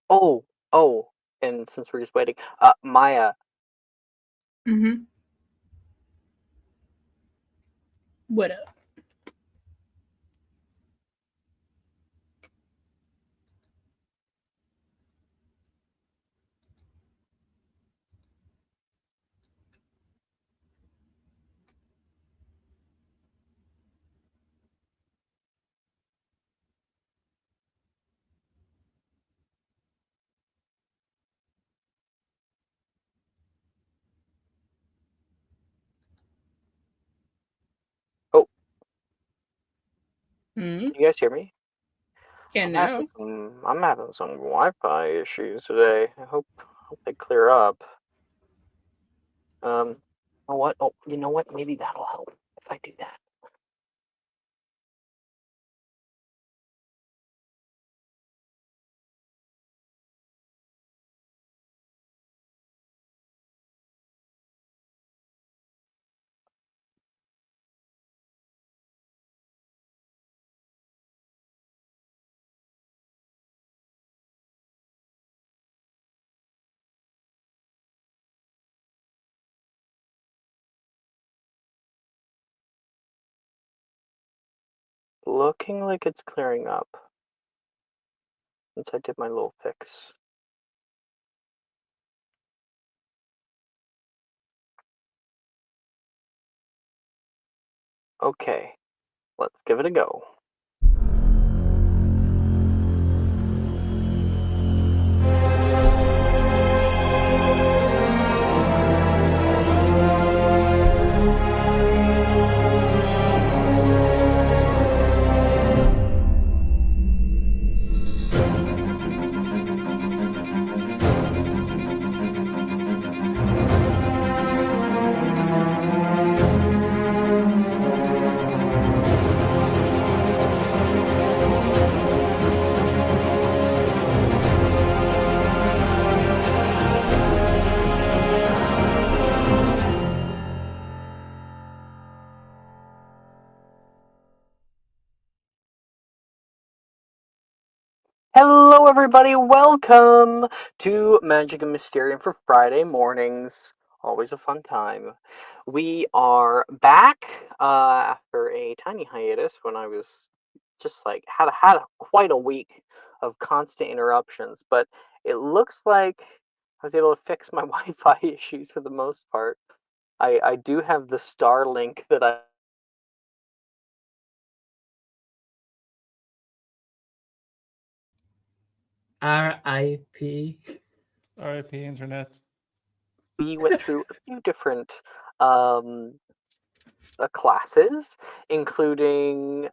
Oh, and since we're just waiting, Maya. Mm-hmm. What up? Oh, Mm-hmm. can you guys hear me? Can now. I'm having some Wi-Fi issues today. I hope they clear up. You know what? Oh, you know what? Maybe that'll help if I do that. Looking like it's clearing up since I did my little fix. Okay, let's give it a go. Hello, everybody. Welcome to Magic and Mysterium for Friday mornings. Always a fun time. We are back after a tiny hiatus when I was just like had quite a week of constant interruptions, but it looks like I was able to fix my Wi-Fi issues for the most part. I do have the Starlink that I R.I.P. RIP Internet. we went through a few different um classes, including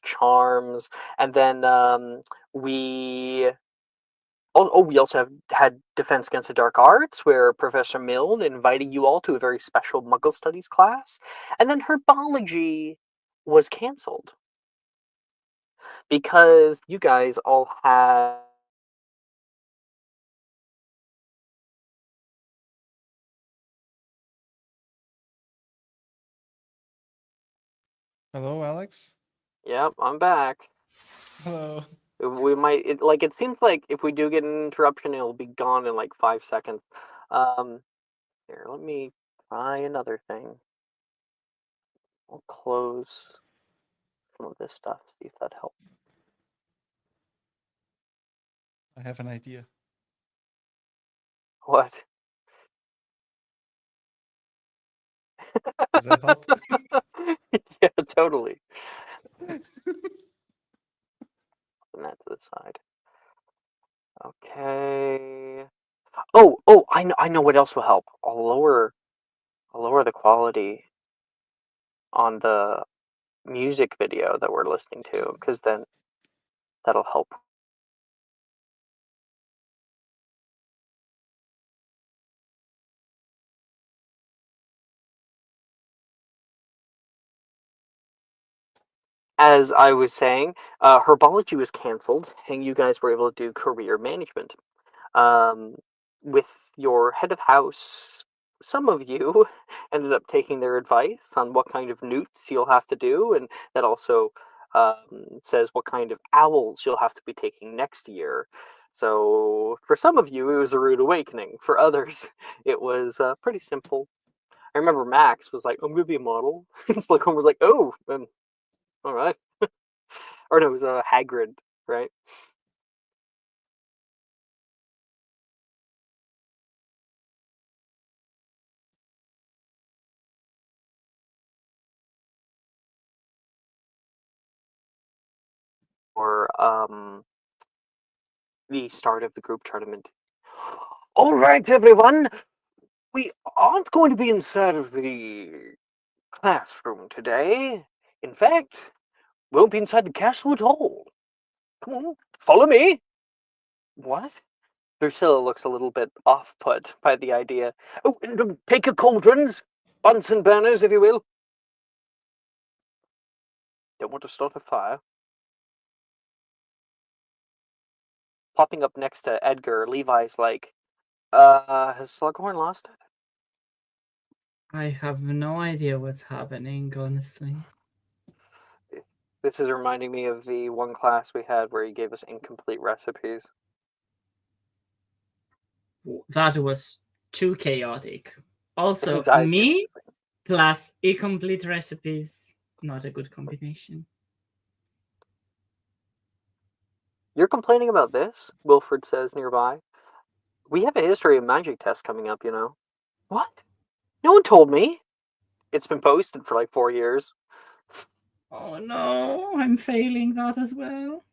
charms, and then we we also had Defense Against the Dark Arts, where Professor Milne invited you all to a very special Muggle Studies class, and then Herbology was canceled because you guys all had. Hello, Alex. Yep, I'm back. Hello. We might it seems like if we do get an interruption, it'll be gone in like 5 seconds. Um, Here, let me try another thing. I'll close some of this stuff, see if that helps. I have an idea. What? Does that help? Yeah, totally. Put that to the side. Okay. Oh, I know what else will help. I'll lower the quality on the music video that we're listening to, because then that'll help. As I was saying, Herbology was canceled, and you guys were able to do career management. Um, with your head of house, some of you ended up taking their advice on what kind of newts you'll have to do, and that also says what kind of owls you'll have to be taking next year. So for some of you, it was a rude awakening. For others, it was pretty simple. I remember Max was like, "I'm gonna be a model." Slughorn was like, "Oh, all right." Or no, it was Hagrid, right? Or the start of the group tournament. All right, everyone. We aren't going to be inside of the classroom today. In fact, we won't be inside the castle at all. Come on, follow me. What? Drusilla looks a little bit off-put by the idea. Oh, and take your cauldrons, Bunsen burners, if you will. Don't want to start a fire. Popping up next to Edgar, Levi's like, has Slughorn lost it? I have no idea what's happening, honestly. This is reminding me of the one class we had where he gave us incomplete recipes. That was too chaotic. Also, Anxiety me plus incomplete recipes, not a good combination. You're complaining about this? Wilfred says nearby. We have a history of magic test coming up, you know. What? No one told me. It's been posted for like 4 years. Oh no, I'm failing that as well.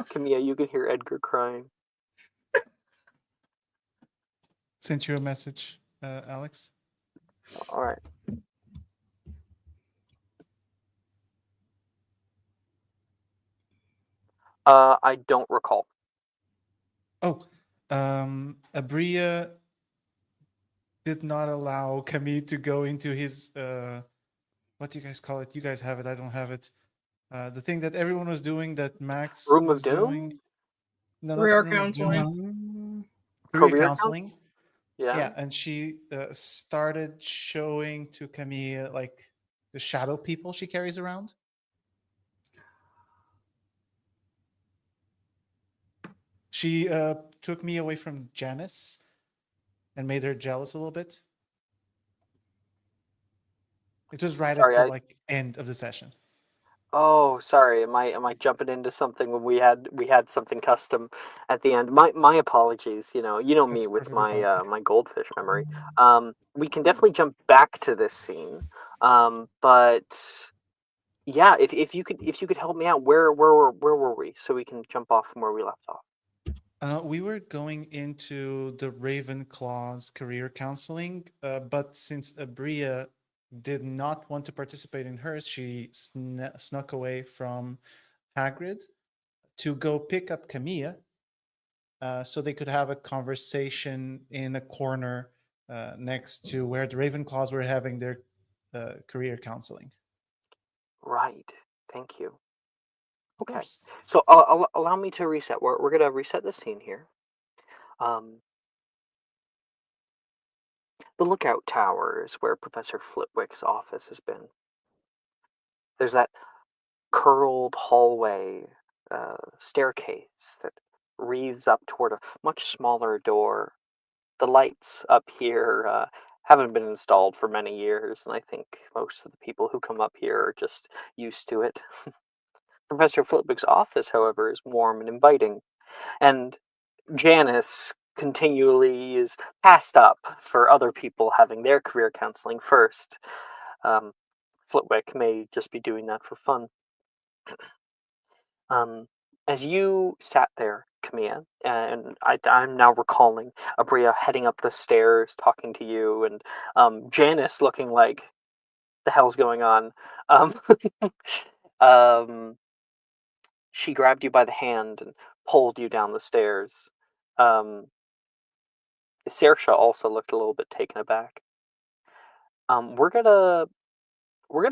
Camilla, you can hear Edgar crying. Sent you a message, Alex. All right. I don't recall. Oh, Abria did not allow Camille to go into his what do you guys call it? You guys have it. I don't have it. The thing that everyone was doing, that Max Room was of Doom? doing. No, not Career Room of Doom. counseling. Career Career counseling. Yeah. Yeah, and she started showing to Camille like the shadow people she carries around. She took me away from Janice and made her jealous a little bit. It was right Sorry, at the like end of the session. Oh, sorry. Am I jumping into something when we had something custom at the end? My apologies. You know me That's with perfectly my fine. my goldfish memory. We can definitely jump back to this scene. But yeah, if you could help me out, where were we, so we can jump off from where we left off? We were going into the Ravenclaw's career counseling, but since Abria did not want to participate in hers, she snuck away from Hagrid to go pick up Camilla, so they could have a conversation in a corner next to where the Ravenclaws were having their career counseling. Right. Thank you. Of Okay. course. So allow me to reset. We're gonna reset the scene here. The lookout tower is where Professor Flitwick's office has been. There's that curled hallway staircase that wreathes up toward a much smaller door. The lights up here haven't been installed for many years, and I think most of the people who come up here are just used to it. Professor Flitwick's office, however, is warm and inviting, and Janice continually is passed up for other people having their career counseling first. Flitwick may just be doing that for fun. As you sat there, Camilla, and I'm now recalling Abria heading up the stairs, talking to you, and Janice looking like, the hell's going on? Um, um, she grabbed you by the hand and pulled you down the stairs. Saoirse also looked a little bit taken aback. We're gonna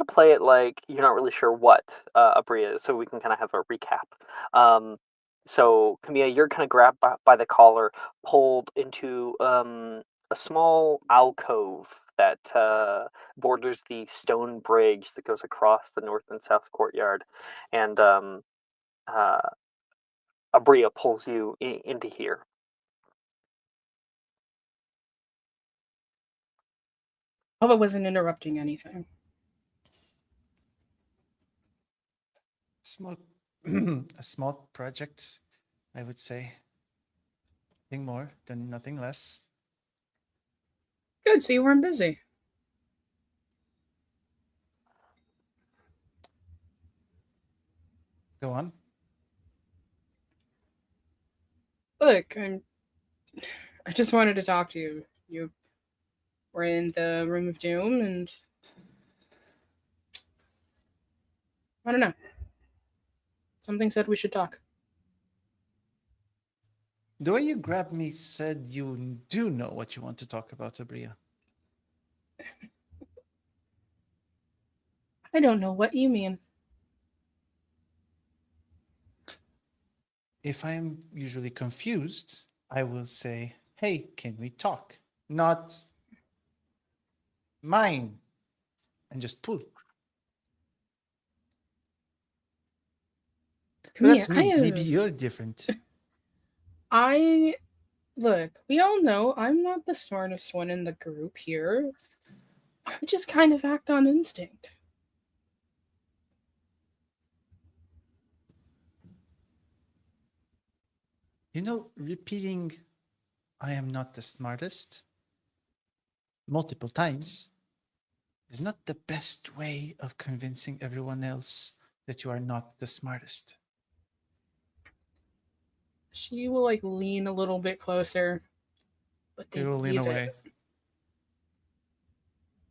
play it like you're not really sure what Abria is, so we can kind of have a recap. So, Camilla, you're kind of grabbed by the collar, pulled into a small alcove that borders the stone bridge that goes across the north and south courtyard, and Abria pulls you into here. Hope I wasn't interrupting anything. Small, a small project, I would say. Nothing more than nothing less. Good, so you weren't busy. Go on. Look, I just wanted to talk to you. You were in the room of doom, and I don't know. Something said we should talk. The way you grabbed me said you do know what you want to talk about, Abria. I don't know what you mean. If I'm usually confused, I will say, hey, can we talk? Not mine. And just pull. But that's me. Maybe you're different. Look, we all know I'm not the smartest one in the group here. I just kind of act on instinct. You know, repeating, I am not the smartest, multiple times is not the best way of convincing everyone else that you are not the smartest. She will lean a little bit closer, but they will lean believe away. it.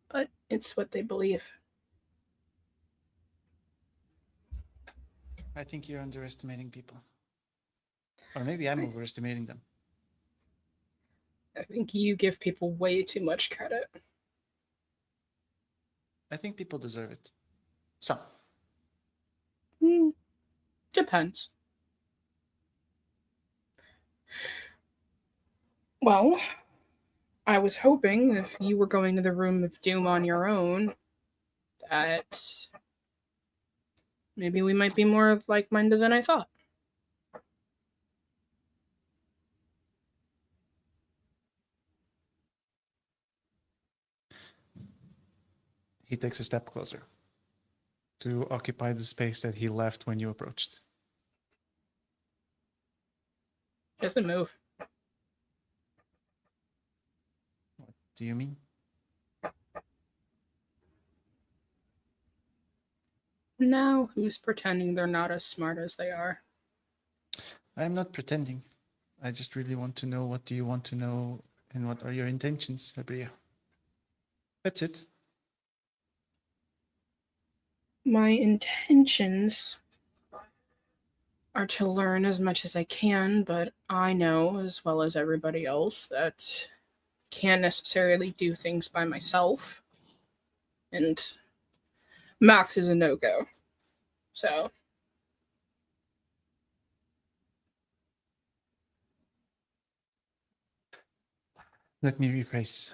But it's what they believe. I think you're underestimating people. Or maybe I'm overestimating them. I think you give people way too much credit. I think people deserve it. Some. Depends. Well, I was hoping if you were going to the room of doom on your own, that maybe we might be more like-minded than I thought. He takes a step closer to occupy the space that he left when you approached. Doesn't move. What do you mean? Now, who's pretending they're not as smart as they are? I'm not pretending. I just really want to know what do you want to know and what are your intentions, Abria. That's it. My intentions are to learn as much as I can, but I know, as well as everybody else, that I can't necessarily do things by myself. And Max is a no-go. So, Let me rephrase.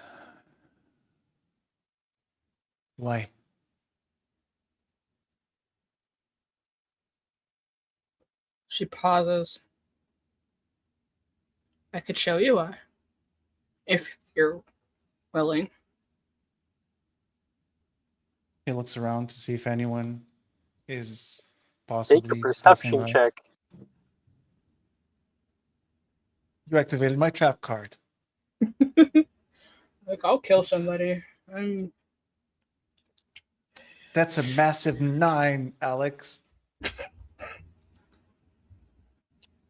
Why? she pauses. I could show you why. If you're willing. He looks around to see if anyone is Take possibly a passing perception by. check. You activated my trap card. I'll kill somebody. That's a massive 9, Alex.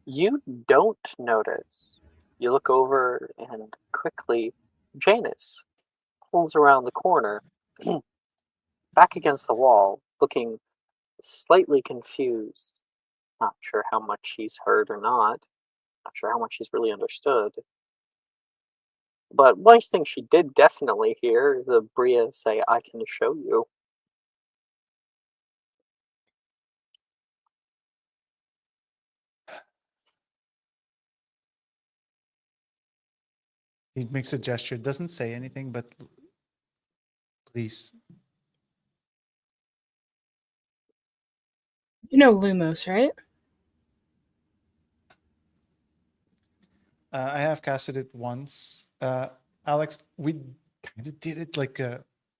You don't notice. You look over and quickly, Janus pulls around the corner, back against the wall, looking slightly confused. Not sure how much she's heard or not. Not sure how much she's really understood. But one thing she did definitely hear is Bria say, I can show you. He makes a gesture, doesn't say anything, but please. You know Lumos, right? I have casted it once. Alex, we kind of did it like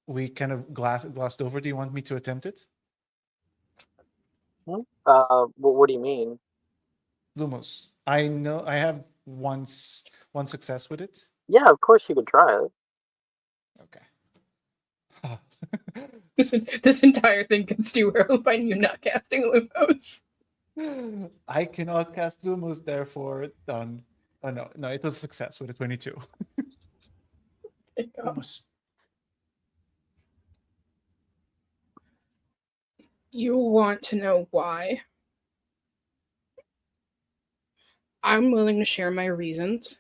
we kind of glossed over. Do you want me to attempt it? What do you mean? Lumos. I know I have one success with it. Yeah, of course you could try it. Okay. This entire thing can stew by you not casting Lumos. I cannot cast Lumos, therefore done. Oh no, it was a success with a 22. Lumos. You want to know why? I'm willing to share my reasons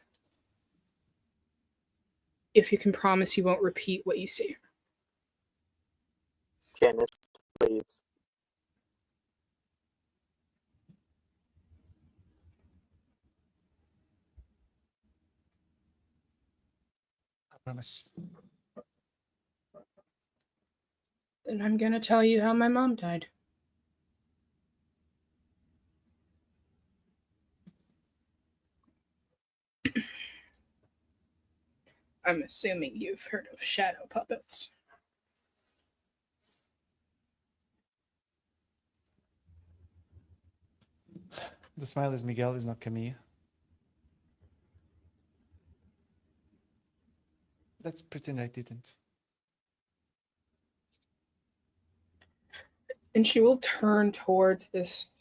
if you can promise you won't repeat what you see. Janice leaves. I promise. Then I'm gonna tell you how my mom died. I'm assuming you've heard of shadow puppets. The smile is Miguel, is not Camille. Let's pretend I didn't. And she will turn towards this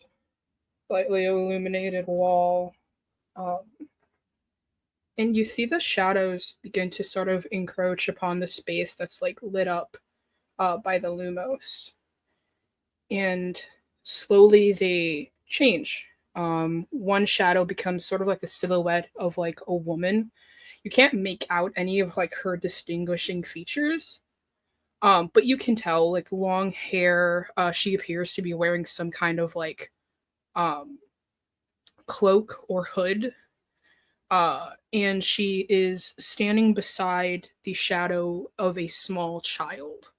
slightly illuminated wall. And you see the shadows begin to sort of encroach upon the space that's like lit up by the Lumos. And slowly they change. One shadow becomes sort of like a silhouette of like a woman. You can't make out any of like her distinguishing features. But you can tell like long hair. She appears to be wearing some kind of like cloak or hood. And she is standing beside the shadow of a small child.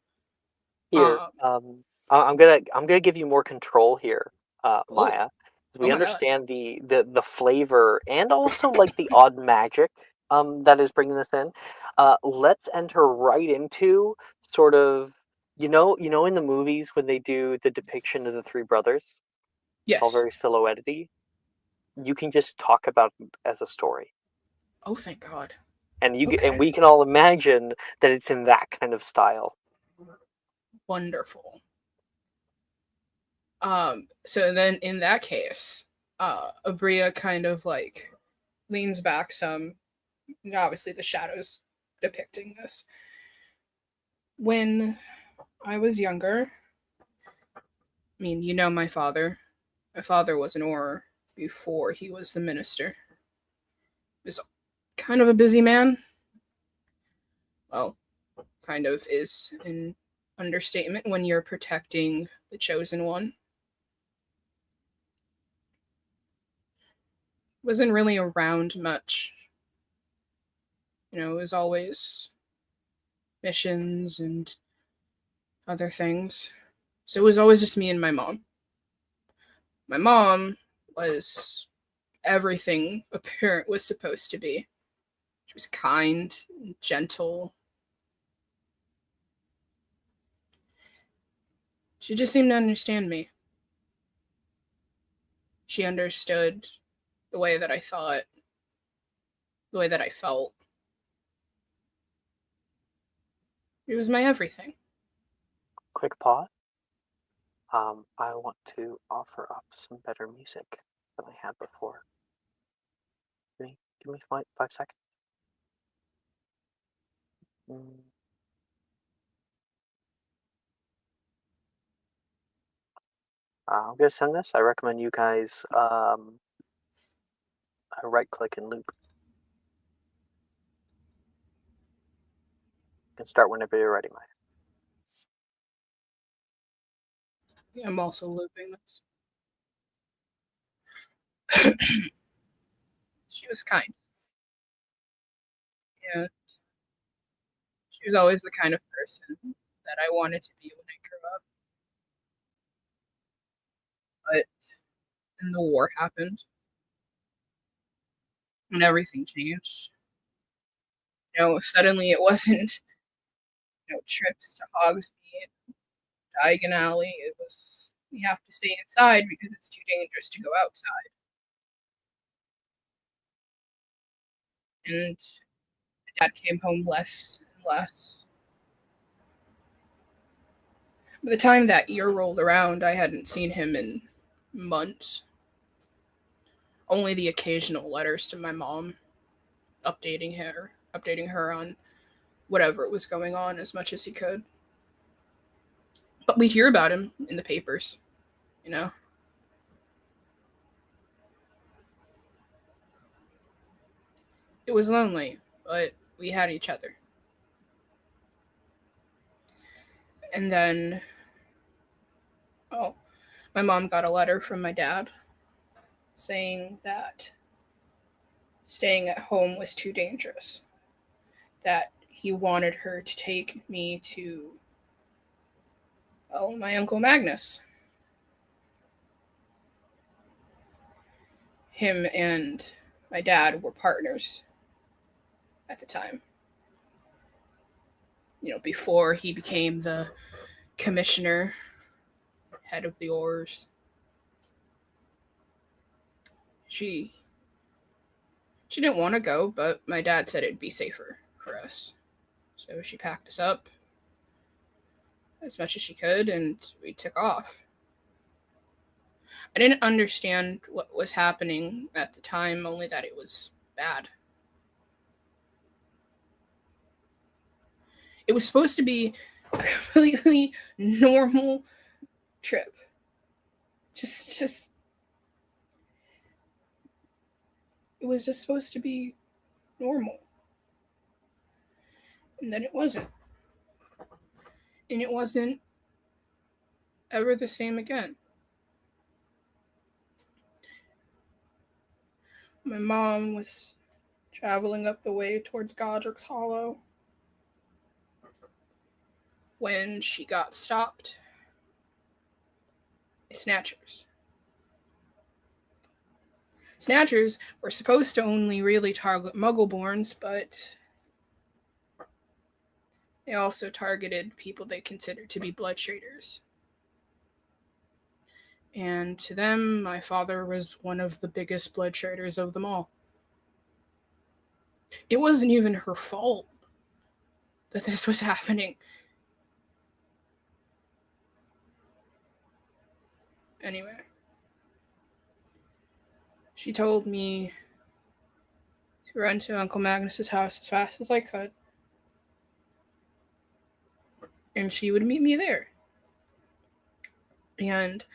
Here, I'm gonna give you more control here, Maya. We Oh my God. understand the flavor and also like the odd magic that is bringing this in. Let's enter right into sort of in the movies when they do the depiction of the three brothers, all Yes. very silhouetted. You can just talk about it as a story, Oh, thank God. and Okay. and we can all imagine that it's in that kind of style. Wonderful. So then in that case, Abria kind of like leans back some. Obviously, the shadows depicting this. When I was younger, I mean, you know my father. My father was an Auror before he was the minister. He was kind of a busy man. Well, kind of is an understatement when you're protecting the chosen one. Wasn't really around much. You know, it was always missions and other things. So it was always just me and my mom. My mom was everything a parent was supposed to be. She was kind and gentle. She just seemed to understand me. She understood the way that I thought, the way that I felt. It was my everything. Quick pause. I want to offer up some better music than I had before. Give me 5 seconds. I'm gonna send this. I recommend you guys right click and loop. You can start whenever you're ready, Maya. I'm also looping this. She was kind. Yeah, she was always the kind of person that I wanted to be when I grew up. But then the war happened and everything changed. Suddenly it wasn't, trips to Hogsmeade, Diagon Alley. It was, we have to stay inside because it's too dangerous to go outside. And Dad came home less and less. By the time that year rolled around, I hadn't seen him in months. Only the occasional letters to my mom, updating her on whatever was going on as much as he could. But we'd hear about him in the papers, you know. It was lonely, but we had each other. And then, oh, my mom got a letter from my dad saying that staying at home was too dangerous, that he wanted her to take me to, well, my Uncle Magnus. Him and my dad were partners at the time. Before he became the commissioner, head of the oars. She didn't want to go, but my dad said it'd be safer for us. So she packed us up as much as she could, and we took off. I didn't understand what was happening at the time, only that it was bad. It was supposed to be a completely normal trip. Just it was just supposed to be normal. And then it wasn't. And it wasn't ever the same again. My mom was traveling up the way towards Godric's Hollow when she got stopped by snatchers. Snatchers were supposed to only really target Muggleborns, but they also targeted people they considered to be blood traders. And to them, my father was one of the biggest blood traders of them all. It wasn't even her fault that this was happening. Anyway, she told me to run to Uncle Magnus's house as fast as I could, and she would meet me there. And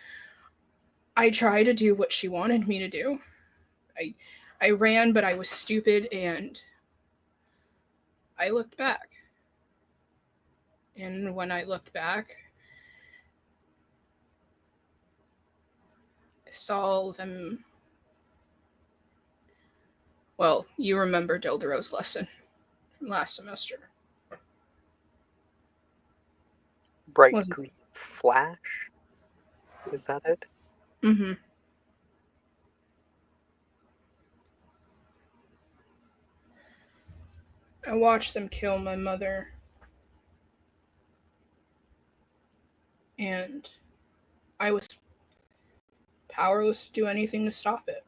I tried to do what she wanted me to do. I ran, but I was stupid, and I looked back. And when I looked back, I saw them. Well, you remember Dildero's lesson from last semester. Bright green flash? Is that it? Mm-hmm. I watched them kill my mother. And I was powerless to do anything to stop it.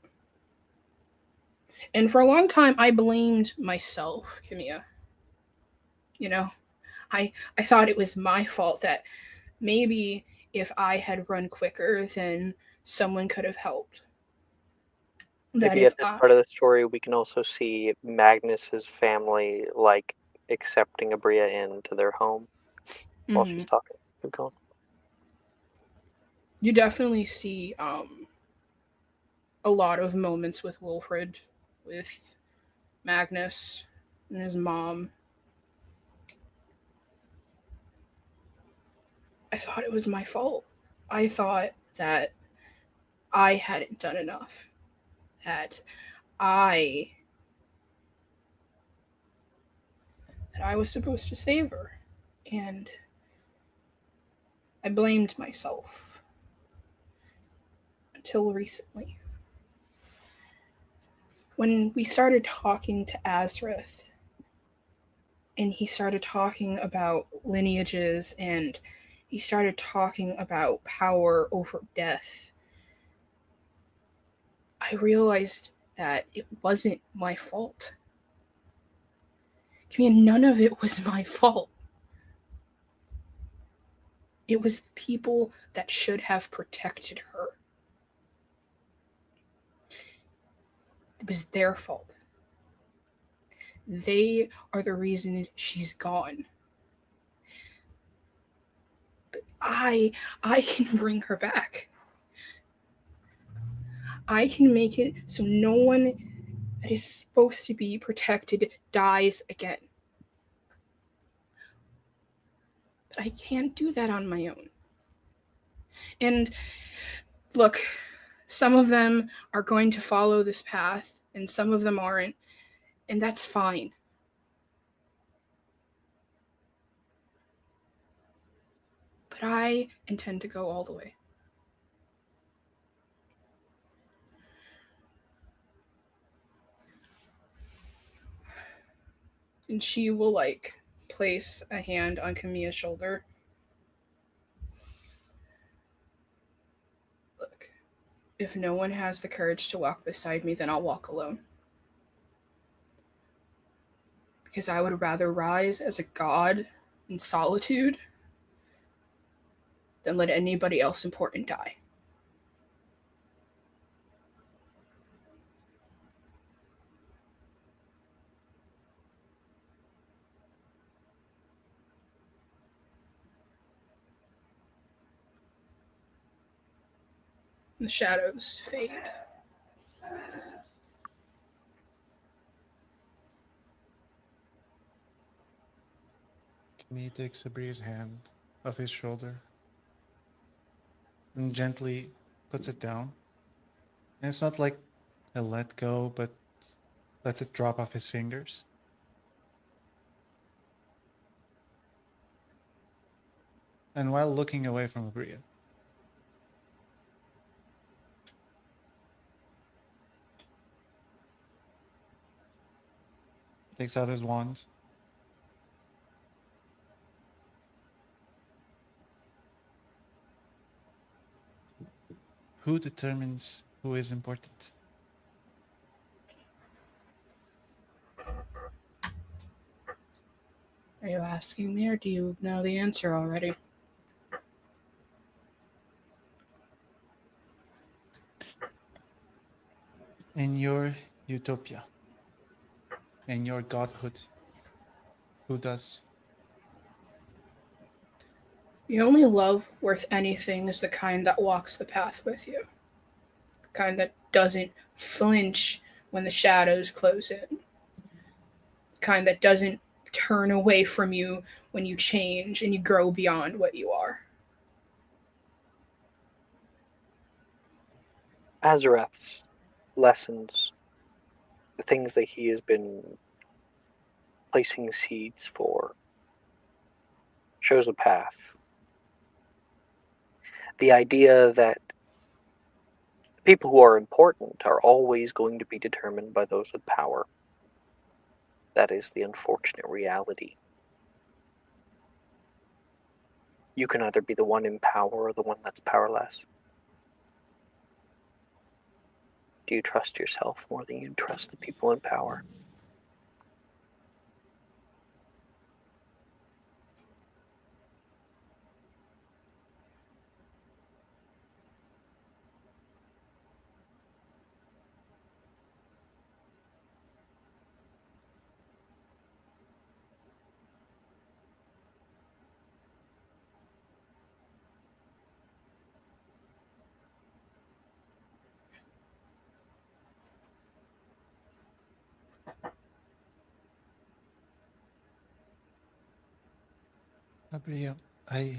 And for a long time, I blamed myself, Camilla. I thought it was my fault that maybe if I had run quicker, then someone could have helped. Maybe at this part of the story, we can also see Magnus's family, accepting Abria into their home while she's talking. Keep going. You definitely see a lot of moments with Wilfred, with Magnus, and his mom. I thought it was my fault. I thought that I hadn't done enough. That I that I was supposed to save her. And I blamed myself. Until recently. When we started talking to Azrith, and he started talking about lineages, and he started talking about power over death, I realized that it wasn't my fault. I mean, none of it was my fault. It was the people that should have protected her. It was their fault. They are the reason she's gone. But I can bring her back. I can make it so no one that is supposed to be protected dies again. But I can't do that on my own. And look, some of them are going to follow this path, and some of them aren't, and that's fine. But I intend to go all the way. And she will, place a hand on Kamia's shoulder. Look, if no one has the courage to walk beside me, then I'll walk alone. Because I would rather rise as a god in solitude than let anybody else important die. The shadows fade. He takes Sabri's hand off his shoulder and gently puts it down. And it's not like he'll let go, but lets it drop off his fingers. And while looking away from Abria, takes out his wand. Who determines who is important? Are you asking me, or do you know the answer already? In your utopia, in your godhood, who does? The only love worth anything is the kind that walks the path with you. The kind that doesn't flinch when the shadows close in. The kind that doesn't turn away from you when you change and you grow beyond what you are. Azareth's lessons, the things that he has been placing seeds for, shows a path. The idea that people who are important are always going to be determined by those with power. That is the unfortunate reality. You can either be the one in power or the one that's powerless. Do you trust yourself more than you trust the people in power? Abria, I'm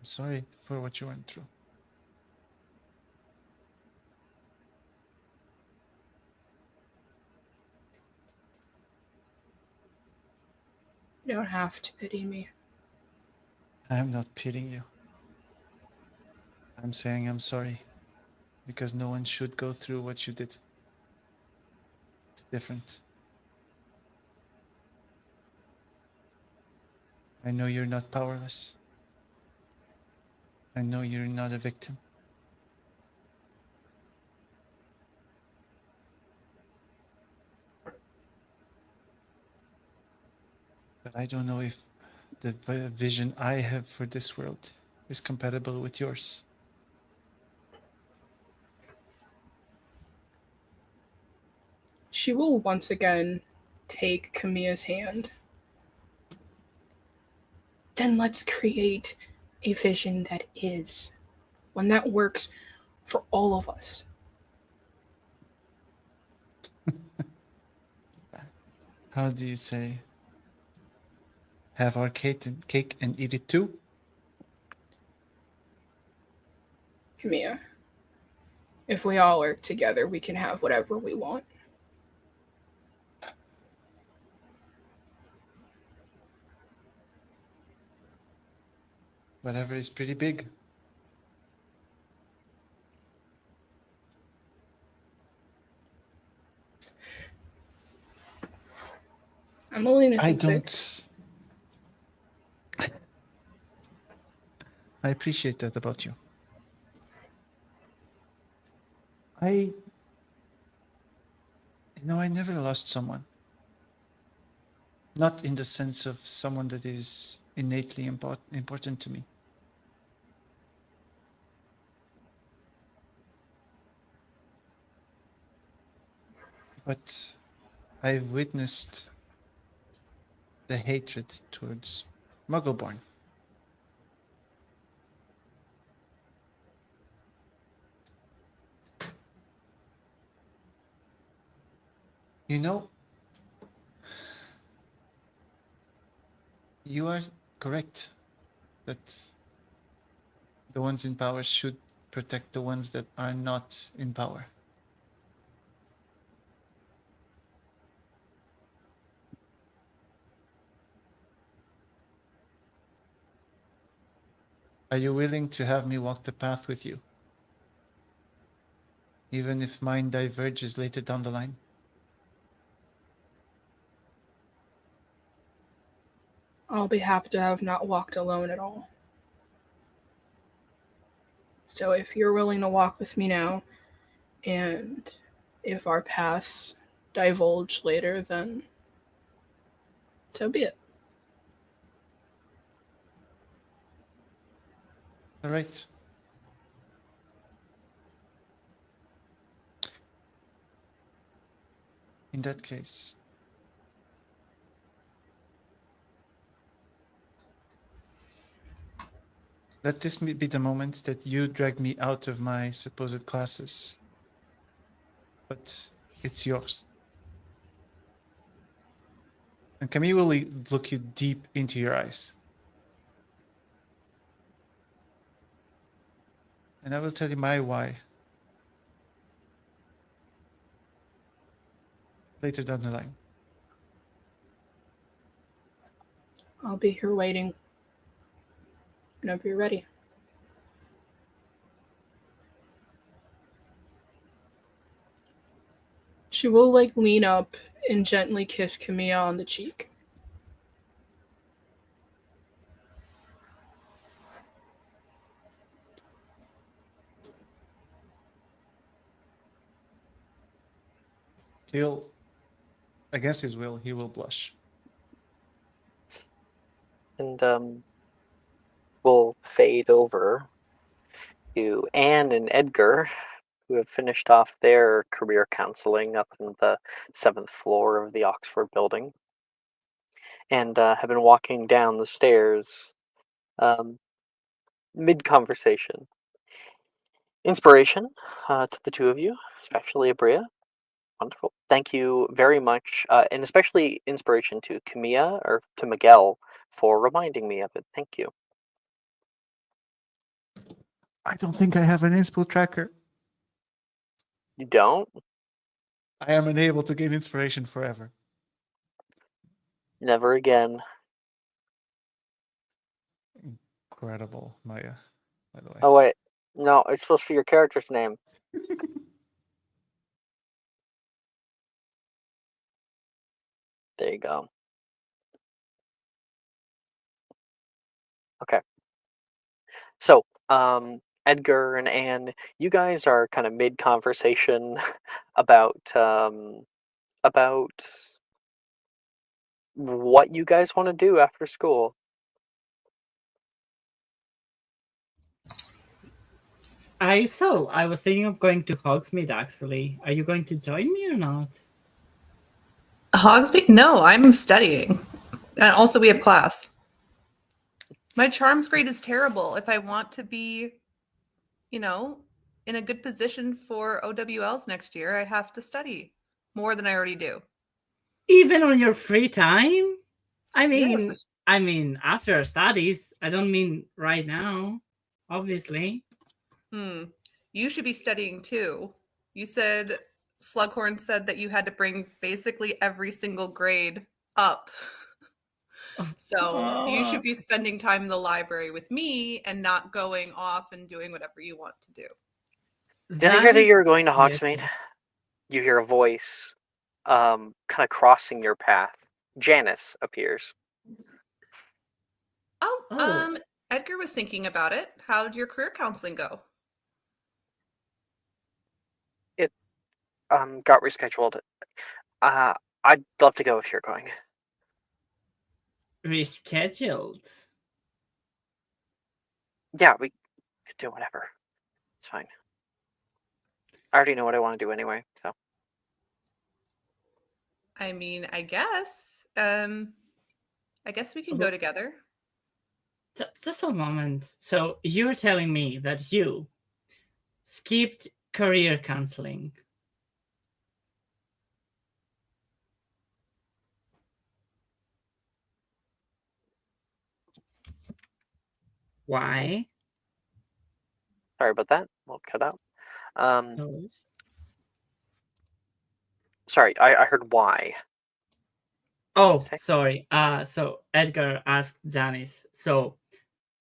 sorry for what you went through. You don't have to pity me. I'm not pitying you. I'm saying I'm sorry. Because no one should go through what you did. It's different. I know you're not powerless. I know you're not a victim. But I don't know if the vision I have for this world is compatible with yours. She will once again take Kamiya's hand. Then let's create a vision that is, one that works for all of us. How do you say? Have our cake and eat it too? Kamiya, if we all work together, we can have whatever we want. Whatever is pretty big. I'm willing to I think big. don't. I appreciate that about you. I never lost someone. Not in the sense of someone that is innately important to me. But I've witnessed the hatred towards Muggleborn. You know, you are correct that the ones in power should protect the ones that are not in power. Are you willing to have me walk the path with you? Even if mine diverges later down the line? I'll be happy to have not walked alone at all. So if you're willing to walk with me now, and if our paths divulge later, then so be it. All right. In that case, let this be the moment that you drag me out of my supposed classes. But it's yours. And Camille will look you deep into your eyes. And I will tell you my why later down the line. I'll be here waiting whenever you're ready. She will lean up and gently kiss Kamiya on the cheek. He'll, against his will, he will blush. And we'll fade over to Anne and Edgar, who have finished off their career counseling up in the 7th floor of the Oxford building, and have been walking down the stairs mid-conversation. Inspiration to the two of you, especially Abria. Wonderful. Thank you very much, and especially inspiration to Camilla, or to Miguel, for reminding me of it. Thank you. I don't think I have an inspo tracker. You don't? I am unable to gain inspiration forever. Never again. incredible, Maya, by the way. Oh wait, no, it's supposed to be your character's name. There you go. Okay. So, Edgar and Anne, you guys are kind of mid conversation about what you guys want to do after school. I was thinking of going to Hogsmeade actually. Are you going to join me or not? Hogsmeade? No, I'm studying. And also we have class. My charms grade is terrible. If I want to be, in a good position for OWLs next year, I have to study more than I already do. Even on your free time? I mean, Yes. after studies. I don't mean right now, obviously. You should be studying too. You said Slughorn said that you had to bring basically every single grade up. So you should be spending time in the library with me and not going off and doing whatever you want to do. Did I hear that is you were going to yes. Hogsmeade? You hear a voice, kind of crossing your path. Janice appears. Oh, Edgar was thinking about it. How'd your career counseling go? It got rescheduled. I'd love to go if you're going. Rescheduled. Yeah, we could do whatever. It's fine. I already know what I want to do anyway, so. I mean, I guess. I guess we can go together. Just a moment. So you're telling me that you skipped career counseling? Why? Sorry about that. We'll cut out. Those? Sorry, I heard why. Oh, Say- sorry. So Edgar asked Janice. So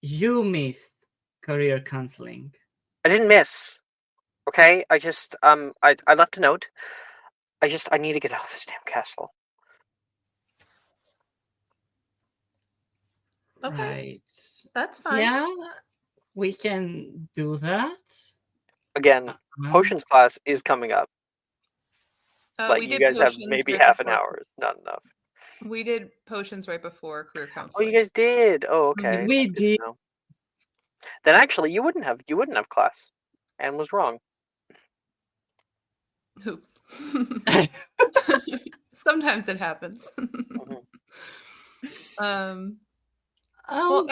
you missed career counseling. I didn't miss. Okay, I just I left a note. I need to get out of this damn castle. Okay, Right. that's fine. Yeah, we can do that. Again, potions class is coming up. But We you did guys have potions maybe right half an before- hour. It's not enough. We did potions right before career Oh, counseling. you guys did. Oh, okay. We That's good to did. know. Then actually, you wouldn't have class, and was wrong. Oops. Sometimes it happens. Well,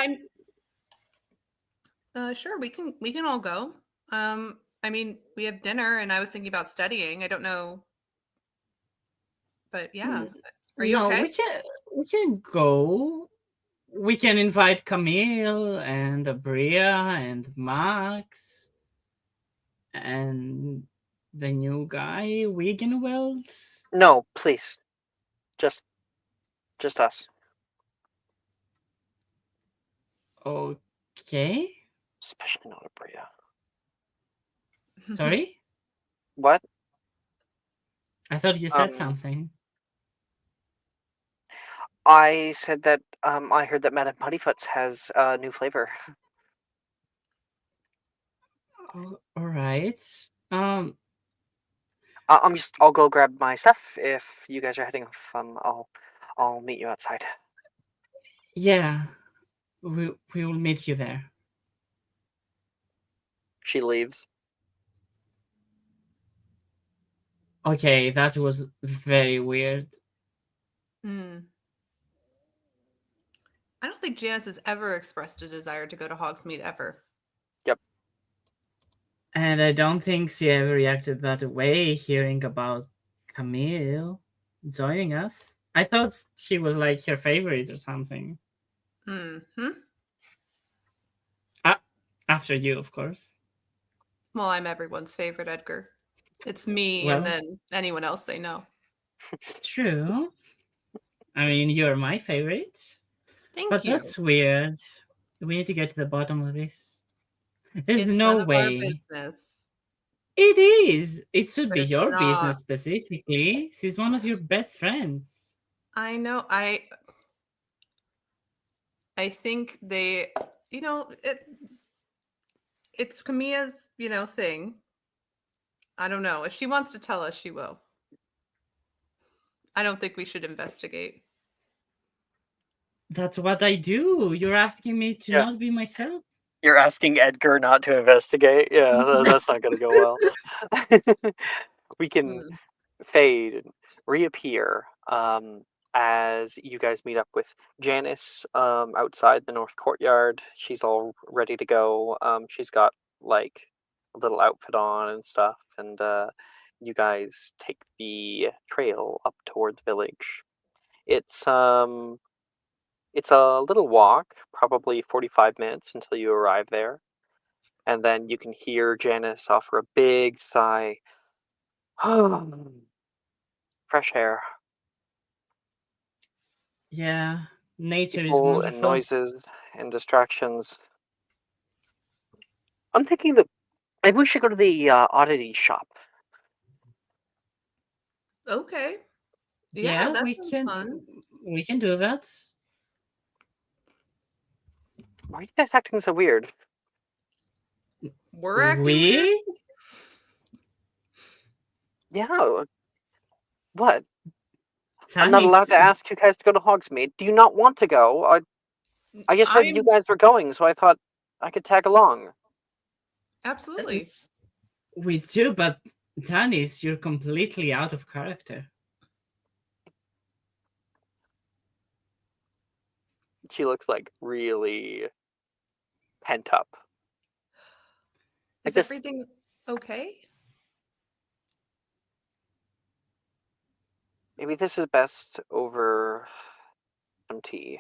I'm sure we can all go. I mean, we have dinner, and I was thinking about studying. I don't know, but yeah. Are you okay? We can go. We can invite Camille and Abria and Max and the new guy, Wigenweld. No, please, just us. Okay. Especially not Abria. Sorry? What? I thought you said something. I said that I heard that Madame Puttyfoots has a new flavor. All right. I'll go grab my stuff. If you guys are heading off, I'll meet you outside. Yeah. We will meet you there. She leaves. Okay, that was very weird. I don't think Janice has ever expressed a desire to go to Hogsmeade ever. Yep. And I don't think she ever reacted that way hearing about Camille joining us. I thought she was like her favorite or something. After you, of course. Well, I'm everyone's favorite, Edgar. It's me and then anyone else they know. True. I mean, you're my favorite. Thank but you. That's weird. We need to get to the bottom of this. There's It's no none of our way. business. It is. It should But be it's your not. business specifically. She's one of your best friends. I know. I think they, it's Kamiya's, thing. I don't know. If she wants to tell us, she will. I don't think we should investigate. That's what I do. You're asking me to Yeah. not be myself. You're asking Edgar not to investigate? Yeah, that's not going to go well. We can fade and reappear as you guys meet up with Janice outside the North Courtyard. She's all ready to go. She's got like a little outfit on and stuff, and you guys take the trail up toward the village. It's a little walk, probably 45 minutes until you arrive there. And then you can hear Janice offer a big sigh. Fresh air. Yeah, nature is People and wonderful. noises and distractions. I'm thinking that maybe we should go to the oddity shop. Okay. Yeah, that we sounds can. fun. We can do that. Why are you guys acting so weird? We're acting weird. Yeah. What? I'm not Tannis, allowed to ask you guys to go to Hogsmeade. Do you not want to go? I just heard you guys were going, so I thought I could tag along. Absolutely. we do, but Tannis, you're completely out of character. She looks like really pent up. Is everything okay? Maybe this is best over some tea.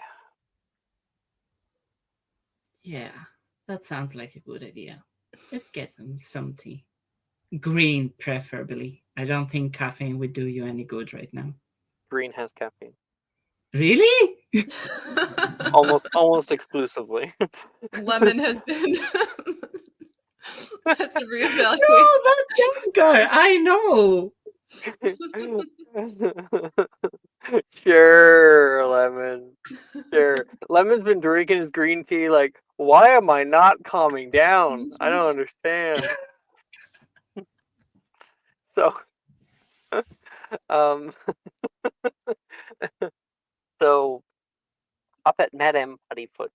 Yeah, that sounds like a good idea. Let's get some tea. Green, preferably. I don't think caffeine would do you any good right now. Green has caffeine. Really? almost exclusively. Lemon has been has to reevaluate. No, that's Edgar. I know. Sure, Lemon. Sure. Lemon's been drinking his green tea like, why am I not calming down? I don't understand. So, so up at Madame Puttyfoot,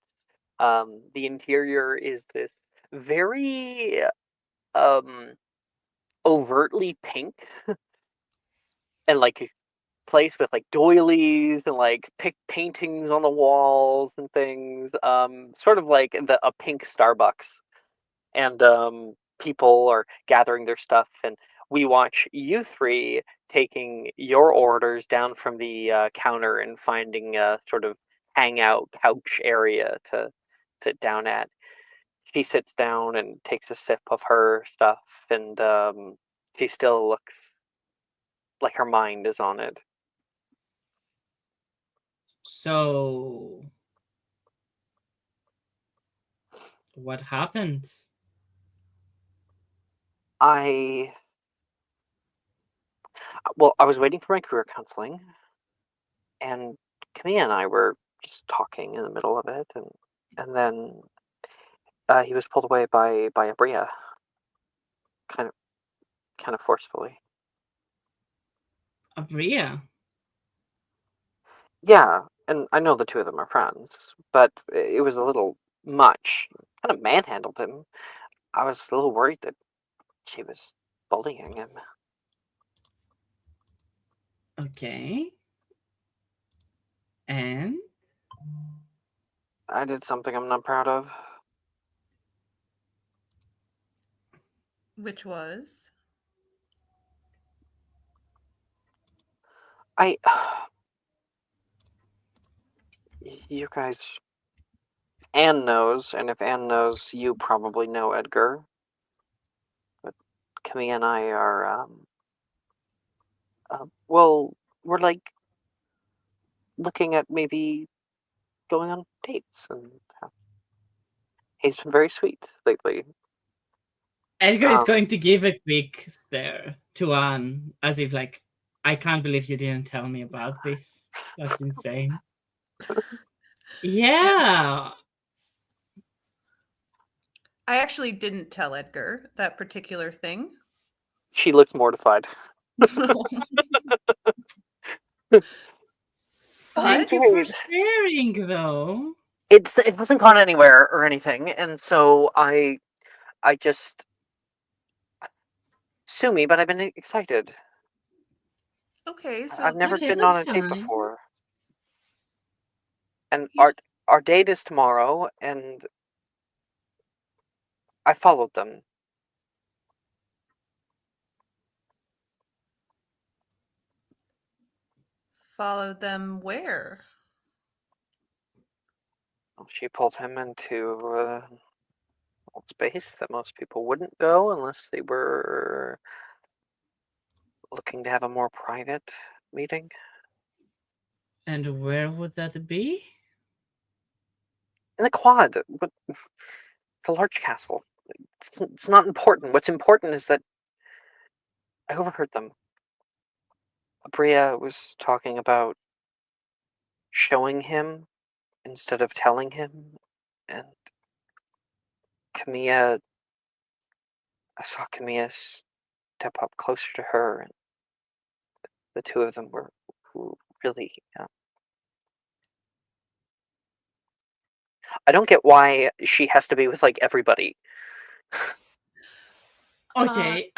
the interior is this very overtly pink and like place with like doilies and like paintings on the walls and things, sort of like a pink Starbucks. And people are gathering their stuff, and we watch you three taking your orders down from the counter and finding a sort of hangout couch area to sit down at. She sits down and takes a sip of her stuff, and she still looks like her mind is on it. So, what happened? I was waiting for my career counseling, and Camille and I were just talking in the middle of it, and then he was pulled away by Abria, kind of forcefully. Abria? Yeah, and I know the two of them are friends, but it was a little much. Kind of manhandled him. I was a little worried that she was bullying him. Okay. And? I did something I'm not proud of. Which was? You guys... Anne knows, and if Anne knows, you probably know Edgar. But Camille and I are, well, we're like looking at maybe going on dates and He's been very sweet lately. Edgar is Um, going to give a quick stare to Anne, as if like, I can't believe you didn't tell me about this. That's insane. Yeah. I actually didn't tell Edgar that particular thing. She looks mortified. Thank But you for Great. sharing, though. It hasn't gone anywhere or anything, and so I just sue me, but I've been excited. okay, so I've never Okay, been that's on a date fine. before, and you our date is tomorrow, and I followed them. followed them where? She pulled him into a space that most people wouldn't go unless they were looking to have a more private meeting. And where would that be? In the quad, but the large castle. It's not important. What's important is that I overheard them. Bria was talking about showing him instead of telling him, and Camilla, I saw Camilla step up closer to her, and the two of them were really. I don't get why she has to be with like everybody. Okay,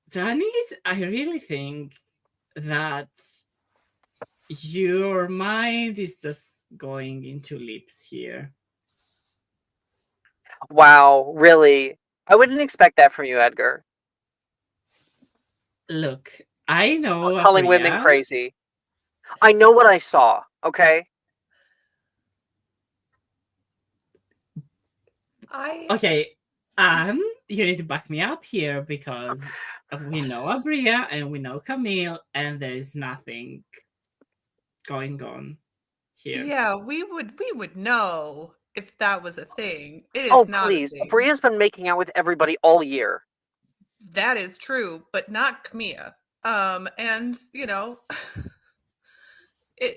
Denise, I really think that your mind is just going into leaps here. Wow, really? I wouldn't expect that from you, Edgar. Look, I know Calling women Abria. crazy. I know what I saw, okay? Okay, you need to back me up here because we know Abria and we know Camille, and there is nothing going on here. Yeah, we would know if that was a thing. It Oh, is not a please. thing. Bria's been making out with everybody all year. That is true, but not Camilla. And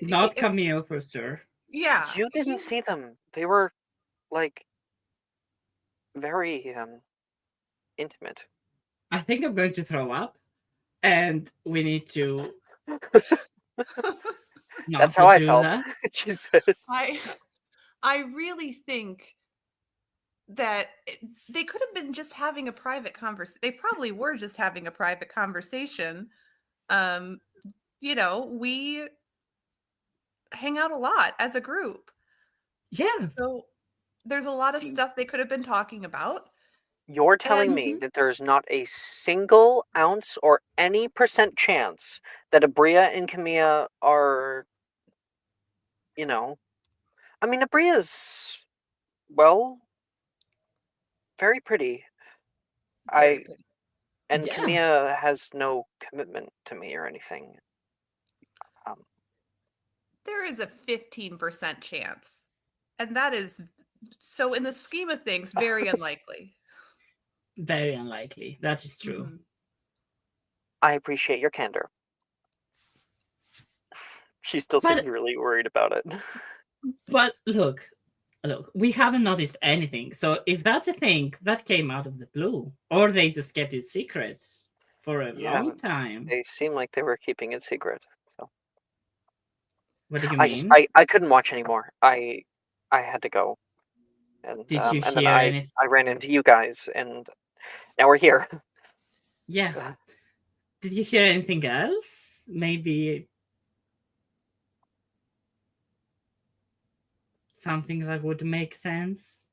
Not it Camille for sure. yeah, You didn't he's see them. They were, like, very, intimate. I think I'm going to throw up, and we need to not That's to how I do felt. that. Jesus. I really think that they could have been just having a private conversation. They probably were just having a private conversation. Um, we hang out a lot as a group. Yeah. So there's a lot of See, stuff they could have been talking about. you're telling And me Mhm. that there's not a single ounce or any percent chance that Abria and Camilla are, you know, I mean, Abria's, well, very pretty. very I pretty. and Yeah. Camilla has no commitment to me or anything. Um, There is a 15% chance. And that is so in the scheme of things, very unlikely. Very unlikely. That is true. Mhm. I appreciate your candor. She still seems But really worried about it. look, we haven't noticed anything. So if that's a thing, that came out of the blue, or they just kept it secret for a Yeah, long time. they seem like they were keeping it secret. So What do you mean? I couldn't watch anymore. I had to go, Did you and then hear anything? I ran into you guys, and now we're here. Yeah. Did you hear anything else? Maybe something that would make sense?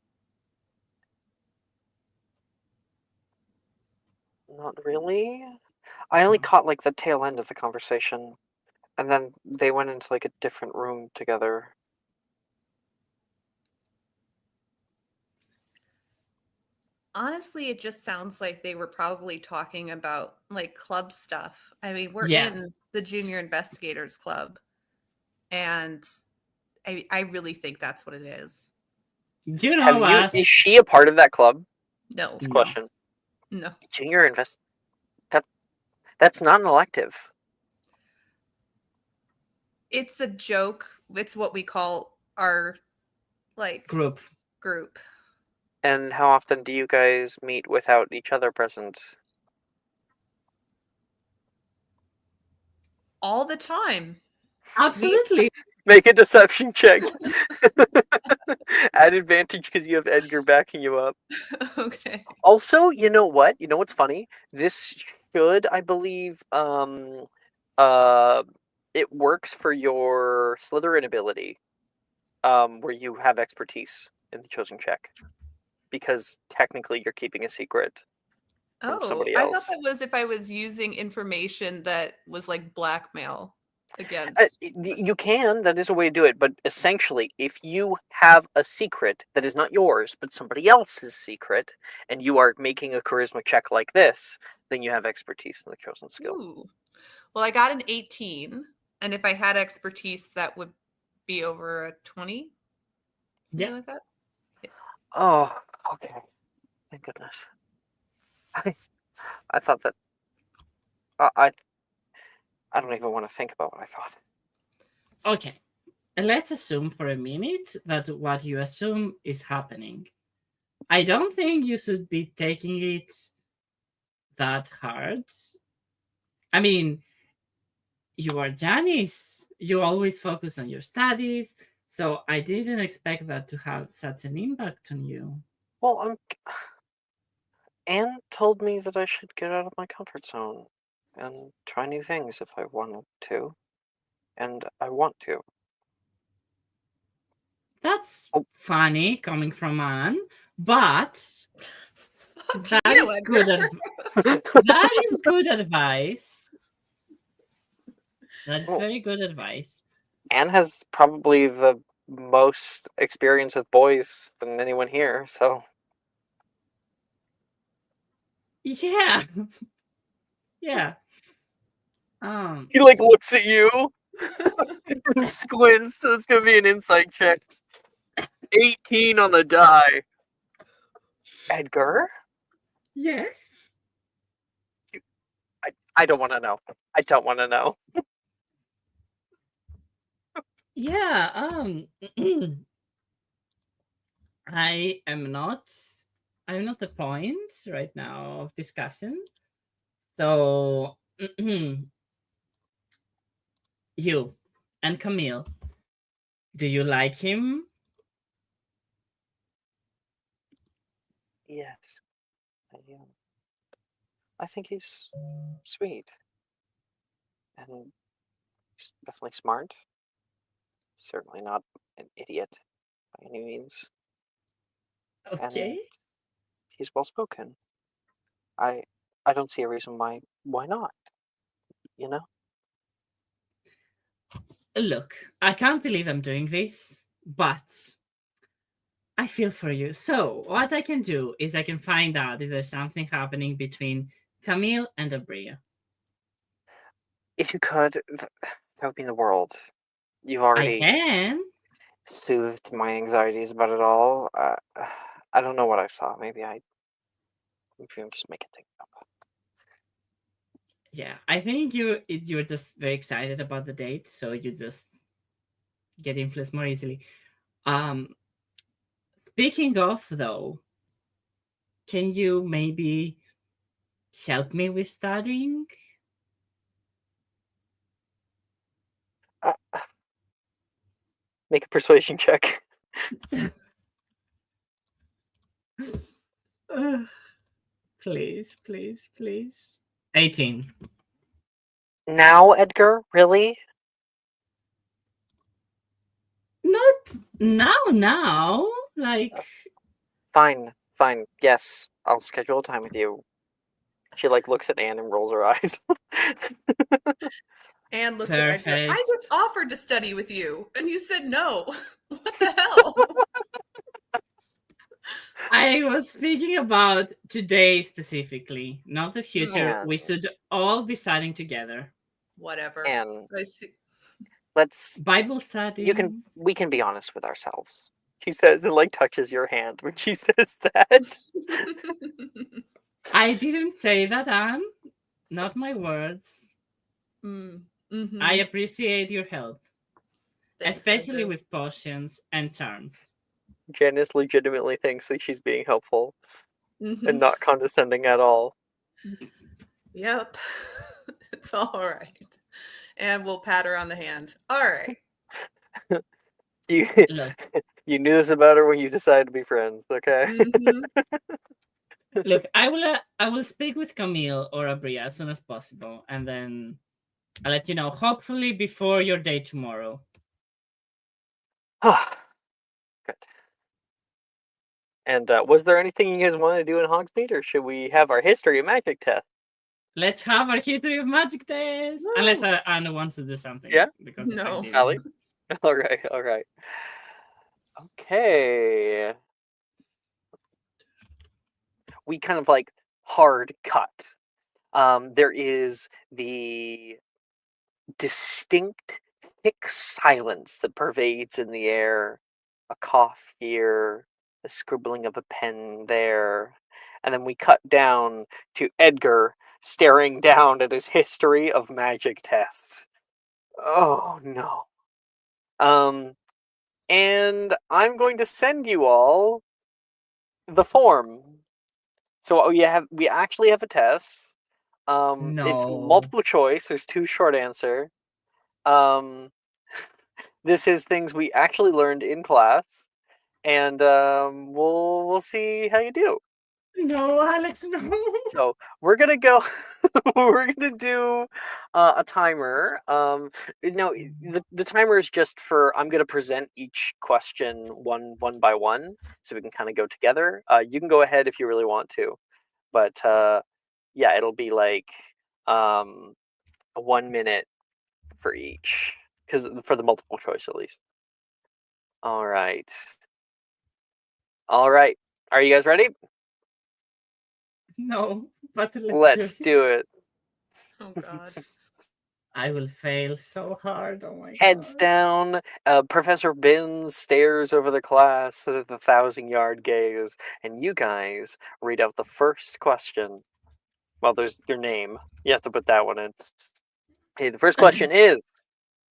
Not really. I only caught like the tail end of the conversation, and then they went into like a different room together. Honestly, it just sounds like they were probably talking about like club stuff. I mean, we're Yeah. in the Junior Investigators Club, and I really think that's what it is. You know us. Is she a part of that club? No. That's a No. question. No. Junior that's not an elective. It's a joke. It's what we call our Group. group. And how often do you guys meet without each other present? All the time. Absolutely. Make a deception check. At advantage because you have Edgar backing you up. Okay. Also, you know what? You know what's funny? This should, I believe, it works for your Slytherin ability, where you have expertise in the chosen check, because technically you're keeping a secret from somebody I thought else. that was if I was using information that was like blackmail against. You can. That is a way to do it. But essentially, if you have a secret that is not yours, but somebody else's secret, and you are making a charisma check like this, then you have expertise in the chosen skill. Ooh. Well, I got an 18, and if I had expertise, that would be over a 20. Something Yeah. like that. Oh, okay. Thank goodness. I thought that. I don't even want to think about what I thought. Okay. Let's assume for a minute that what you assume is happening. I don't think you should be taking it that hard. I mean, you are Janice. You always focus on your studies, so I didn't expect that to have such an impact on you. Well, Anne told me that I should get out of my comfort zone and try new things if I wanted to, and I want to. That's Oh. funny coming from Anne, but Fuck that you, is Edgar. that is good advice. That is Well, very good advice. Anne has probably the most experience with boys than anyone here, so Yeah. Yeah. he looks at you and squints. So it's gonna be an insight check. 18 on the die. Edgar, Yes. I don't want to know. I don't want to know. Yeah, I am not I'm not the point right now of discussion. So you and Camille, do you like him? Yes, I think he's sweet and he's definitely smart. Certainly not an idiot by any means. Okay. And he's well spoken. I don't see a reason why not. You know? Look, I can't believe I'm doing this, but I feel for you. So, what I can do is I can find out if there's something happening between Camille and Abria. If you could, that would mean the world. You've I already can. soothed my anxieties about it all. I don't know what I saw. Maybe I'm just making things up. Yeah, I think you're just very excited about the date, so you just get influenced more easily. Speaking of though, can you maybe help me with studying? Make a persuasion check. Please, please, please. 18. Now, Edgar? Really? Not now. Like, Fine. Yes, I'll schedule a time with you. She looks at Anne and rolls her eyes. And looks at Edgar. perfect. I just offered to study with you, and you said no. What the hell? I was speaking about today specifically, not the future. Yeah. We should all be studying together. Whatever. And I see. let's Bible study. we can be honest with ourselves. She says and like touches your hand when she says that. I didn't say that, Anne. Not my words. Mm-hmm. I appreciate your help, Thanks, especially Edgar. with potions and charms. Janice legitimately thinks that she's being helpful Mhm. and not condescending at all. Yep. It's all right. And we'll pat her on the hand. All right. You Look, you knew this about her when you decided to be friends, okay? Mhm. look. I will speak with Camille or Abria as soon as possible, and then I'll let you know. Hopefully before your day tomorrow. Good. And was there anything you guys wanted to do in Hogsmeade, or should we have our history of magic test? Let's have our history of magic test. Woo! Unless Anna wants to do something. Yeah? Because No. I did. Allie? All right. Okay. We kind of like hard cut. There is the distinct thick silence that pervades in the air. A cough here, the scribbling of a pen there. And then we cut down to Edgar staring down at his history of magic tests. Oh no. And I'm going to send you all the form. So we actually have a test. It's No. multiple choice. There's 2 short answer. This is things we actually learned in class, and we'll see how you do. No, Alex, no. So we're gonna go. We're gonna do a timer. No, the timer is just for. I'm gonna present each question one by one, so we can kind of go together. You can go ahead if you really want to, but yeah, it'll be like 1 minute for each, because for the multiple choice at least. All right. Are you guys ready? No, but Let's do it. Oh God. I will fail so hard. Oh my Heads god. down. Professor Binns stares over the class with a 1,000-yard gaze, and you guys read out the first question. Well, there's your name. You have to put that one in. Okay, the first question is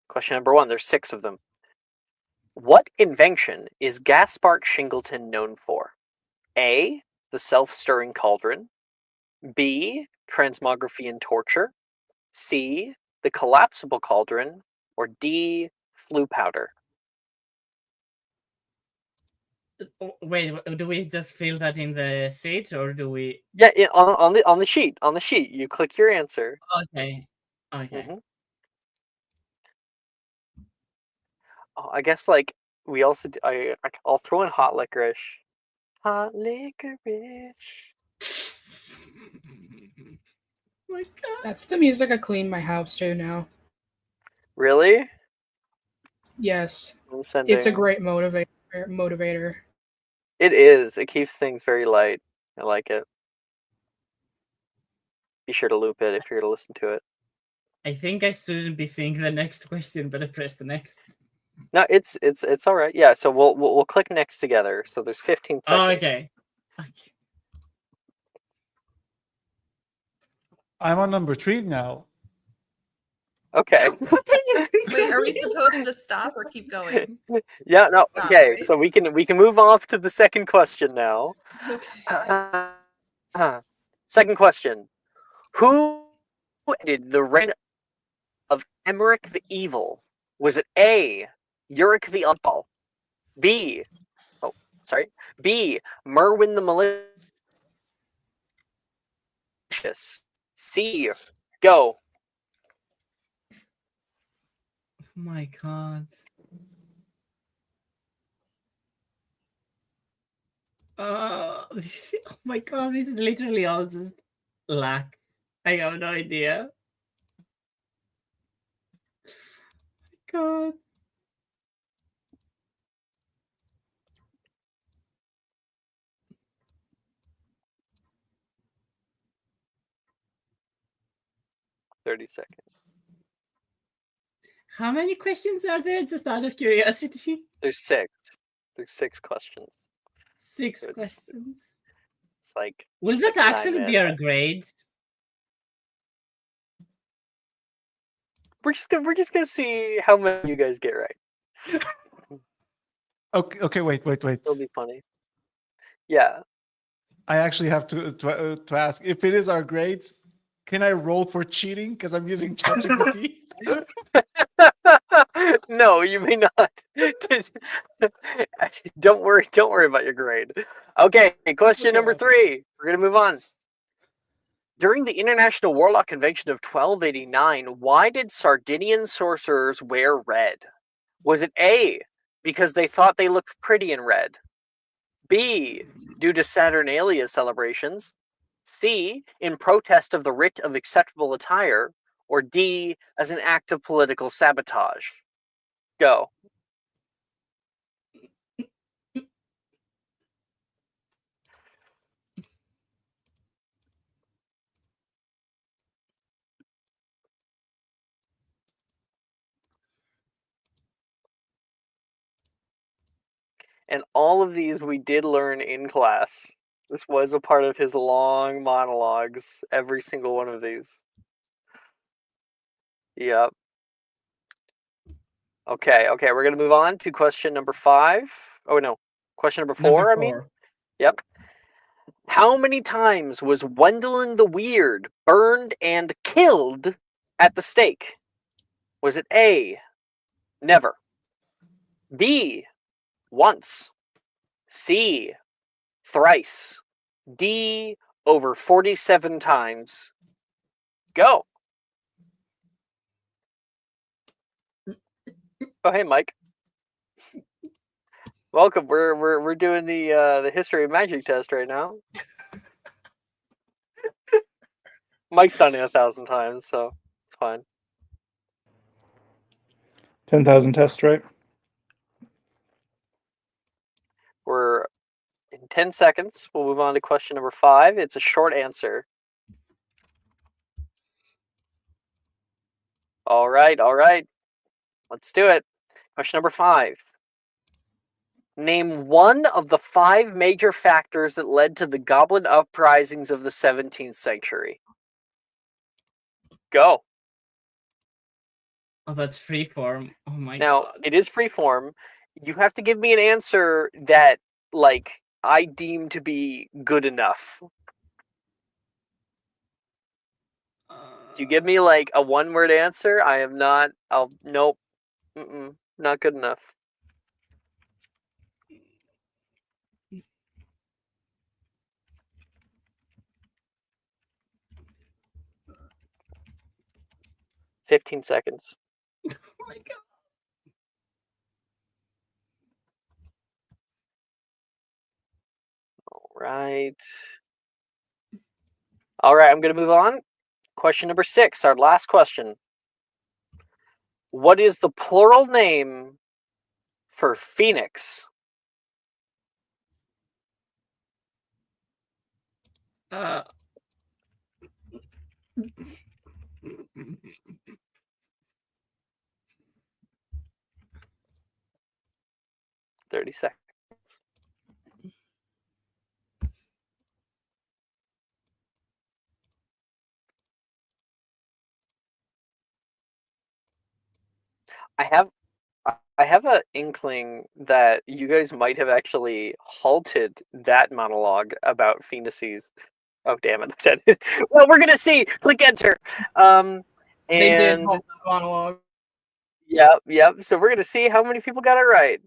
question number 1. There's 6 of them. What invention is Gaspard Shingleton known for? A. The self-stirring cauldron. B. Transmography and torture. C. The collapsible cauldron. Or D. Flue powder. Wait, do we just fill that in the sheet or do we? Yeah, on the sheet. On the sheet, you click your answer. Okay. Mm-hmm. Oh, I guess like we also I'll throw in hot licorice. Hot licorice. My god. That's the music I clean my house to now. Really? Yes, I'm sending. it's a great motivator. It is. It keeps things very light. I like it. Be sure to loop it if you're gonna listen to it. I think I shouldn't be seeing the next question, but I pressed the next. No, it's all right. Yeah, so we'll click next together. So there's 15 seconds. Oh, okay. I'm on number 3 now. Okay. What are you doing? Wait, are we supposed to stop or keep going? Yeah, no. Stop, Okay, right? so we can move off to the second question now. Okay. Second question. Who ended the reign of Emmerich the Evil? Was it A. Uric the Oddball? B. B. Merwin the Malicious? C. Go. Oh my god. Oh my god, this is literally all just luck. I have no idea. God. $30. How many questions are there? Just out of curiosity. There's 6. There's 6 questions. 6 It's- questions. It's like Will like that a actually 9-minute be our time. grade? We're just gonna see how many you guys get right. Okay, wait. It'll be funny. Yeah. I actually have to ask if it is our grades. Can I roll for cheating because I'm using ChatGPT? No, you may not. Don't worry about your grade. Okay, question number 3. We're gonna move on. During the International Warlock Convention of 1289, why did Sardinian sorcerers wear red? Was it A, because they thought they looked pretty in red? B, due to Saturnalia celebrations? C, in protest of the writ of acceptable attire? Or D, as an act of political sabotage? Go. And all of these we did learn in class. This was a part of his long monologues, every single one of these. Yep. Okay, we're going to move on to question number 5. Oh, no. Question number 4, I mean. Yep. How many times was Wendelin the Weird burned and killed at the stake? Was it A, never? B, once? C, thrice? D, over 47 times? Go. Oh, hey, Mike. Welcome. We're doing the history of magic test right now. Mike's done it 1,000 times, so it's fine. 10,000 tests, right? We're in 10 seconds. We'll move on to question number 5. It's a short answer. All right. Let's do it. Question number 5. Name one of the 5 major factors that led to the Goblin uprisings of the 17th century. Go. Oh, that's freeform. Oh my Now, god. it is freeform. You have to give me an answer that, like, I deem to be good enough. If you give me, like, a one-word answer, I am not... Nope. Not good enough. "15 seconds. Oh my god. All right, I'm going to move on. Question number 6, our last question. What is the plural name for phoenix? Uh, 30 seconds. I have an inkling that you guys might have actually halted that monologue about phoenixes. Oh, damn it. I said it. Well, we're going to see. Click enter. They did And halt that monologue. yep. So we're going to see how many people got it right.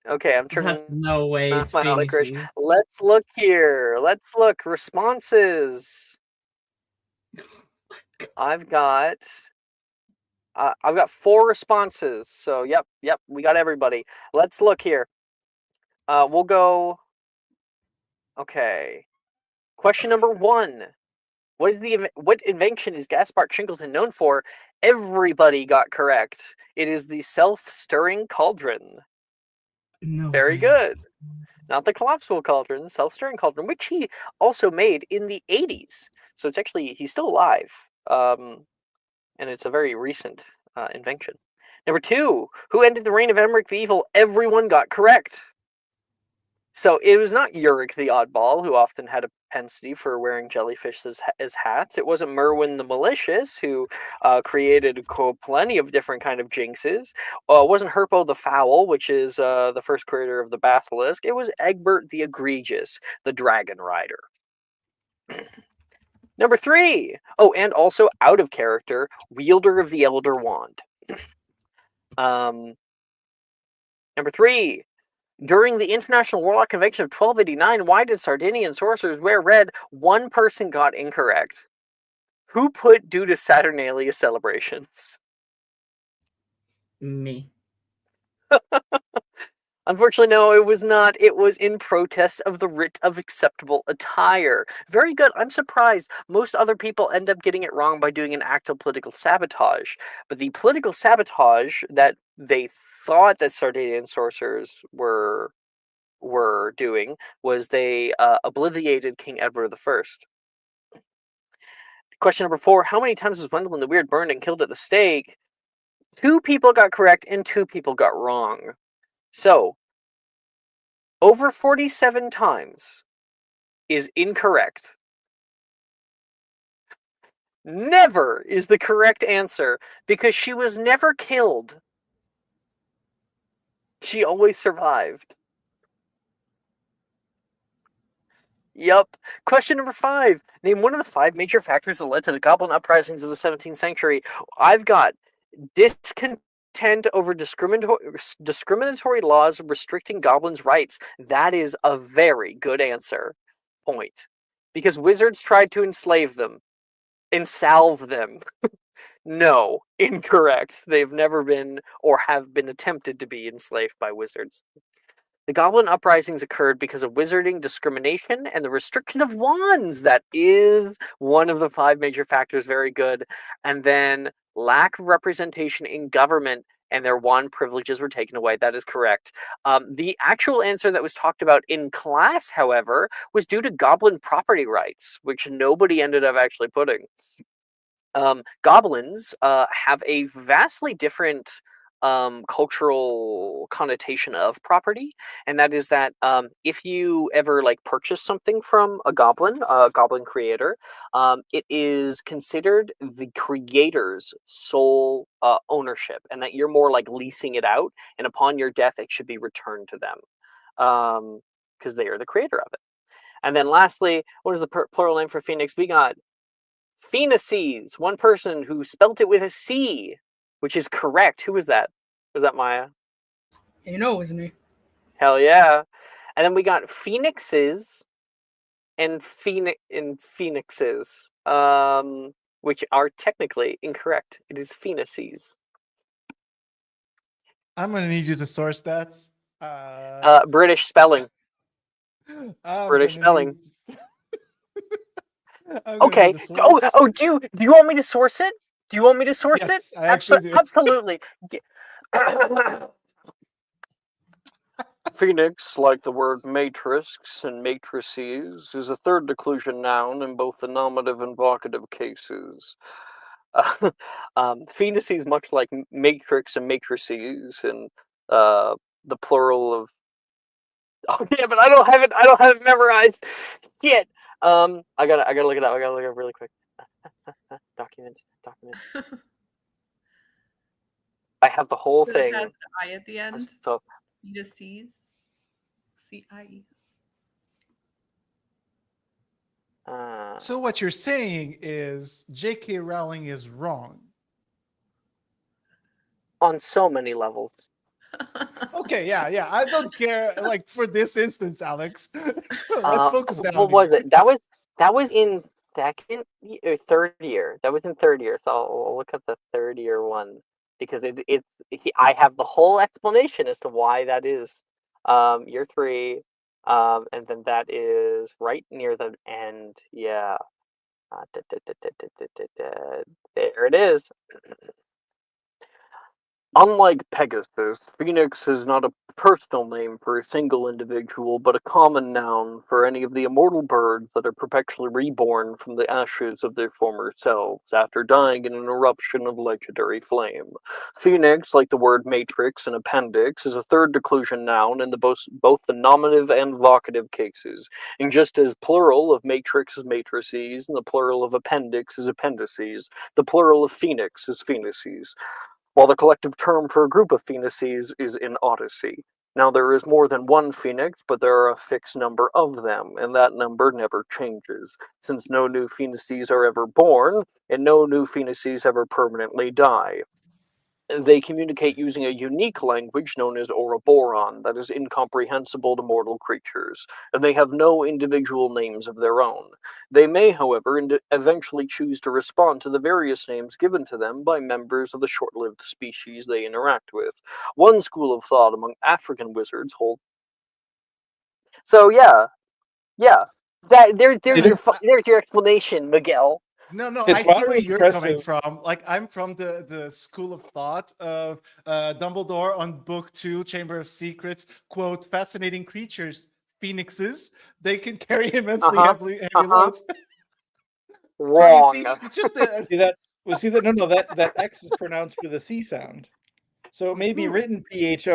Okay, I'm turning that's no way off it's my licorice. phoenixes. Let's look here. Let's look. Responses. I've got 4 responses. So yep, we got everybody. Let's look here. We'll go. Okay. Question number 1. What invention is Gaspar Chingleton known for? Everybody got correct. It is the self-stirring cauldron. No Very way. good. Not the collapsible cauldron, the self-stirring cauldron, which he also made in the 80s. So it's actually, he's still alive. And it's a very recent invention. Number 2, who ended the reign of Emmerich the Evil? Everyone got correct. So it was not Uric the oddball, who often had a propensity for wearing jellyfish as hats. It wasn't Merwin the malicious, who created plenty of different kind of jinxes. It wasn't Herpo the foul, which is the first creator of the basilisk. It was Egbert the egregious, the dragon rider. Number 3. Oh, and also out of character, wielder of the Elder Wand. Number 3. During the International Warlock Convention of 1289, why did Sardinian sorcerers wear red? One person got incorrect. Who put due to Saturnalia celebrations? Me. Unfortunately, no, it was not. It was in protest of the writ of acceptable attire. Very good. I'm surprised. Most other people end up getting it wrong by doing an act of political sabotage. But the political sabotage that they thought that Sardinian sorcerers were doing was they obliviated King Edward I. Question number 4. How many times was Gwendolyn the Weird burned and killed at the stake? 2 people got correct and 2 people got wrong. So, over 47 times is incorrect. Never is the correct answer because she was never killed. She always survived. Yup. Question number 5. Name one of the 5 major factors that led to the Goblin uprisings of the 17th century. I've got discontent over discriminatory laws restricting goblins' rights. That is a very good answer. Point. Because wizards tried to enslave them. And salve them. No, incorrect. They've never been or have been attempted to be enslaved by wizards. The Goblin uprisings occurred because of wizarding discrimination and the restriction of wands. That is one of the 5 major factors. Very good. And then lack of representation in government and their wand privileges were taken away. That is correct. The actual answer that was talked about in class, however, was due to goblin property rights, which nobody ended up actually putting. Goblins have a vastly different cultural connotation of property, and that is that if you ever purchase something from a goblin creator, it is considered the creator's sole ownership, and that you're more like leasing it out, and upon your death it should be returned to them because they are the creator of it. And then lastly, what is the plural name for phoenix? We got Phoenices, one person who spelt it with a C, which is correct. Who was that? Was that Maya? You know it was me. Hell yeah. And then we got Phoenixes and Phoenixes, which are technically incorrect. It is Phoenices. I'm gonna need you to source that. British spelling. British spelling. Okay. Oh, do you want me to source it? Do you want me to source it? I actually do. Absolutely. Phoenix, like the word matrix and matrices, is a third declension noun in both the nominative and vocative cases. Phoenices, much like matrix and matrices, and the plural of. Oh yeah, but I don't have it memorized. Shit. I gotta look it up. I gotta look it up really quick. Documents. I have the whole thing. It has the I at the end. So Fetuses. C-I-E. So what you're saying is J.K. Rowling is wrong. On so many levels. Okay, yeah. I don't care. Like for this instance, Alex. Let's focus down. What was it? That was in third year. That was in third year. So I'll look up the third year one because I have the whole explanation as to why that is year 3, and then that is right near the end. Yeah. There it is. Unlike Pegasus, Phoenix is not a personal name for a single individual, but a common noun for any of the immortal birds that are perpetually reborn from the ashes of their former selves after dying in an eruption of legendary flame. Phoenix, like the word matrix and appendix, is a third declension noun in both the nominative and vocative cases, and just as plural of matrix is matrices, and the plural of appendix is appendices, the plural of phoenix is phoenices, while the collective term for a group of phoenices is an odyssey. Now, there is more than one phoenix, but there are a fixed number of them, and that number never changes, since no new phoenices are ever born, and no new phoenices ever permanently die. They communicate using a unique language known as Ouroboron that is incomprehensible to mortal creatures, and they have no individual names of their own. They may, however, eventually choose to respond to the various names given to them by members of the short-lived species they interact with. One school of thought among African wizards holds. So yeah. There's your explanation, Miguel. No, It's I see where moderately you're coming impressive. from. Like, I'm from the school of thought of Dumbledore on book 2, Chamber of Secrets. Quote, fascinating creatures, phoenixes. They can carry immensely heavy loads. So you Wrong. see, it's just the See that? Well, see that? No, that X is pronounced with a C sound. So it may be written Phoenixes,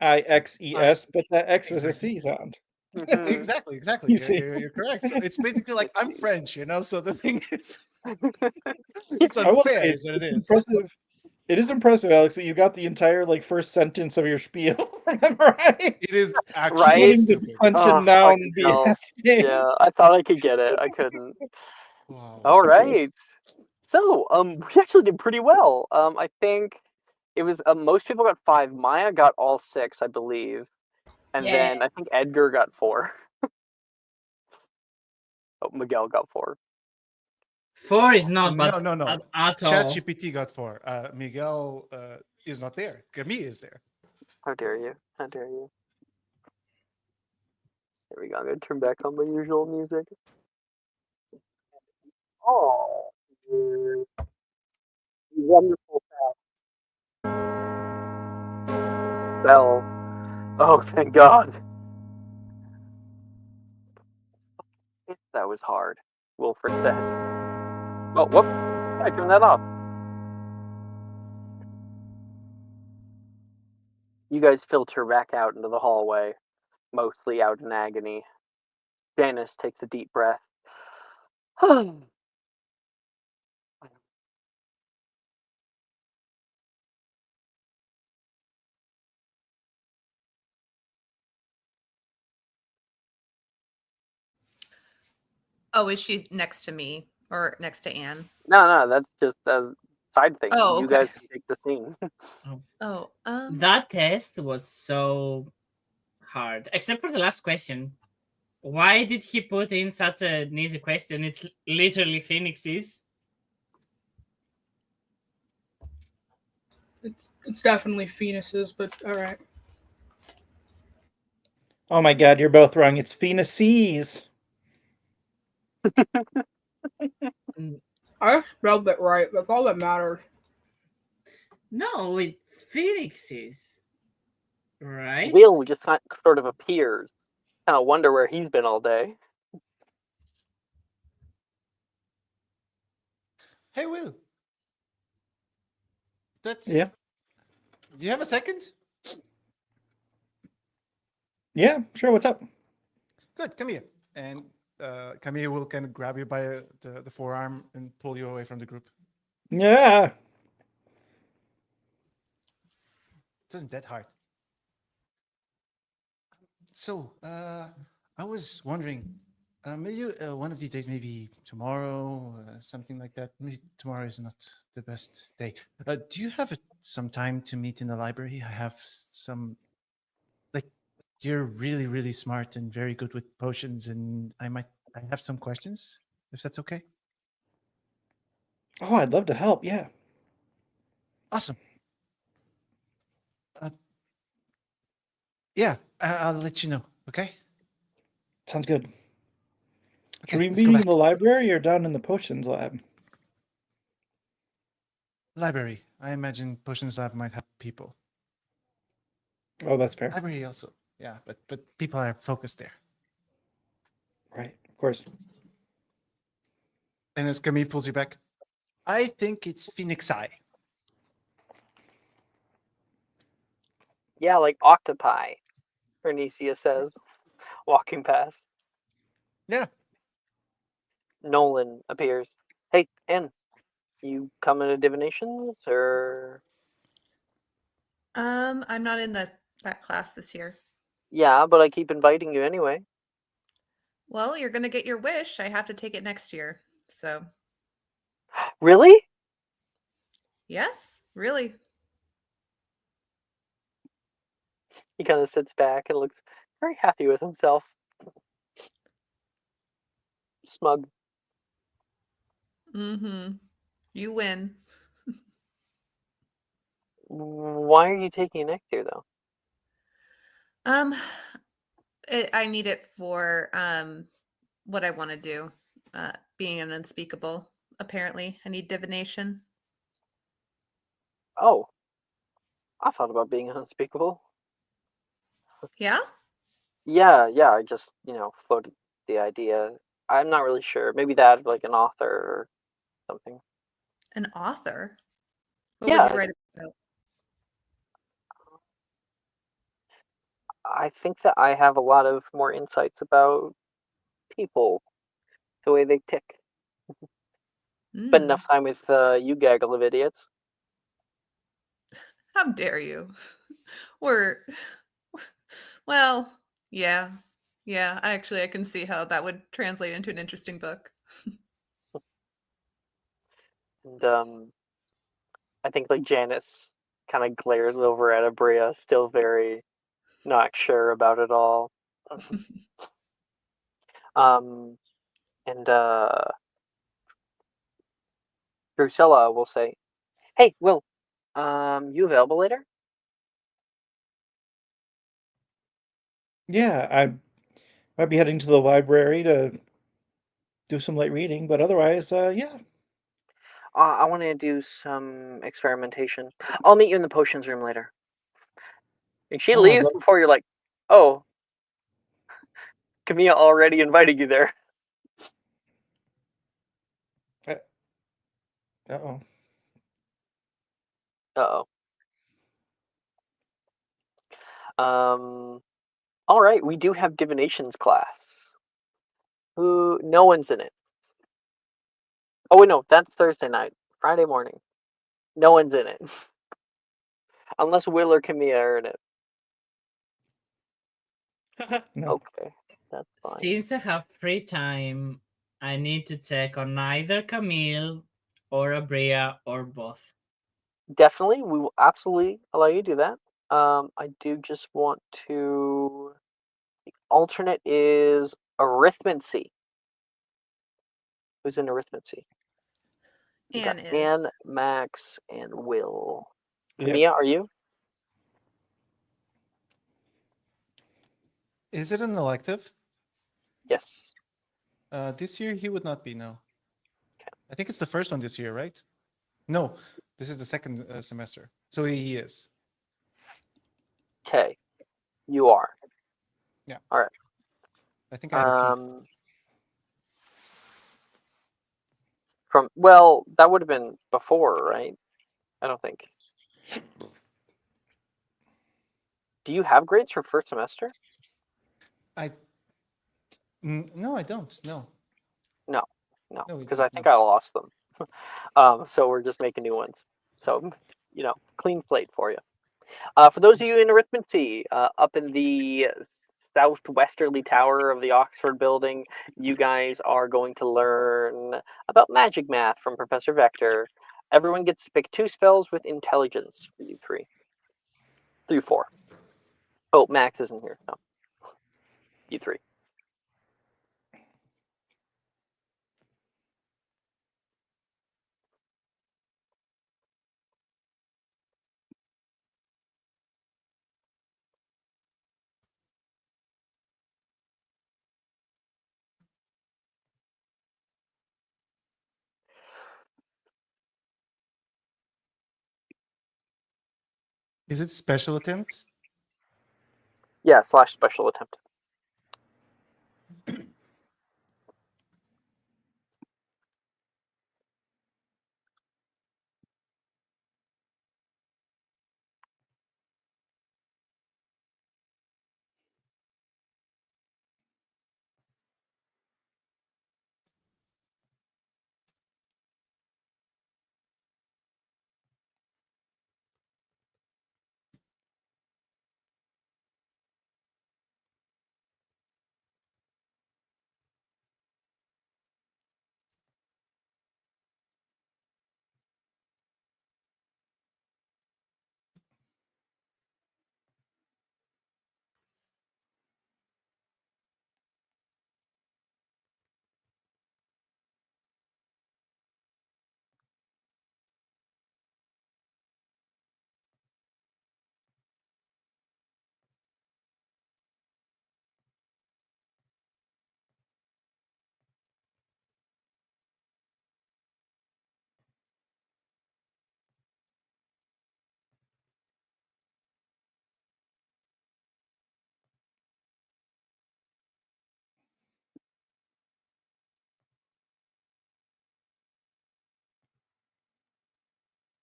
but that X is a C sound. Mhm. exactly. You see? You're correct. So it's basically like I'm French, you know. So the thing is, it's I will say unfair, is what it it's is. impressive. It is impressive, Alex, that you got the entire first sentence of your spiel. Remember, right? It is actually Right? Including the stupid. declension noun Fucking hell. BS thing. Yeah, I thought I could get it. I couldn't. Wow. All So close. right. So, we actually did pretty well. I think it was most people got 5. Maya got all 6, I believe, and Yeah. then I think Edgar got 4. Oh, Miguel got 4. 4 is not No, bad no. at all. ChatGPT got 4. Miguel is not there. Camille is there. How dare you? How dare you? There we go. I'm gonna turn back on my usual music. Oh, you wonderful spell. Oh, thank God. That was hard. Wilfred says. Oh, whoop. I turned that off. You guys filter back out into the hallway, mostly out in agony. Janice takes a deep breath. Oh, is she next to me or next to Anne? No, that's just a side thing. Oh, You okay. guys can take the scene. Oh, That test was so hard, except for the last question. Why did he put in such an easy question? It's literally phoenixes. It's definitely phoenices, but all right. Oh my God, you're both wrong. It's Phoenices. I spelled it right. That's all that matters. No, it's phoenixes. Right? Will just sort of appears. Kind of wonder where he's been all day. Hey, Will. That's Yeah. Do you have a second? Yeah, sure. What's up? Good. Come here. And Camille will kind of grab you by the forearm and pull you away from the group. Yeah. It wasn't that hard. So, I was wondering, maybe one of these days, maybe tomorrow, something like that. Maybe tomorrow is not the best day. Do you have some time to meet in the library? I have some, you're really, really smart and very good with potions, and I have some questions, if that's okay. Oh, I'd love to help. Yeah. Awesome. Yeah, I'll let you know. Okay. Sounds good. Okay. Should we Let's go meet back. in the library or down in the potions lab? Library. I imagine potions lab might have people. Oh, that's fair. Library also, yeah, but people are focused there. Right, of course. And as Camille pulls you back, I think it's Phoenix Eye. Yeah, like octopi, Bernicia says, walking past. Yeah. Nolan appears. Hey, Anne, you coming to divinations, or? I'm not in that class this year. Yeah, but I keep inviting you anyway. Well, you're gonna get your wish. I have to take it next year. So Really? yes, really. He kind of sits back and looks very happy with himself. Smug. Mm-hmm. You win. Why are you taking it next year, though? Um, I need it for what I want to do. Being an unspeakable. Apparently, I need divination. Oh, I thought about being unspeakable. Yeah. Yeah, I just, floated the idea. I'm not really sure. Maybe that, like an author or something. An author. What would Yeah, you write about? I think that I have a lot of more insights about people, the way they tick. Spend Mm, enough time with you gaggle of idiots. how dare you? We're well, yeah. Yeah, I can see how that would translate into an interesting book. And I think like Janice kind of glares over at Abria, still very not sure about it all. Um, and Drusilla will say, "Hey, Will, you available later?" Yeah, I might be heading to the library to do some light reading, but otherwise, yeah. I want to do some experimentation. I'll meet you in the potions room later. And she Oh, I'd leaves love. before you're like, "Oh, Camille already invited you there." Uh-oh. Uh oh. All right, we do have divinations class. Who? No one's in it. Oh wait, no, that's Thursday night. Friday morning. No one's in it, unless Will or Camille are in it. No. Okay, that's fine. Since I have free time, I need to check on either Camille or Abria or both. Definitely, we will absolutely allow you to do that. I do just want to. The alternate is arithmancy. Who's in arithmancy? You got Anne is. Anne, Max, and Will. Yep. Camille, are you? Is it an elective? Yes. This year he would not be, no. Okay. I think it's the first one this year, right? No, this is the second semester. So he is. Okay. You are. Yeah. All right. I think I have a T. That would have been before, right? I don't think. Do you have grades for first semester? No, I don't. No. No, No, we because don't. I think No. I lost them. So we're just making new ones. So, clean slate for you. For those of you in arithmancy, up in the southwesterly tower of the Oxford building, you guys are going to learn about magic math from Professor Vector. Everyone gets to pick 2 spells with intelligence for you 3. 3, 4. Oh, Max isn't here, so you 3. Is it special attempt? Yeah, / special attempt.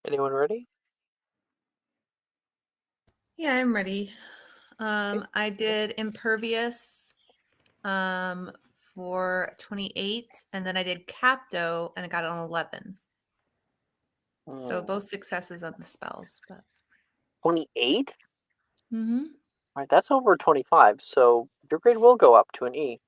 Anyone ready? Yeah, I'm ready. I did impervious for 28, and then I did capto, and I got an 11. So both successes on the spells, but 28? mm-hmm. All right, that's over 25, so your grade will go up to an E.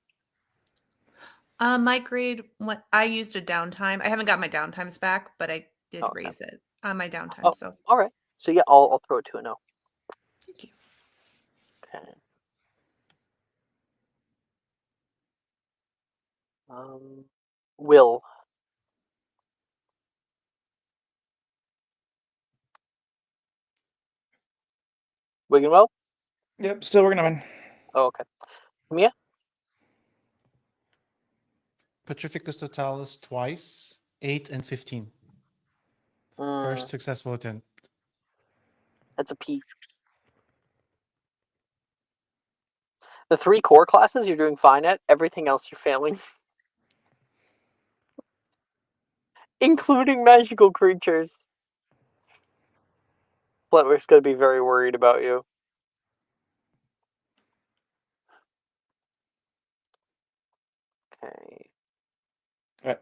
My grade, what I used a downtime. I haven't got my downtimes back, but I did Okay. raise it on my downtime. Oh, So all right. So yeah, I'll throw it to an O. thank you. Okay. Will. Wiggenwell? Yep, still working on. Oh, okay. Mia? Petrificus Totalis twice, 8 and 15. First successful attempt. That's a P. The 3 core classes you're doing fine at. Everything else you're failing. Including magical creatures. Fletwer's going to be very worried about you. Okay.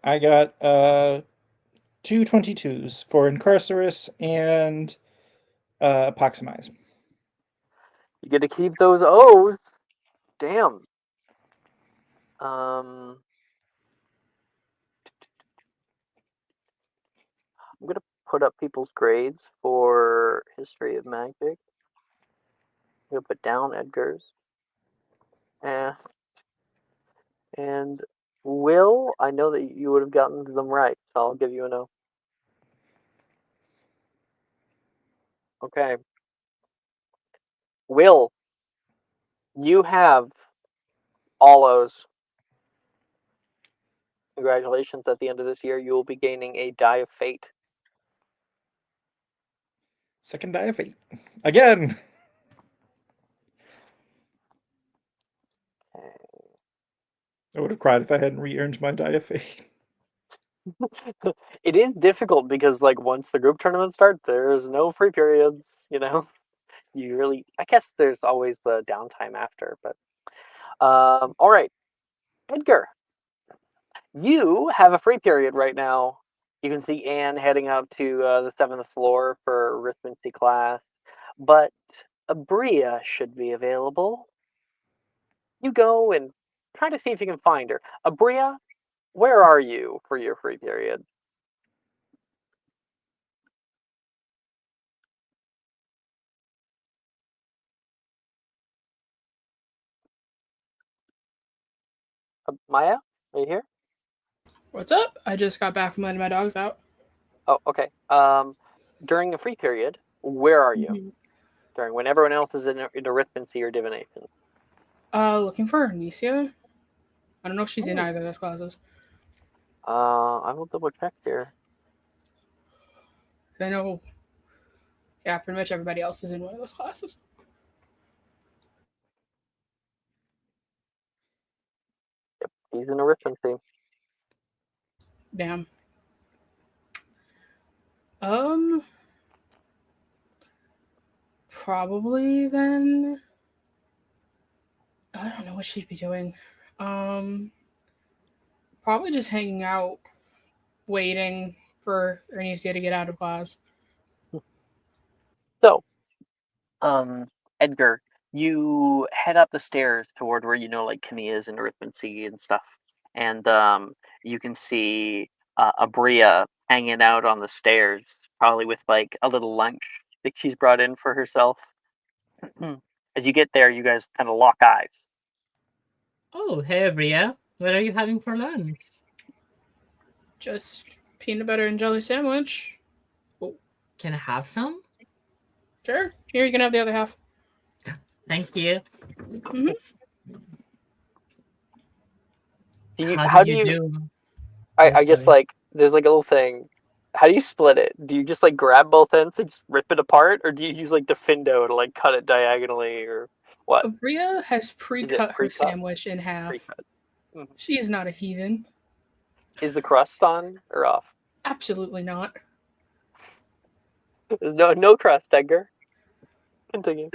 I got 2 22s for Incarcerus and Apoximize. You get to keep those O's. Damn. I'm going to put up people's grades for History of Magic. I'm going to put down Edgar's. And Will, I know that you would have gotten them right, so I'll give you an O. Okay. Will, you have all O's. Congratulations, at the end of this year, you will be gaining a Die of Fate. Second die of fate. Again! Okay. I would have cried if I hadn't re-earned my die of fate. It is difficult because, like, once the group tournament starts, there's no free periods, you know? You really, I guess there's always the downtime after, but all right, Edgar, you have a free period right now. You can see Anne heading up to the 7th floor for arithmancy class, but Abria should be available. You go and try to see if you can find her. Abria, where are you for your free period? Maya, are you here? What's up? I just got back from letting my dogs out. Oh, okay. During the free period, where are you? During when everyone else is in arithmancy or divination? Looking for Anicia. I don't know if she's in either of those classes. I will double check here. I know, yeah, pretty much everybody else is in one of those classes. He's in arithmetic. Damn. Probably then. I don't know what she'd be doing. Probably just hanging out, waiting for Ernesia to get out of class. So, Edgar, you head up the stairs toward where like Camilla's in arithmetic and stuff, and you can see Abria hanging out on the stairs, probably with like a little lunch that she's brought in for herself. As you get there, you guys kind of lock eyes. Oh, hey, Bria. What are you having for lunch? Just peanut butter and jelly sandwich. Can I have some? Sure. Here, you can have the other half. Thank you. How do you do? I guess Sorry. like there's like a little thing. How do you split it? Do you just like grab both ends and just rip it apart, or do you use like Defindo to like cut it diagonally, or what? Abria has pre-cut her pre-cut? sandwich in half. Pre-cut. Mhm. She is not a heathen. Is the crust on or off? Absolutely not. There's no crust, Edgar. Continue.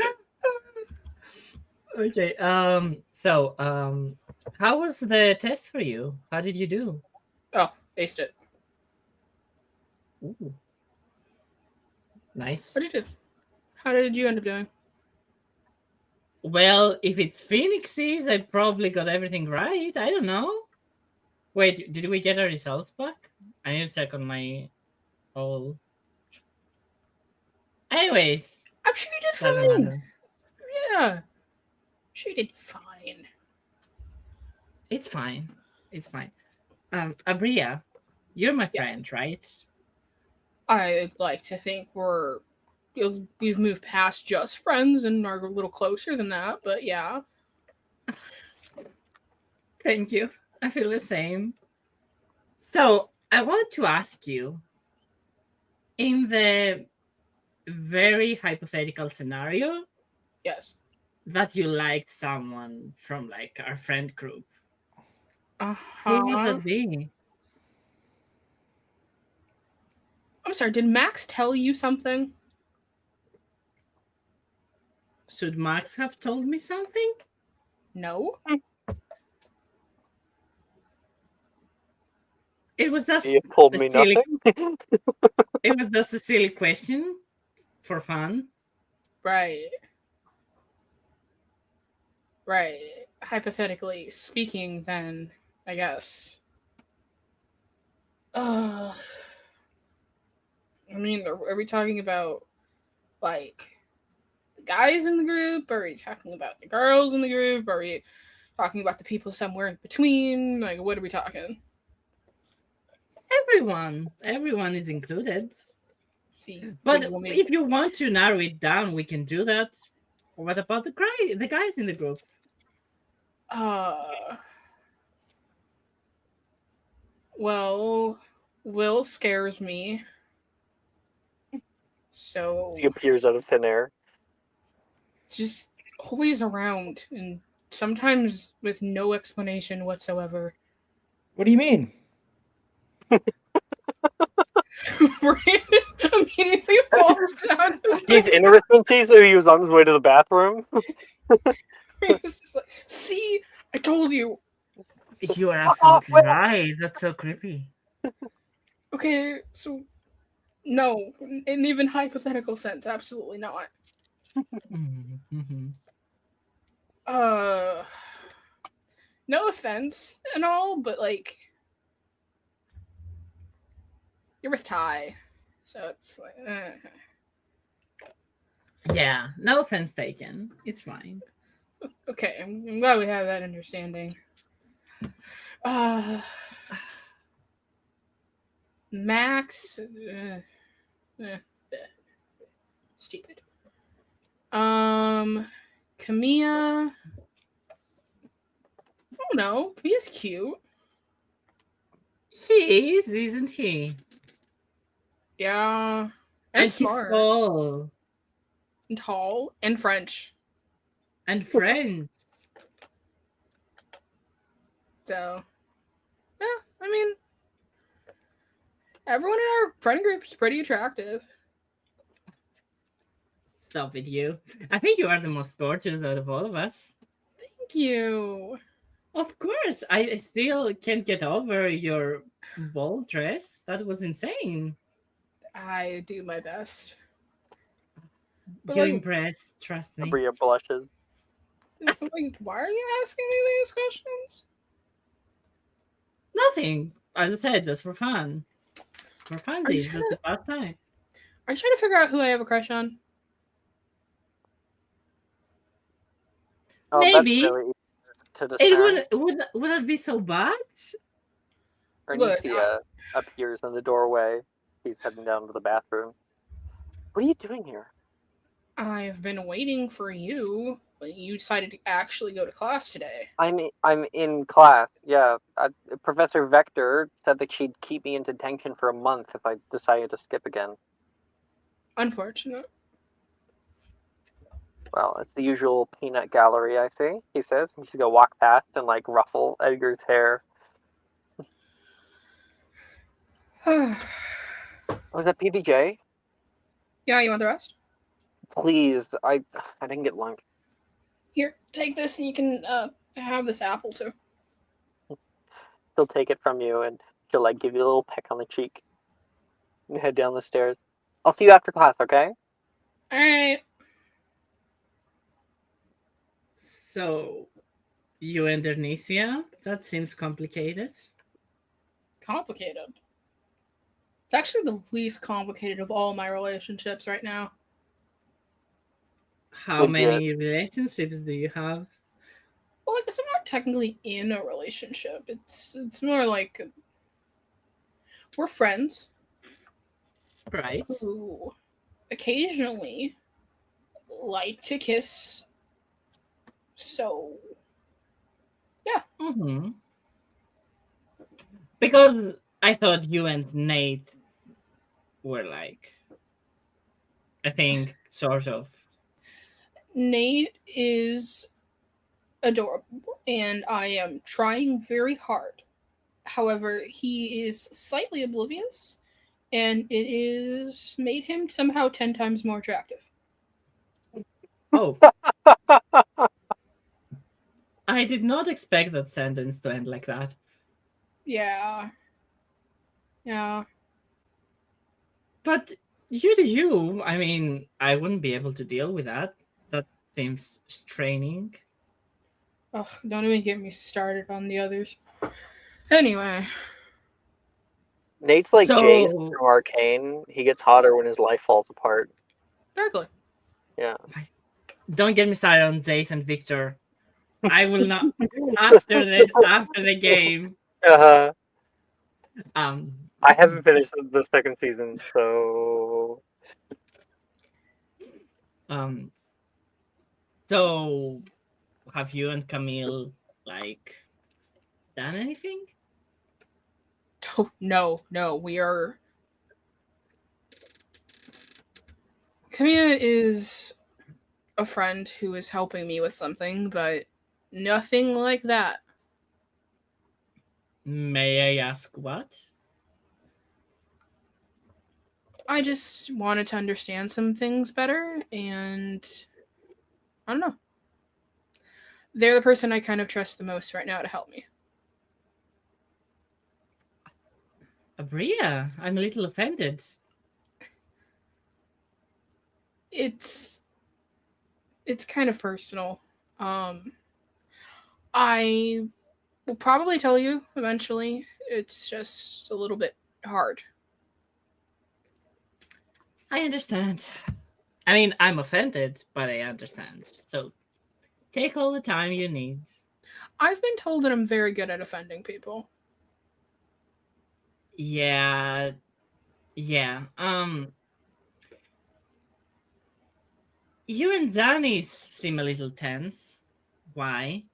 Okay. So, how was the test for you? How did you do? Oh, aced it. Ooh. Nice. What did you do? How did you end up doing? Well, if it's Phoenixes, I probably got everything right. I don't know. Wait, did we get our results back? I need to check on my whole. Anyways, I'm sure you did doesn't fine. matter. Yeah. She did fine. It's fine. It's fine. Abria, you're my Yeah. friend, right? I'd like to think we've moved past just friends and are a little closer than that, but yeah. Thank you. I feel the same. So, I want to ask you, in the very hypothetical scenario Yes. that you liked someone from like our friend group, who would Uh-huh. that be? I'm sorry, did Max tell you something? Should Max have told me something? No. It was just You told a me silly, nothing. it was just a silly question for fun. Right. Right. Hypothetically speaking, then, I guess. I mean, are we talking about, like, the guys in the group? Are we talking about the girls in the group? Are we talking about the people somewhere in between? Like, what are we talking? Everyone is included. See, But if you want to narrow it down, we can do that. What about the guys in the group? Well, Will scares me. So He appears out of thin air. just always around and sometimes with no explanation whatsoever. What do you mean? Brandon immediately falls down. He's in arithmetic, so he was on his way to the bathroom. He's just like, see, I told you. You are absolutely right. That's so creepy. Okay, so no, in even hypothetical sense, absolutely not. Mm-hmm. No offense and all, but like, you're with Ty, so it's like, Yeah, no offense taken. It's fine. Okay, I'm glad we have that understanding. Max, stupid. Camilla. Oh no, Camilla's cute. He is, isn't he? Yeah, And smart. he's tall. And tall and French. And friends. So I mean, everyone in our friend group is pretty attractive. Stop it, you. I think you are the most gorgeous out of all of us. Thank you. Of course, I still can't get over your ball dress. That was insane. I do my best. But You like, impressed, trust me. Bria blushes. like, why are you asking me these questions? Nothing. As I said, just for fun. For funsies, just the past time. Are you trying to figure out who I have a crush on? Oh, Maybe. that's really easy to It discern. would that be so bad? Look, Ernisia appears in the doorway. He's heading down to the bathroom. What are you doing here? I've been waiting for you, but you decided to actually go to class today. I'm in class. Yeah, Professor Vector said that she'd keep me in detention for a month if I decided to skip again. Unfortunate. Well, it's the usual peanut gallery, I see. He says. He used to go walk past and like ruffle Edgar's hair. Was that PBJ? Yeah, you want the rest? Please, I didn't get lunch. Here, take this and you can have this apple too. She'll take it from you and she'll like give you a little peck on the cheek and head down the stairs. I'll see you after class, okay? Alright. So, you and Ernisia? That seems complicated. Complicated. It's actually the least complicated of all my relationships right now. How Legit. many relationships do you have? Well, I guess I'm not technically in a relationship. It's more like we're friends Right. who occasionally like to kiss. So, Mm-hmm. Because I thought you and Nate were like, I think, sort of. Nate is adorable, and I am trying very hard. However, he is slightly oblivious, and it is made him somehow 10 times more attractive. Oh. I did not expect that sentence to end like that. Yeah. Yeah. But you do you. I mean, I wouldn't be able to deal with that. That seems straining. Ugh, don't even get me started on the others. Anyway. Nate's like Jace So, from Arcane. He gets hotter when his life falls apart. Exactly. Yeah. don't get me started on Jace and Victor. I will not after the game. Uh-huh. Um I haven't finished the second season, so um so have you and Camille like done anything? Oh, no. We are. Camilla is a friend who is helping me with something, but nothing like that. May I ask what? I just wanted to understand some things better, and I don't know. They're the person I kind of trust the most right now to help me. Bria, I'm a little offended. It's kind of personal. I will probably tell you eventually. It's just a little bit hard. I understand. I mean, I'm offended, but I understand. So take all the time you need. I've been told that I'm very good at offending people. Yeah. You and Zanny seem a little tense. Why?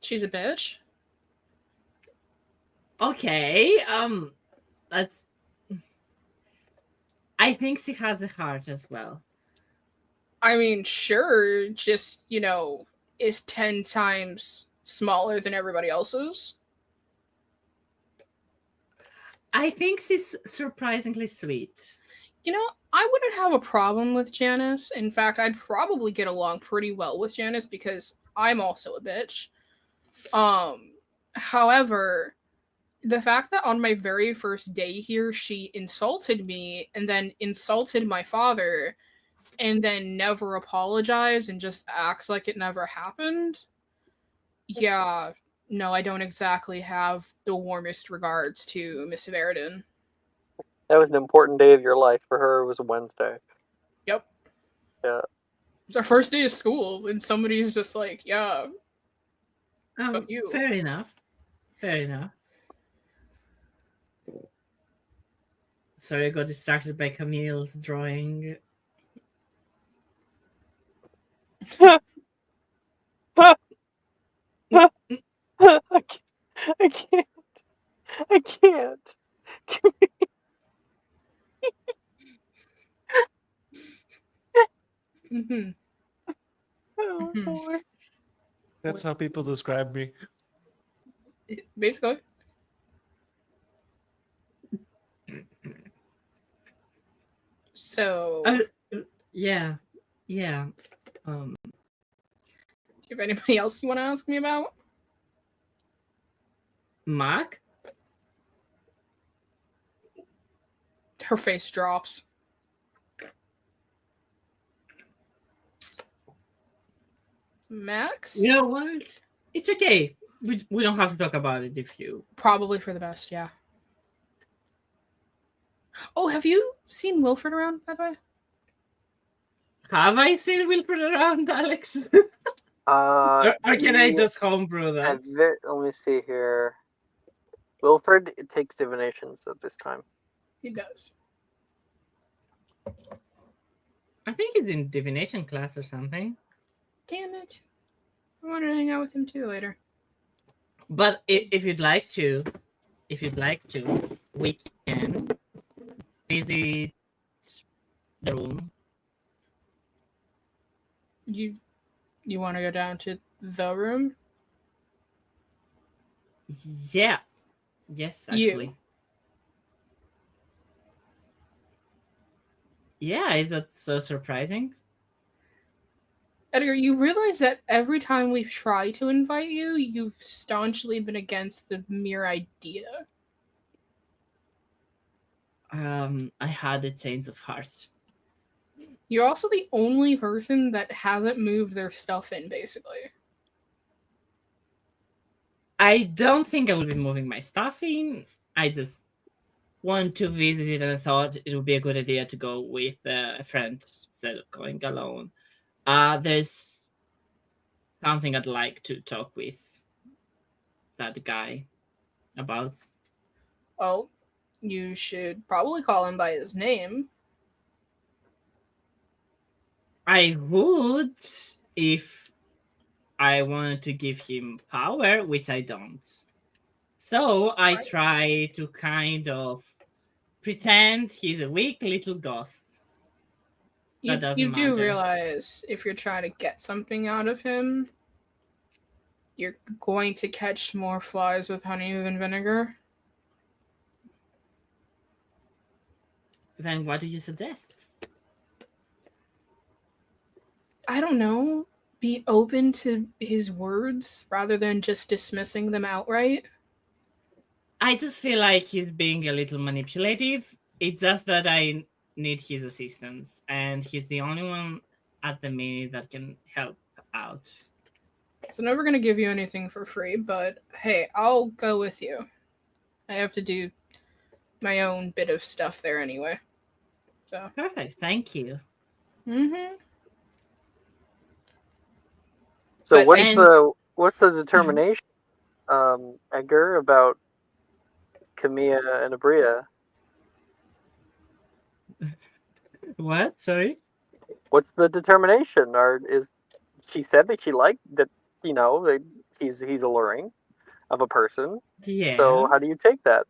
She's a bitch. Okay, that's. I think she has a heart as well. I mean, sure, just, is 10 times smaller than everybody else's. I think she's surprisingly sweet. You know, I wouldn't have a problem with Janice. In fact, I'd probably get along pretty well with Janice because I'm also a bitch. However, the fact that on my very first day here she insulted me and then insulted my father and then never apologized and just acts like it never happened. Yeah, no, I don't exactly have the warmest regards to Miss Verdon. That was an important day of your life. For her, it was a Wednesday. Yep. Yeah. It's our first day of school, and somebody's just like, yeah, Oh, fuck you. fair enough. Fair enough. Sorry, I got distracted by Camille's drawing. I can't. I can't. Mm-hmm. Oh, Mhm. boy. That's how people describe me. Basically. So, Yeah. do you have anybody else you want to ask me about? Mark? Her face drops. Max? You know what? It's okay. We don't have to talk about it if you. Probably for the best, yeah. Oh, have you seen Wilfred around, by the way? Have I seen Wilfred around, Alex? Or can I just homebrew that? Let me see here. Wilfred takes divinations at this time. He does. I think he's in divination class or something. Damn it. I wanted to hang out with him too later. But if you'd like to, we can visit the room. You want to go down to the room? Yeah. Yes, actually. Yeah, is that so surprising? Edgar, you realize that every time we've tried to invite you, you've staunchly been against the mere idea. I had a change of heart. You're also the only person that hasn't moved their stuff in, basically. I don't think I will be moving my stuff in. I just want to visit it, and I thought it would be a good idea to go with a friend instead of going alone. There's something I'd like to talk with that guy about. Well, you should probably call him by his name. I would if I wanted to give him power, which I don't. So I Right. try to kind of pretend he's a weak little ghost. That doesn't You do matter. realize if you're trying to get something out of him, you're going to catch more flies with honey than vinegar. Then what do you suggest? I don't know. Be open to his words rather than just dismissing them outright. I just feel like he's being a little manipulative. It's just that I need his assistance, and he's the only one at the minute that can help out. So never gonna give you anything for free, but hey, I'll go with you. I have to do my own bit of stuff there anyway. So Perfect, thank you. mm-hmm. So But- what's the determination, Edgar, about Camilla and Abria? What? Sorry? What's the determination? Or is she said that she liked that? You know, that he's alluring of a person. Yeah. So how do you take that?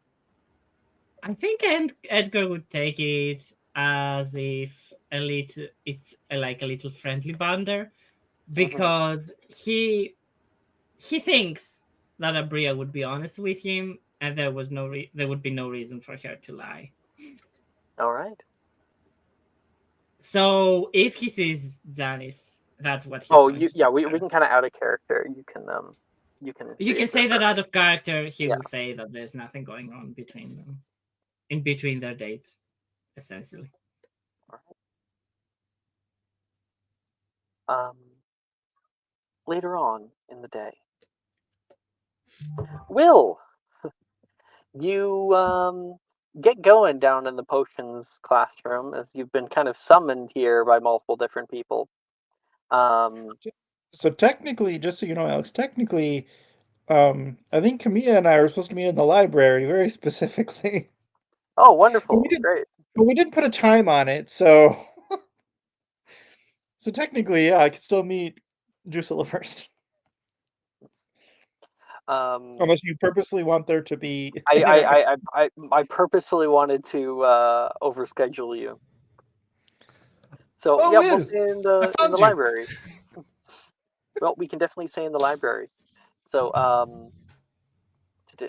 I think Edgar would take it as if it's like a little friendly bander, because he thinks that Abria would be honest with him, and there would be no reason for her to lie. All right. So if he sees Janice, that's what he's Oh, going to yeah. tell We her. can kind of out of character. You can You can say reassure that her. out of character. He Yeah. will say that there's nothing going on between them, in between their date, essentially. Later on in the day, Will, you get going down in the potions classroom as you've been kind of summoned here by multiple different people. So technically, just so you know, Alex, technically, I think Camilla and I were supposed to meet in the library very specifically. Oh, But wonderful! we didn't. Great. But we didn't put a time on it, so so technically, yeah, I could still meet Drusilla first, unless you purposely want there to be. I purposefully wanted to overschedule you. So Oh, yeah, we'll Will, stay in I the found you. library. Well, we can definitely stay in the library. So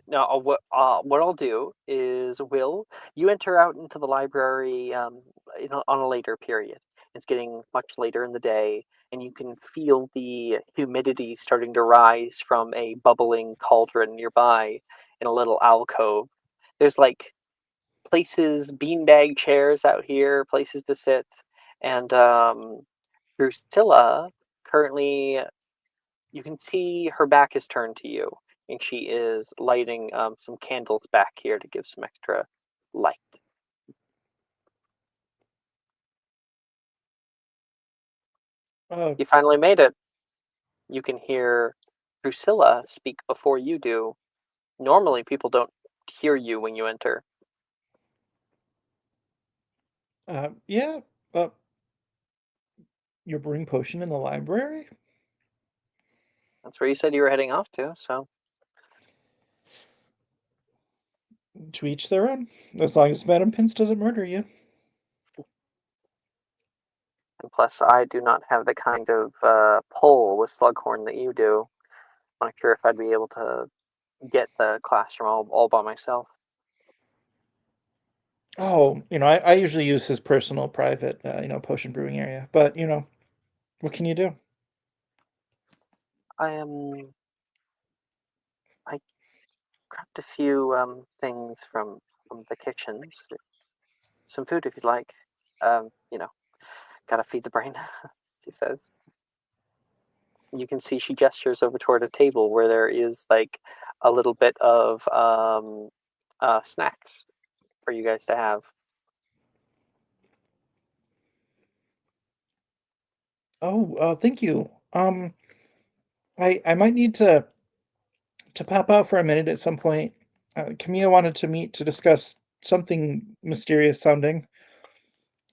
now what I'll do is, Will, you enter out into the library on a later period. It's getting much later in the day, and you can feel the humidity starting to rise from a bubbling cauldron nearby in a little alcove. There's like places, beanbag chairs out here, places to sit, and Drusilla currently, you can see her back is turned to you, and she is lighting some candles back here to give some extra light. You finally made it. You can hear Drusilla speak before you do. Normally, people don't hear you when you enter. Yeah. You're brewing potion in the library? That's where you said you were heading off to, so. To each their own. As long as Madame Pince doesn't murder you. And plus, I do not have the kind of pull with Slughorn that you do. I'm not sure if I'd be able to get the classroom all by myself. Oh, I usually use his personal private, potion brewing area. But, what can you do? I grabbed a few things from the kitchens. Some food if you'd like. Gotta feed the brain, she says. You can see she gestures over toward a table where there is like a little bit of snacks for you guys to have. Oh, thank you. I might need to pop out for a minute at some point. Camilla wanted to meet to discuss something mysterious sounding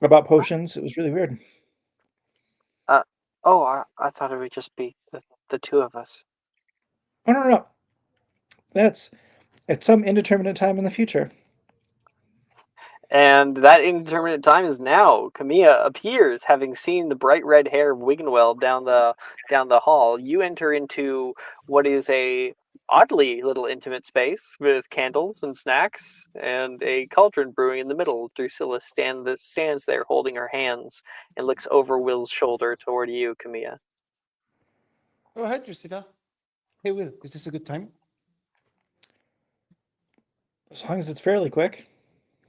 about potions. It was really weird. I thought it would just be the two of us. Oh, no. That's at some indeterminate time in the future. And that indeterminate time is now. Camilla appears, having seen the bright red hair of Wiggenweld down the hall. You enter into what is a oddly little intimate space with candles and snacks and a cauldron brewing in the middle. Drusilla stands there holding her hands and looks over Will's shoulder toward you, Camilla. Go ahead, Drusilla. Hey, Will, is this a good time? As long as it's fairly quick.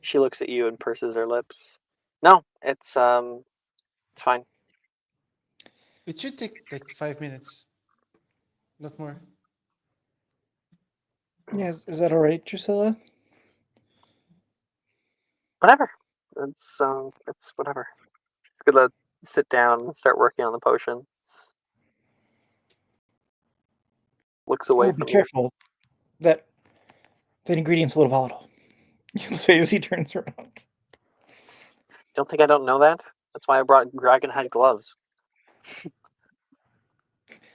She looks at you and purses her lips. No, it's fine. It should take like 5 minutes, not more. Yeah, is that all right, Drusilla? Whatever. It's whatever. It's gonna sit down and start working on the potion. Looks away Be from you. careful. That ingredient's a little volatile. You'll say as he turns around. Don't think I don't know that? That's why I brought dragonhide gloves.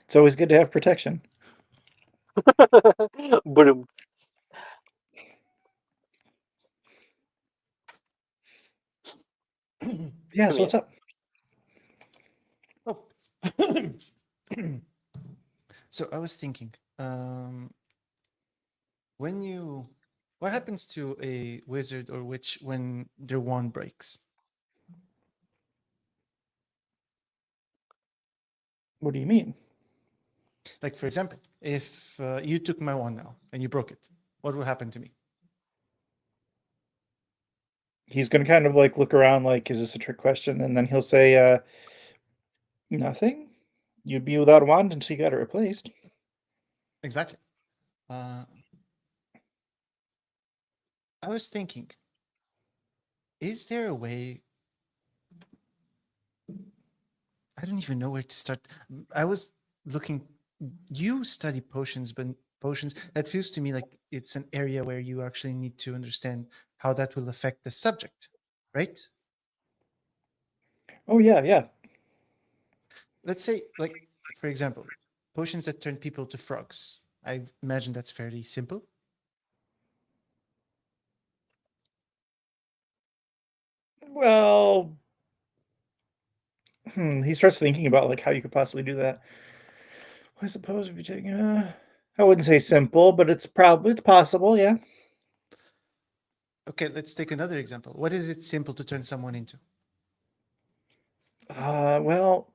It's always good to have protection. Boom. Yeah, so what's up? Oh. So I was thinking, when you What happens to a wizard or witch when their wand breaks? What do you mean? Like, for example, if you took my wand now and you broke it, what would happen to me? He's going to kind of like look around like, is this a trick question? And then he'll say, nothing. You'd be without a wand until you got it replaced. Exactly. I was thinking, is there a way? I don't even know where to start. I was looking. You study potions, but potions, that feels to me like it's an area where you actually need to understand how that will affect the subject, right? Oh, yeah, yeah. Let's say, like, for example, potions that turn people to frogs. I imagine that's fairly simple. Well, he starts thinking about like how you could possibly do that. I suppose if you take, I wouldn't say simple, but it's possible, yeah. Okay, let's take another example. What is it simple to turn someone into? Well,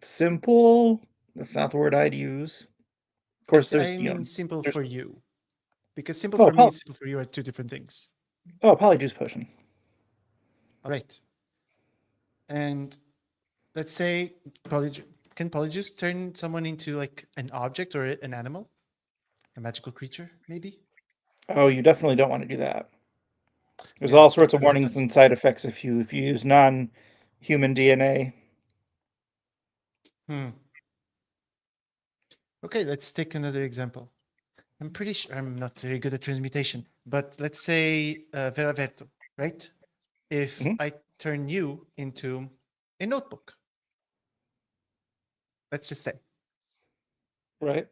simple. That's not the word I'd use. Of course, I mean simple there's for you. Because simple oh, for me and simple for you are two different things. polyjuice potion. All right. And let's say can polyjuice turn someone into like an object or an animal? A magical creature, maybe? Oh, you definitely don't want to do that. There's Yeah, all sorts that's of what I warnings thought. and side effects if you use non-human DNA. Hmm. Okay, let's take another example. I'm pretty sure I'm not very good at transmutation, but let's say Vera Verto, right? If Mhm. I turn you into a notebook, let's just say, Right?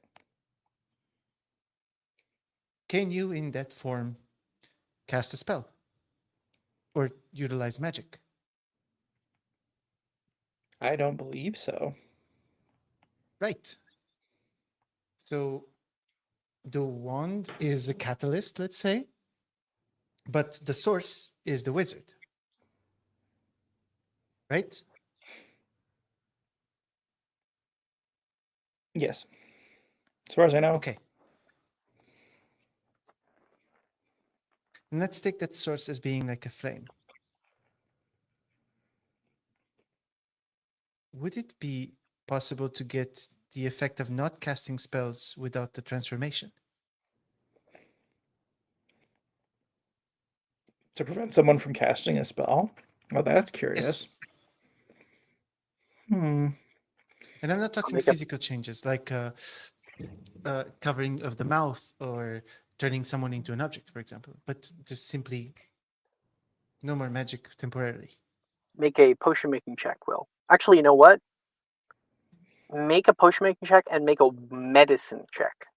can you in that form cast a spell or utilize magic? I don't believe so. Right. So the wand is a catalyst, let's say, but the source is the wizard, right? Yes, as far as I know. Okay. And let's take that source as being like a flame. Would it be possible to get the effect of not casting spells without the transformation? To prevent someone from casting a spell. Oh, that's curious. Yes. Hmm. And I'm not talking Make a physical changes like covering of the mouth or turning someone into an object, for example, but just simply no more magic temporarily. make a potion making check, Will. Actually, you know what? Make a potion making check and make a medicine check.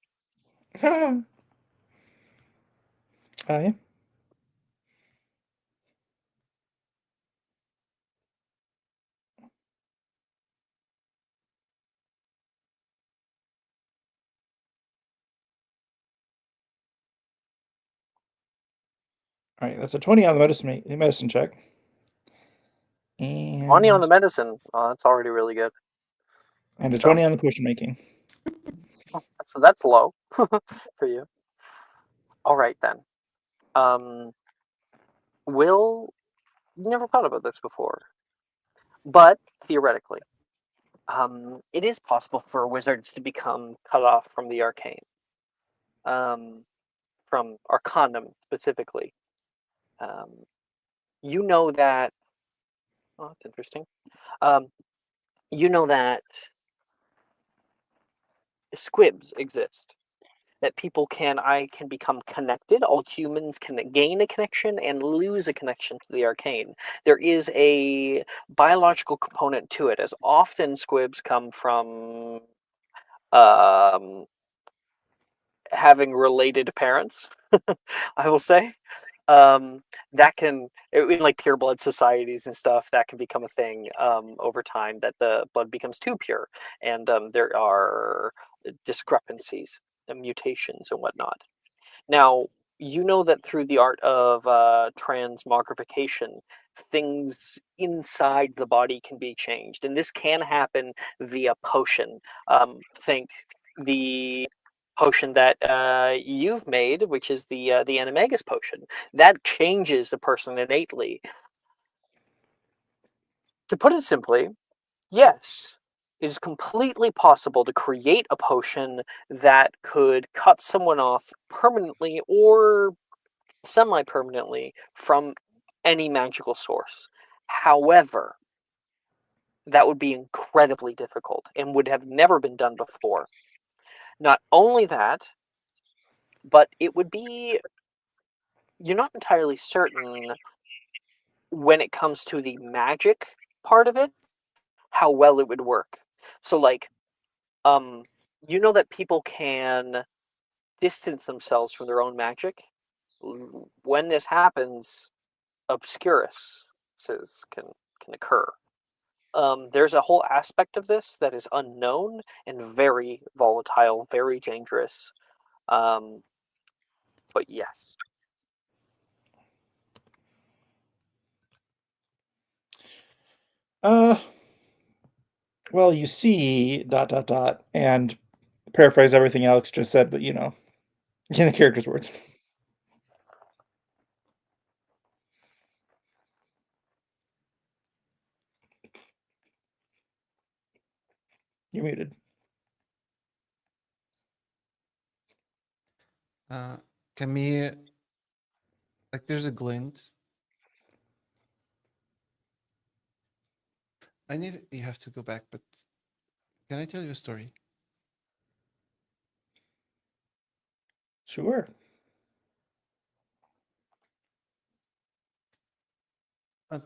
Aye. All right, that's a 20 on the medicine check. 20 on And the medicine. Oh, that's already really good. a So 20 on the potion making. that's low for you. All right then. Will never thought about this before, but theoretically, it is possible for wizards to become cut off from the arcane, from Arcanum specifically. Um, you know that. Oh, that's interesting. Um, you know that squibs exist. That people can become connected. All humans can gain a connection and lose a connection to the arcane. There is a biological component to it, as often squibs come from um, having related parents. I will say that can in like pure blood societies and stuff that can become a thing over time that the blood becomes too pure, and there are discrepancies and mutations and whatnot. Now, you know that through the art of transmogrification, things inside the body can be changed, and this can happen via potion. Think the potion that you've made, which is the Animagus potion. That changes the person innately. To put it simply, yes, it is completely possible to create a potion that could cut someone off permanently or semi-permanently from any magical source. However, that would be incredibly difficult and would have never been done before. Not only that, but it would be, you're not entirely certain when it comes to the magic part of it, how well it would work. So like, you know that people can distance themselves from their own magic. When this happens, obscuruses can occur. There's a whole aspect of this that is unknown and very volatile, very dangerous. But yes. Uh, well, you see, dot dot dot, and paraphrase everything Alex just said, but in the character's words. You're muted. Camille, like there's a glint. I know you have to go back, but can I tell you a story? Sure. Uh,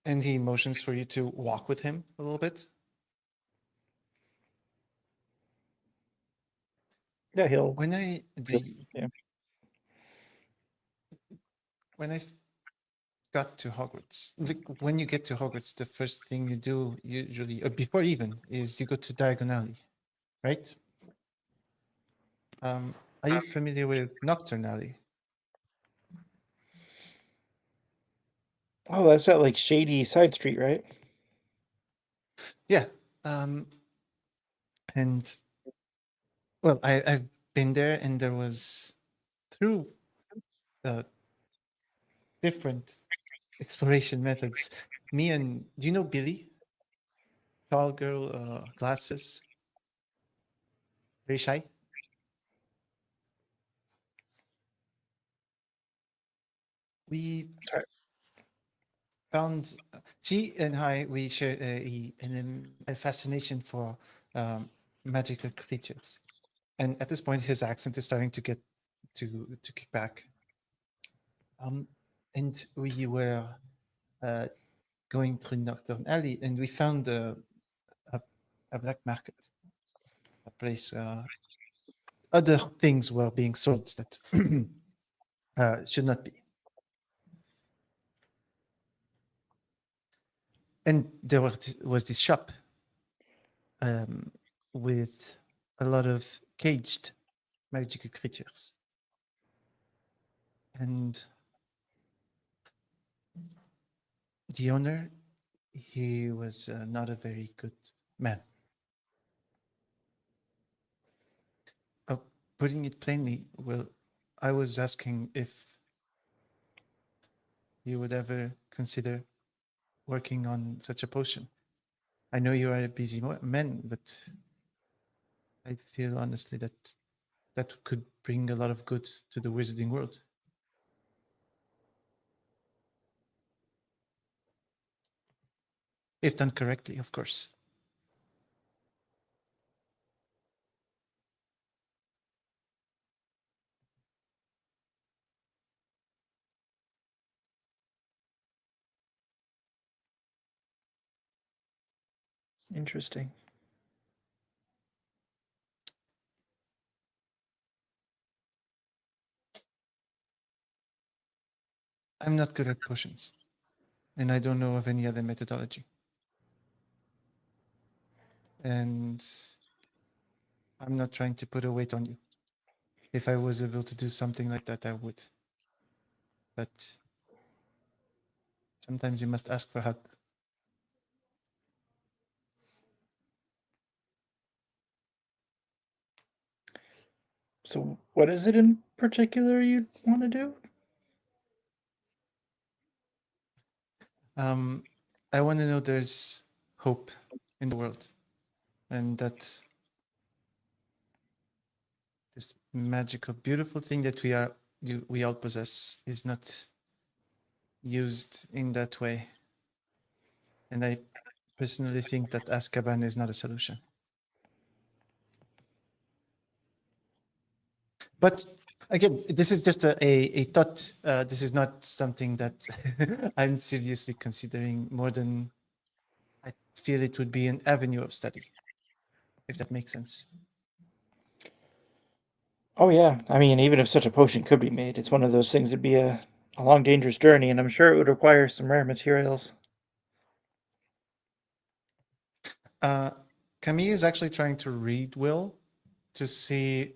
and he motions for you to walk with him a little bit. Yeah, he'll. When I Yeah. when I got to Hogwarts, like when you get to Hogwarts, the first thing you do usually, before even, is you go to Diagon Alley, right? Are you familiar with Nocturne Alley? Oh, that's that like shady side street, right? Yeah. And well, I've been there, and there was through uh, different exploration methods. Me and do you know Billy? Tall girl, glasses, very shy. We Sorry. found she and I. We share a fascination for magical creatures, and at this point, his accent is starting to get to kick back. And we were uh, going through Nocturne Alley, and we found a, a black market, a place where other things were being sold that should not be. And there was this shop um, with a lot of caged magical creatures. And the owner, he was not a very good man. Uh, Putting it plainly, well, I was asking if you would ever consider working on such a potion. I know you are a busy man, but I feel honestly that that could bring a lot of good to the wizarding world. If done correctly, of course. Interesting. I'm not good at potions, and I don't know of any other methodology. And I'm not trying to put a weight on you. If I was able to do something like that, I would. But sometimes you must ask for help. So, what is it in particular you want to do? I want to know there's hope in the world, and that this magical, beautiful thing that we all possess is not used in that way. And I personally think that Azkaban is not a solution. But again, this is just a thought. This is not something that I'm seriously considering more than I feel it would be an avenue of study, if that makes sense. Oh yeah, I mean, even if such a potion could be made, it's one of those things that'd be a long, dangerous journey, and I'm sure it would require some rare materials. Camille is actually trying to read Will to see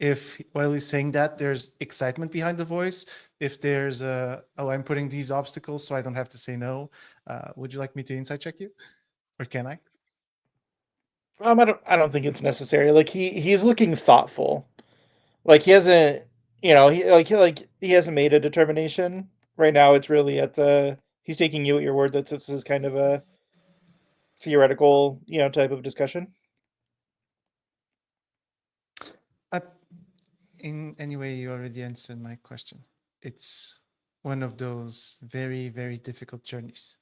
if while he's saying that there's excitement behind the voice, if there's I'm putting these obstacles so I don't have to say no. Would you like me to insight check you, or can I? I don't think it's necessary. Like he's looking thoughtful. Like he hasn't, you know, he hasn't made a determination. Right now it's really at the he's taking you at your word that this is kind of a theoretical, type of discussion. uh, in any way, you already answered my question. It's one of those very, very difficult journeys.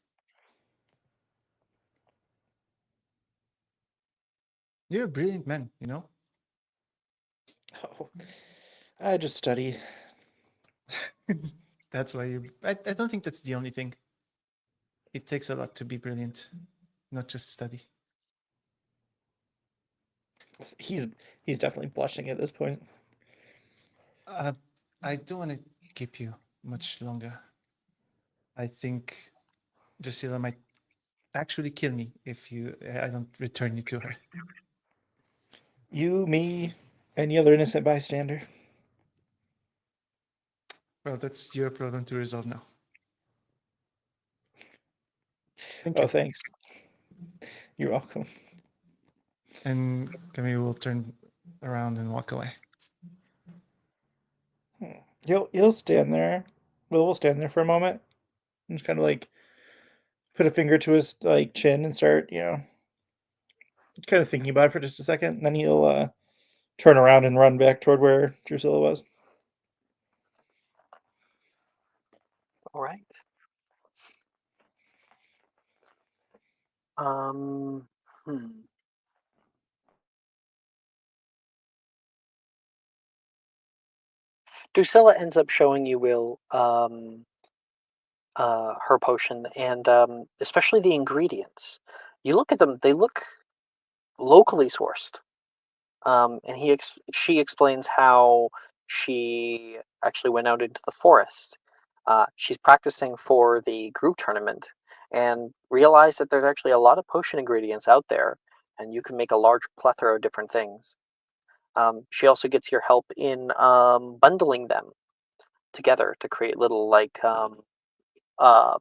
You're a brilliant man, you know. Oh, I just study. That's why you. I don't think that's the only thing. It takes a lot to be brilliant, not just study. He's he's definitely blushing at this point. I don't want to keep you much longer. I think Drusilla might actually kill me if I don't return you to her. You, me, any other innocent bystander. Well, that's your problem to resolve now. Thank Oh, you. thanks. You're welcome. And Camille will turn around and walk away. He'll stand there. Will stand there for a moment and just kind of like put a finger to his like chin and start, kind of thinking about it for just a second. And then he'll turn around and run back toward where Drusilla was. All right. Um. Drusilla ends up showing you Will her potion and especially the ingredients. You look at them; they look locally sourced. And she explains how she actually went out into the forest. She's practicing for the group tournament and realized that there's actually a lot of potion ingredients out there, and you can make a large plethora of different things. She also gets your help in bundling them together to create little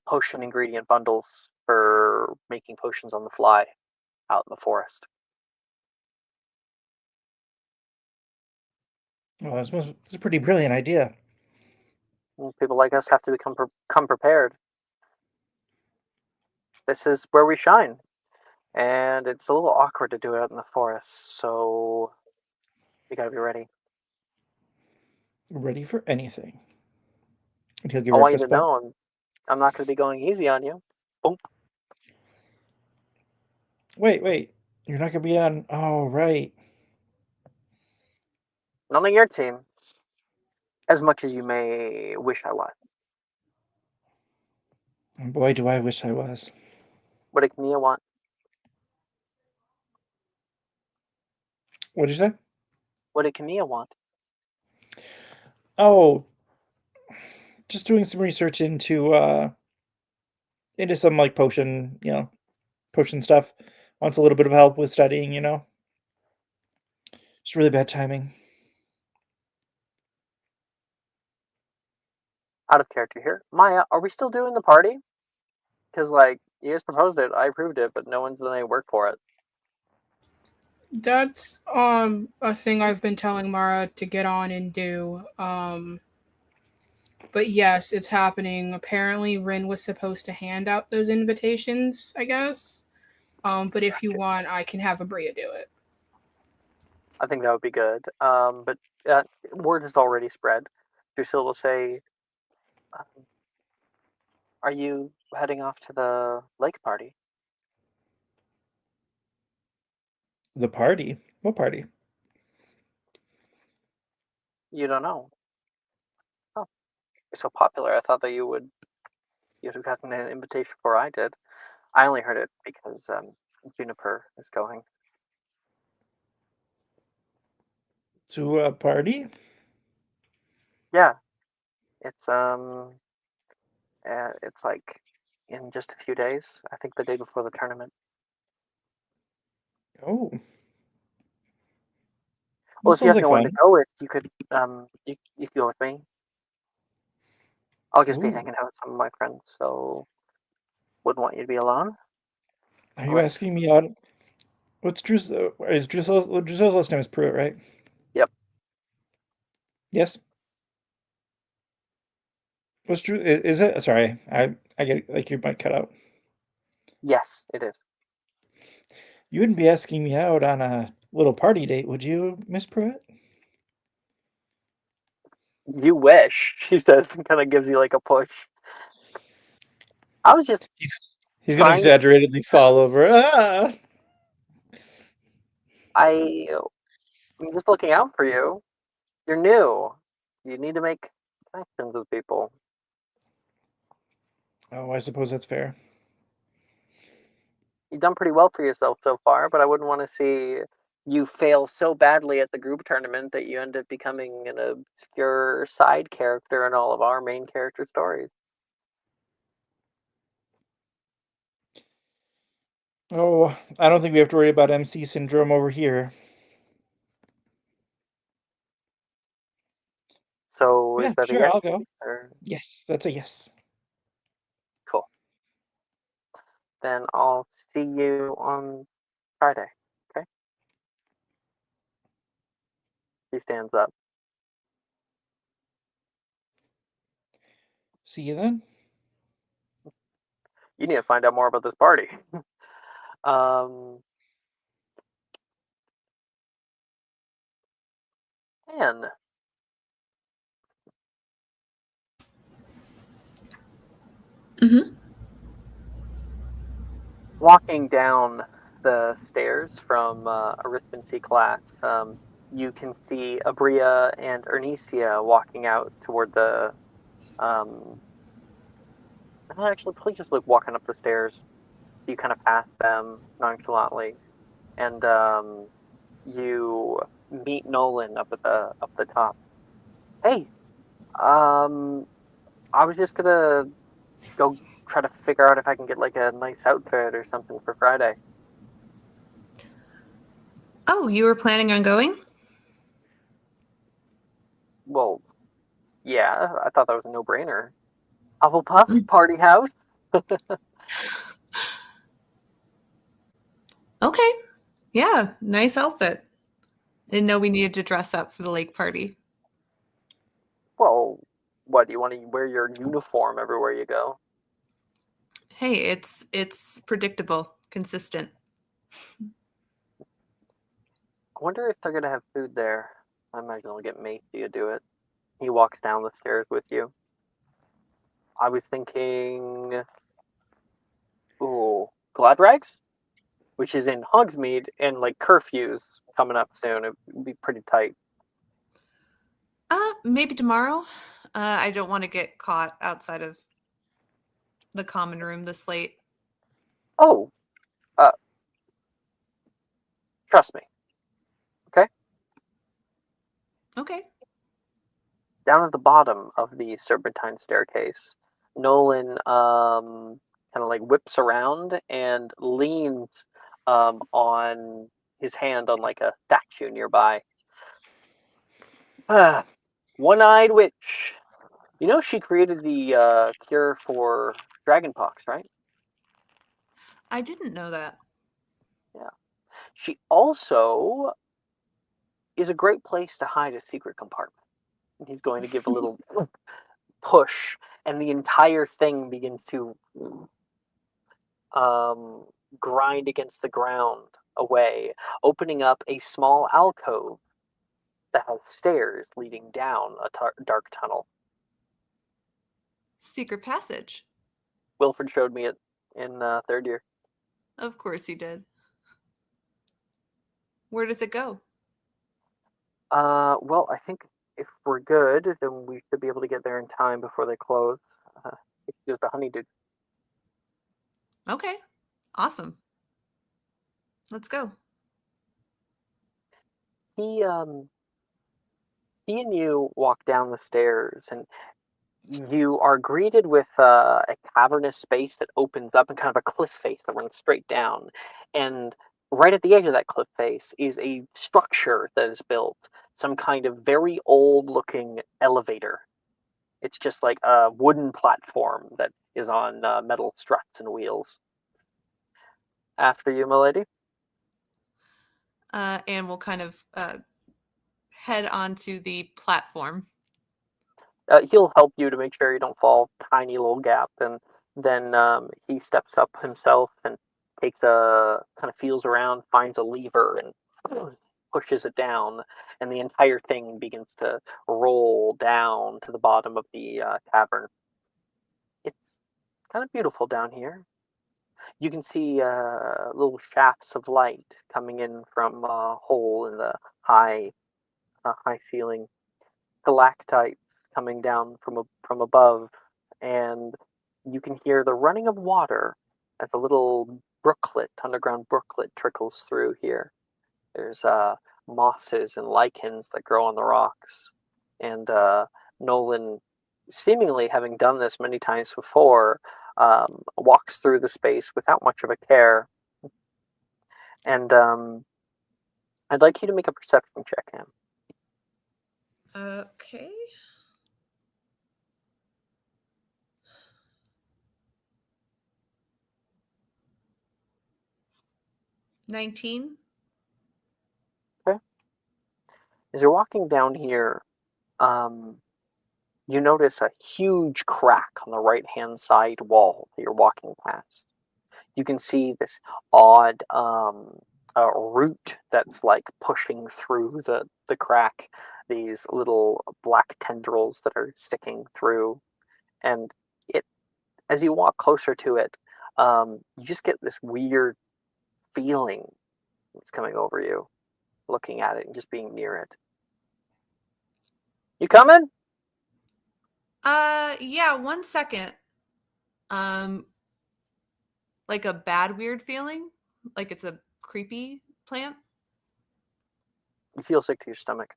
potion ingredient bundles for making potions on the fly out in the forest. Well, it's a pretty brilliant idea. People like us have to come prepared. This is where we shine, and it's a little awkward to do it out in the forest. So you gotta be ready. Ready for anything. And he'll give I her a want you fist to bump. know I'm not gonna be going easy on you. Boom. Wait. You're not gonna be on. Oh, right. Not on your team, as much as you may wish I was. And boy, do I wish I was. What did Mia want? What'd you say? What did Camilla want? Oh, just doing some research into some like potion stuff. Wants a little bit of help with studying. Just really bad timing. Out of character here. Maya, are we still doing the party? Because, like, you guys proposed it, I approved it, but no one's done any work for it. That's a thing I've been telling Mara to get on and do. But yes, it's happening. Apparently Rin was supposed to hand out those invitations, I guess. But if you want, I can have Abria do it. I think that would be good. But word has already spread. Drusilla will say, are you heading off to the lake party? The party? What party? You don't know. Oh, you're so popular. I thought that you'd have gotten an invitation before I did. I only heard it because Juniper is going. To a party? Yeah, it's like in just a few days. I think the day before the tournament. Oh. Well, if you Sounds have like no one to fun. go with, you could you could go with me. I'll just be Ooh. hanging out with some of my friends, so wouldn't want you to be alone. Are you Unless, asking me out? What's Drusilla's last name is Pruitt, right? yep, Yes. What's Drew? Is it? Sorry, I get like your mic cut out. yes, it is. You wouldn't be asking me out on a little party date, would you, Miss Pruitt? You wish, she says, and kind of gives you like a push. I was just He's gonna trying. exaggeratedly fall over. Ah! I'm just looking out for you. You're new. You need to make connections with people. Oh, I suppose that's fair. You've done pretty well for yourself so far, but I wouldn't want to see you fail so badly at the group tournament that you end up becoming an obscure side character in all of our main character stories. Oh, I don't think we have to worry about MC syndrome over here. So Yeah, is that a sure, yes? I'll go. Or, Yes, that's a yes. cool. Then I'll see you on Friday. Okay? He stands up. See you then. You need to find out more about this party. um, and Mm-hmm. walking down the stairs from arithmancy class, you can see Abria and Ernesia walking out toward the. Actually, please just look walking up the stairs. You kind of pass them nonchalantly, and you meet Nolan up at the top. Hey, I was just gonna go try to figure out if I can get like a nice outfit or something for Friday. Oh, you were planning on going? Well, yeah, I thought that was a no-brainer. Hufflepuff party house. Okay. Yeah, nice outfit. Didn't know we needed to dress up for the lake party. Well, what do you want to wear your uniform everywhere you go? Hey, it's predictable, consistent. I wonder if they're gonna have food there. I imagine they'll get Macy to do it. He walks down the stairs with you. I was thinking, ooh, Glad Rags, which is in Hogsmeade, and like curfews coming up soon. It would be pretty tight. Maybe tomorrow. I don't want to get caught outside of the common room this late. Oh, uh, trust me. Okay, Okay. down at the bottom of the serpentine staircase, Nolan kind of like whips around and leans on his hand on like a statue nearby. One-eyed witch. You know she created the cure for dragonpox, right? I didn't know that. Yeah. She also is a great place to hide a secret compartment. And he's going to give a little push, and the entire thing begins to um, grind against the ground away, opening up a small alcove that has stairs leading down a dark tunnel. Secret passage. Wilfred showed me it in third year. Of course he did. Where does it go? Well, I think if we're good, then we should be able to get there in time before they close. It's just a honeydew. Okay. Awesome. Let's go. He um he and you walk down the stairs, and you are greeted with a cavernous space that opens up and kind of a cliff face that runs straight down. And right at the edge of that cliff face is a structure that is built, some kind of very old looking elevator. It's just like a wooden platform that is on metal struts and wheels. After you, milady. And we'll kind of head onto the platform. He'll help you to make sure you don't fall tiny little gap, and then he steps up himself and takes a kind of feels around, finds a lever, and pushes it down, and the entire thing begins to roll down to the bottom of the cavern. It's kind of beautiful down here. You can see little shafts of light coming in from a hole in the high ceiling, stalactites coming down from above, and you can hear the running of water as a little brooklet, underground brooklet, trickles through here. There's mosses and lichens that grow on the rocks, and Nolan, seemingly having done this many times before, walks through the space without much of a care. And I'd like you to make a perception check, Em. Okay. $19. As you're walking down here, you notice a huge crack on the right-hand side wall that you're walking past. You can see this odd root that's like pushing through the crack, these little black tendrils that are sticking through. And it, as you walk closer to it, you just get this weird feeling that's coming over you, looking at it and just being near it. You coming? Yeah, 1 second. Like a bad weird feeling? Like it's a creepy plant? You feel sick to your stomach.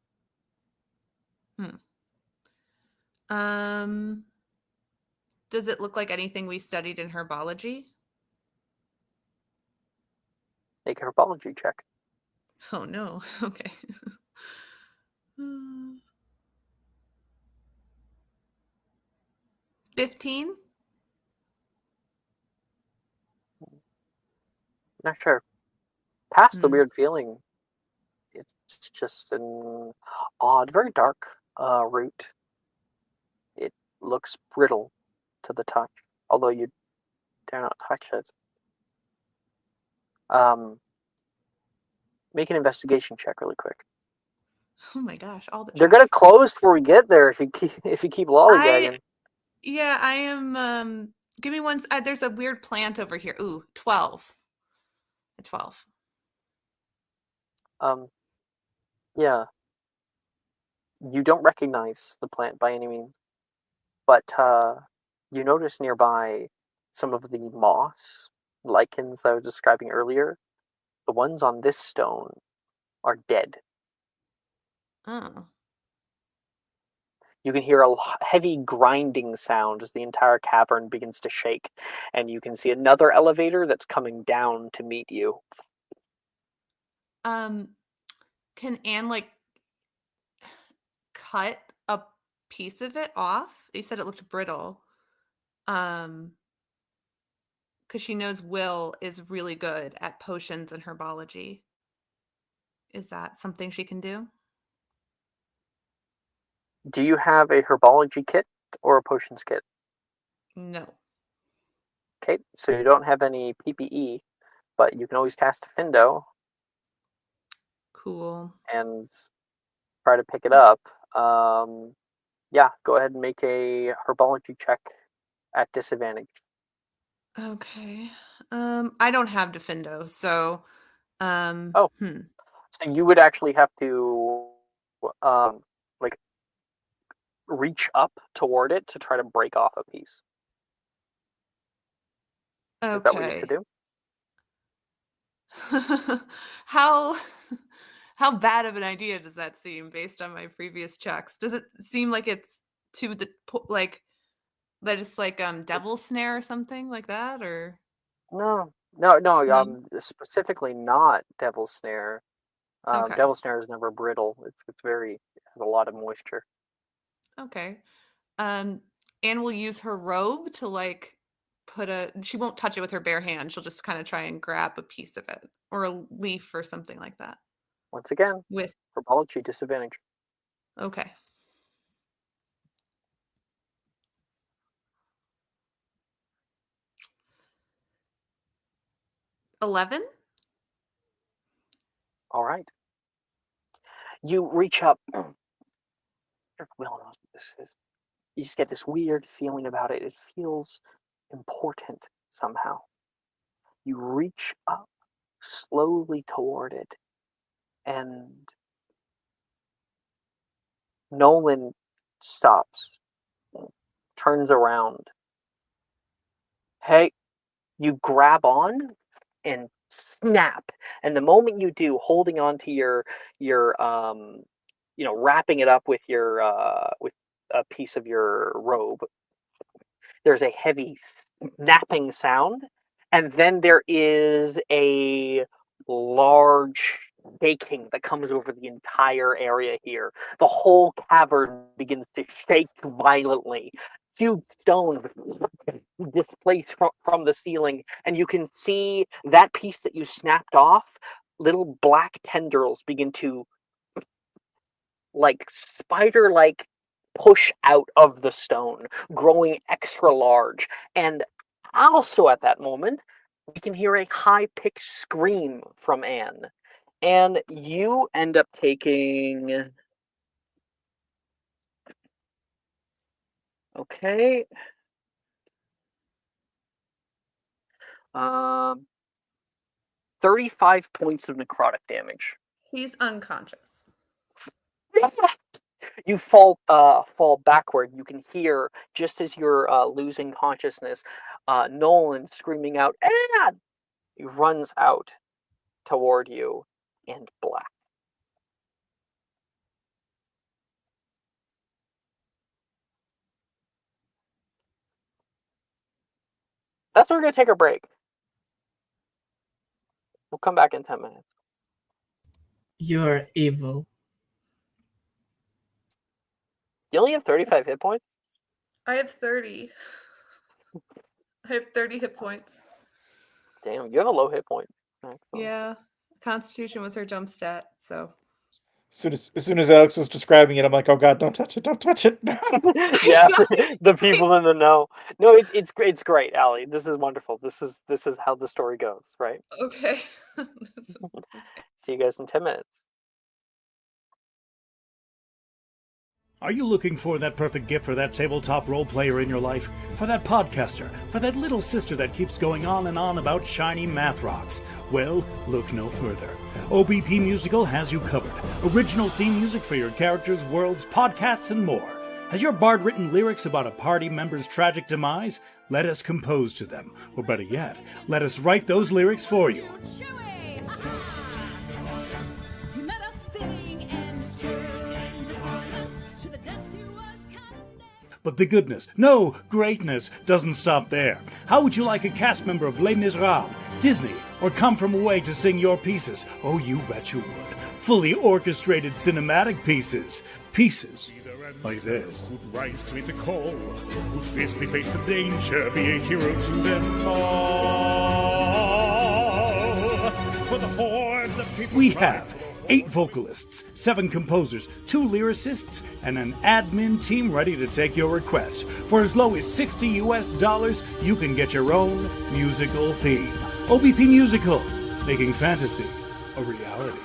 Um does it look like anything we studied in herbology? Make a herbology check. Oh no. Okay. 15? Not sure. Past the Hmm. weird feeling, it's just an odd, very dark root. It looks brittle to the touch, although you dare not touch it. Make an investigation check really quick. Oh my gosh, all the They're gonna checks. close before we get there if you keep lollygagging. I am give me one there's a weird plant over here. Ooh, 12. A 12. Yeah. You don't recognize the plant by any means, but you notice nearby some of the moss lichens I was describing earlier. The ones on this stone are dead. Oh. You can hear a heavy grinding sound as the entire cavern begins to shake, and you can see another elevator that's coming down to meet you. Can Anne like cut a piece of it off. You said it looked brittle. Because she knows Will is really good at potions and herbology. Is that something she can do? Do you have a herbology kit or a potions kit? No. Okay, so you don't have any PPE, but you can always cast a Findo Cool. and try to pick it up. Yeah, go ahead and make a herbology check at disadvantage. Okay. I don't have Defendo, so Oh. So you would actually have to like reach up toward it to try to break off a piece. Okay. Is that what you have to do? how bad of an idea does that seem based on my previous checks? Does it seem like it's to the like that it's like devil snare or something like that, or No. No? Specifically not Devil Snare. Okay. Devil Snare is never brittle. It's very, it has a lot of moisture. Okay. Anne will use her robe to like she won't touch it with her bare hand. She'll just kind of try and grab a piece of it or a leaf or something like that. Once again, With herbology disadvantage. okay. 11? All right. You reach up. Will knows what this is. You just get this weird feeling about it. It feels important somehow. You reach up slowly toward it, and Nolan stops, turns around. Hey, you grab on and snap, and the moment you do, holding on to your wrapping it up with your with a piece of your robe, there's a heavy snapping sound, and then there is a large shaking that comes over the entire area here. The whole cavern begins to shake violently. Huge stones displaced from the ceiling, and you can see that piece that you snapped off. Little black tendrils begin to, like spider-like, push out of the stone, growing extra large. And also at that moment, we can hear a high-pitched scream from Anne. And you end up taking... Okay. 35 points of necrotic damage. He's unconscious. You fall backward. You can hear, just as you're losing consciousness, Nolan screaming out, "Anne!" He runs out toward you and black. That's where we're going to take a break. We'll come back in 10 minutes. You're evil. You only have 35 hit points? I have 30. I have 30 hit points. Damn, you have a low hit point. Yeah. Constitution was her jump stat, so. As soon as Alex was describing it, I'm like, oh god, don't touch it, don't touch it. Yeah, the people in the know. No, it's great, Allie. This is wonderful. This is how the story goes, right? Okay. See you guys in 10 minutes. Are you looking for that perfect gift for that tabletop role player in your life? For that podcaster? For that little sister that keeps going on and on about shiny math rocks? Well, look no further. OBP Musical has you covered. Original theme music for your characters, worlds, podcasts, and more. Has your bard written lyrics about a party member's tragic demise? Let us compose to them. Or better yet, let us write those lyrics for you. But the goodness, no, greatness, doesn't stop there. How would you like a cast member of Les Miserables, Disney, or Come From Away to sing your pieces? Oh, you bet you would. Fully orchestrated cinematic pieces. Pieces like this. Who'd rise to meet the call, who'd fiercely face the danger, be a hero to them all. For the hordes of people We cry have for the 8 vocalists, 7 composers, 2 lyricists, and an admin team ready to take your request. For as low as $60 you can get your own musical theme. OBP Musical, making fantasy a reality.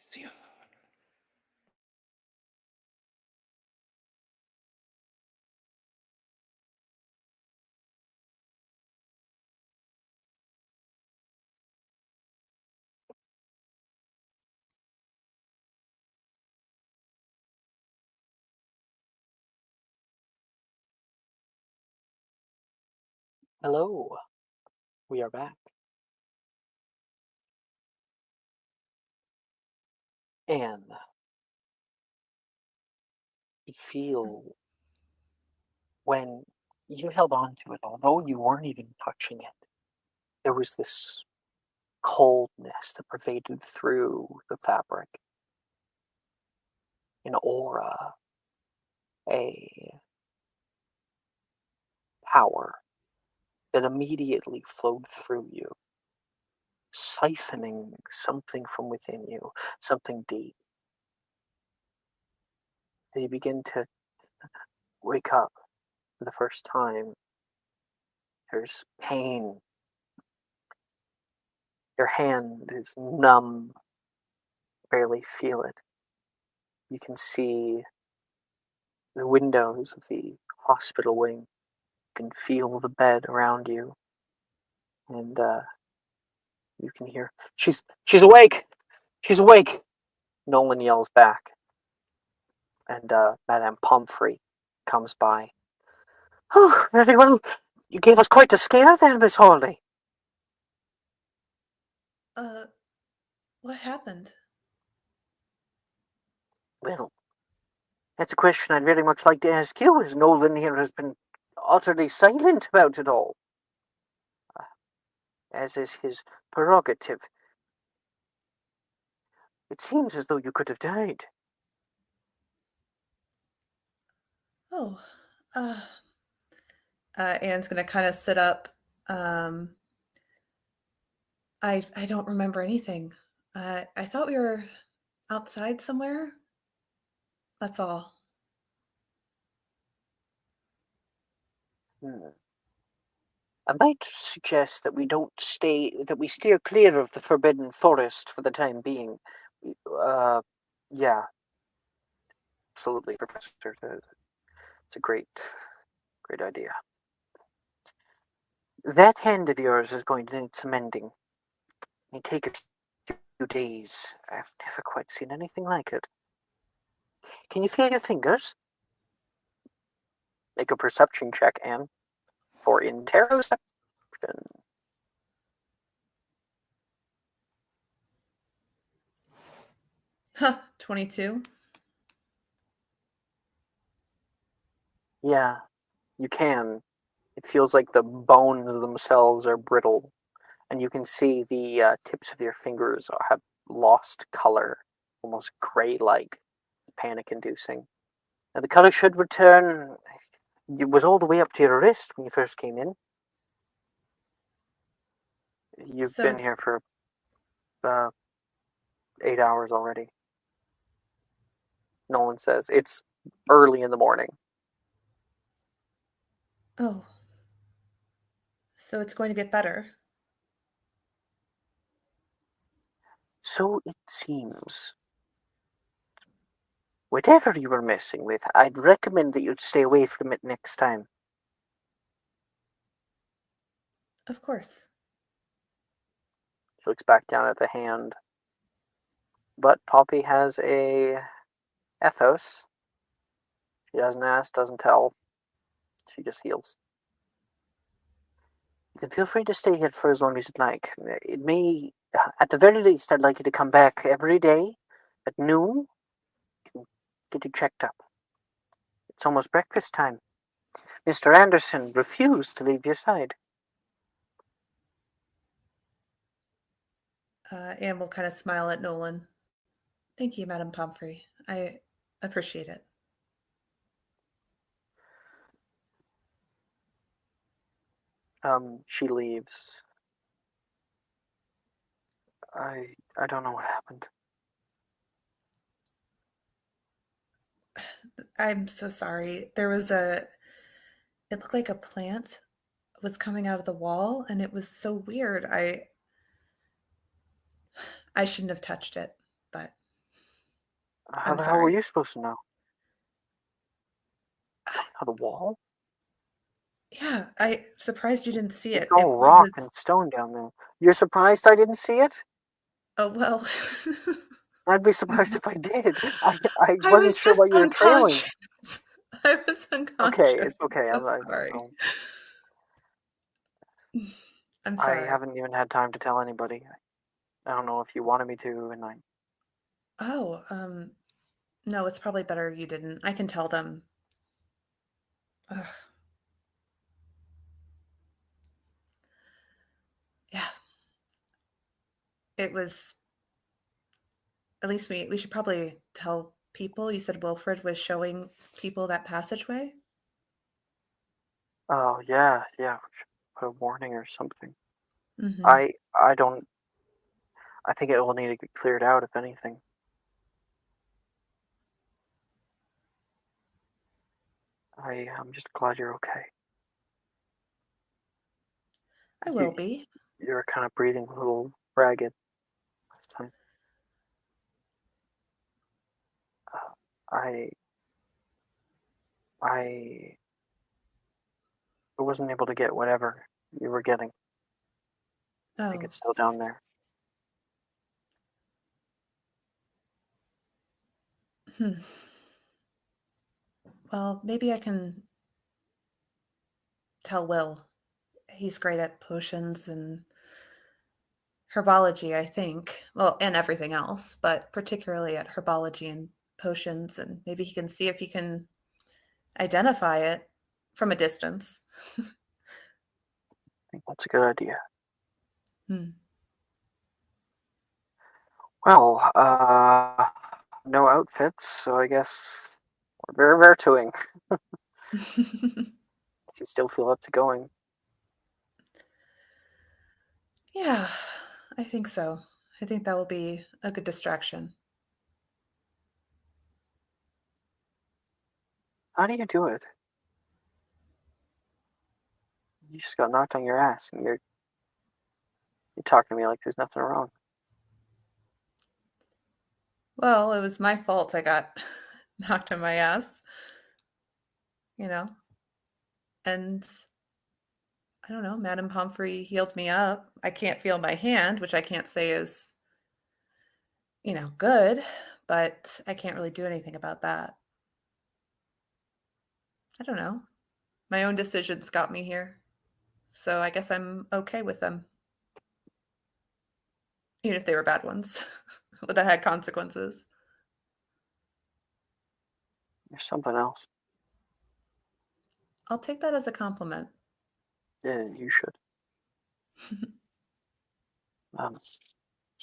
Mysterium. Hello, we are back. And you feel when you held on to it, although you weren't even touching it, there was this coldness that pervaded through the fabric, an aura, a power that immediately flowed through you, siphoning something from within you, something deep. As you begin to wake up for the first time, there's pain. Your hand is numb, barely feel it. You can see the windows of the hospital wing. You can feel the bed around you. And you can hear, she's awake! She's awake! Nolan yells back. And Madame Pomfrey comes by. Oh, very well. You gave us quite a scare there, Miss Hawley. What happened? Well, that's a question I'd very much like to ask you, as Nolan here has been utterly silent about it all. As is his prerogative. It seems as though you could have died. Oh, Anne's gonna kind of sit up. I don't remember anything. I thought we were outside somewhere. That's all. I might suggest that we steer clear of the Forbidden Forest for the time being. Yeah, absolutely, Professor. It's a great idea. That hand of yours is going to need some mending. It may take a few days. I've never quite seen anything like it. Can you feel your fingers? Make a perception check, Anne, for interoception. Huh, 22. Yeah, you can. It feels like the bones themselves are brittle, and you can see the tips of your fingers have lost color, almost gray-like, panic-inducing. Now the color should return. It was all the way up to your wrist when you first came in. You've So been it's here for 8 hours already. Nolan says it's early in the morning. oh. So it's going to get better. So it seems. Whatever you were messing with, I'd recommend that you'd stay away from it next time. Of course. She looks back down at the hand. But Poppy has a ethos. She doesn't ask, doesn't tell. She just heals. You can feel free to stay here for as long as you'd like. It may, at the very least, I'd like you to come back every day at noon. You can get you checked up. It's almost breakfast time. Mr. Anderson refused to leave your side. Anne will kind of smile at Nolan. Thank you, Madame Pomfrey. I appreciate it. She leaves. I don't know what happened. I'm so sorry. It looked like a plant was coming out of the wall, and it was so weird. I shouldn't have touched it, but How I'm the hell were sorry. you supposed to know? How the wall? Yeah, I'm surprised you didn't see It's it. all It rock was. and stone down there. You're surprised I didn't see it? Oh, well. I'd be surprised if I did. I I wasn't was sure just what you were trailing. unconscious. I was Okay, unconscious. it's okay. I'm so I sorry. don't. I'm I sorry. haven't even had time to tell anybody. I don't know if you wanted me to, and Oh, no, it's probably better you didn't. I can tell them. Ugh. Yeah, it was. At least we should probably tell people. You said Wilfred was showing people that passageway. oh yeah, yeah. We should put a warning or something. Mm-hmm. I don't. I think it will need to get cleared out if anything. I'm just glad you're okay. I You will be. you were kind of breathing a little ragged last time. Uh, I I wasn't able to get whatever you were getting. I think Oh, it's still down there. hmm. Well, maybe I can tell Will. He's great at potions and herbology, I think. Well, and everything else, but particularly at herbology and potions. And maybe he can see if he can identify it from a distance. I think that's a good idea. Hmm. Well, no outfits, so I guess we're very vertuing. If you still feel up to going. Yeah, I think so. I think that will be a good distraction. How do you do it? You just got knocked on your ass, and you talk to me like there's nothing wrong. Well, it was my fault I got knocked on my ass, you know, and I don't know, Madame Pomfrey healed me up. I can't feel my hand, which I can't say is, good, but I can't really do anything about that. I don't know. My own decisions got me here. So I guess I'm okay with them, even if they were bad ones, that had consequences. There's something else. I'll take that as a compliment. Yeah, you should. Do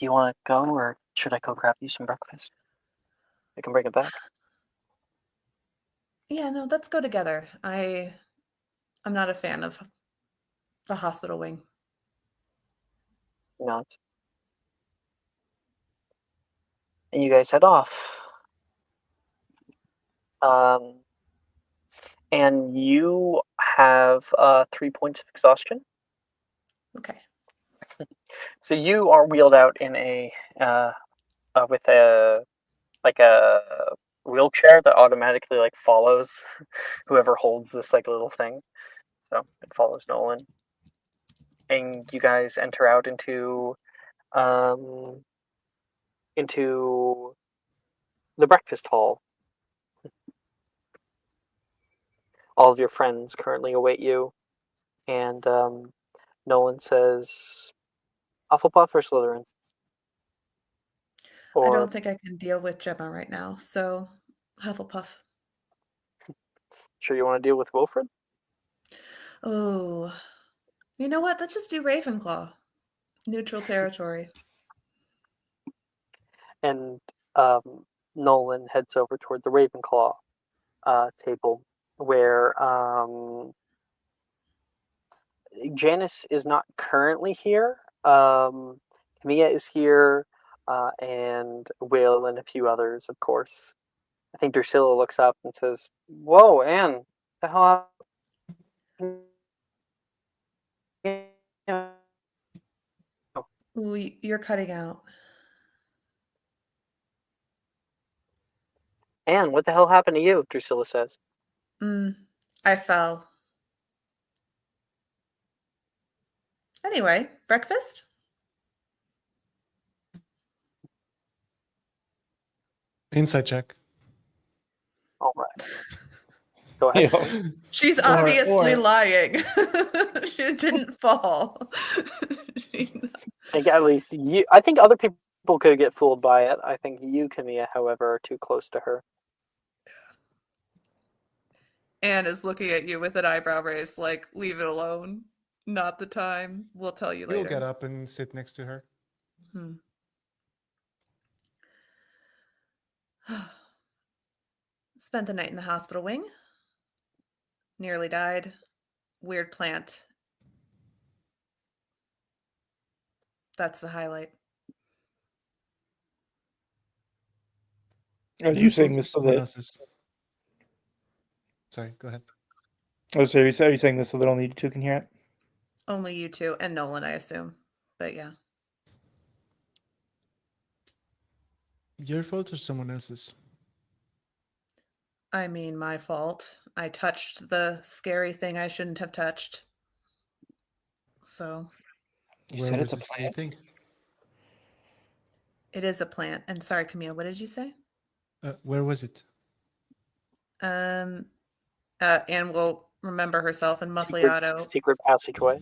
you want to go, or should I go grab you some breakfast? I can bring it back. Yeah, no, let's go together. I'm not a fan of the hospital wing. Not. And you guys head off. Um, and you have 3 points of exhaustion. Okay. So you are wheeled out in a with a wheelchair that automatically follows whoever holds this little thing. So it follows Nolan, and you guys enter out um, into the breakfast hall. All of your friends currently await you, and Nolan says, "Hufflepuff or Slytherin?" I Or don't think I can deal with Gemma right now, so Hufflepuff. sure you want to deal with Wilfred? Oh, you know what? Let's just do Ravenclaw. Neutral territory. And Nolan heads over toward the Ravenclaw table, where Janice is not currently here. Camilla is here, and Will and a few others, of course. I think Drusilla looks up and says, "Whoa, Anne, the hell happened?" Ooh, you're cutting out. Anne, what the hell happened to you? Drusilla says. I fell. Anyway, breakfast? Insight check. All right. Go ahead. Yeah. She's Or- obviously or- lying. She didn't fall. I think at least you. I think other people could get fooled by it. I think you, Camilla, however, are too close to her. Anne is looking at you with an eyebrow raised, like, leave it alone. Not the time. We'll tell you You'll later. get up and sit next to her. Spent the night in the hospital wing. Nearly died. Weird plant. That's the highlight. Are Your you saying fault or this so someone that? else's? Sorry, go ahead. Oh, so are you saying this so that only you two can hear it? Only you two and Nolan, I assume. But yeah. Your fault or someone else's? I mean, my fault. I touched the scary thing I shouldn't have touched. So You Where said was it's a the scary plant. thing? it is a plant. And sorry, Camille, what did you say? Where was it? Anne will remember herself in Secret, Muffliato. secret passageway.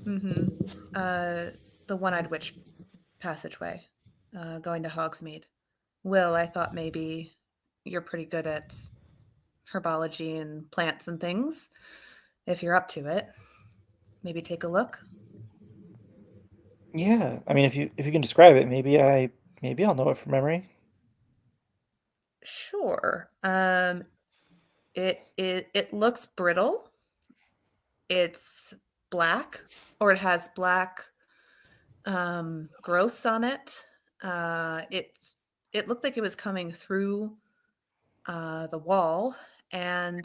The One-Eyed Witch passageway, going to Hogsmeade. Will, I thought maybe you're pretty good at herbology and plants and things. If you're up to it, maybe take a look. Yeah, I mean, if you can describe it, maybe I'll know it from memory. Sure. It looks brittle. It's black, or it has black growths on it. It looked like it was coming through the wall, and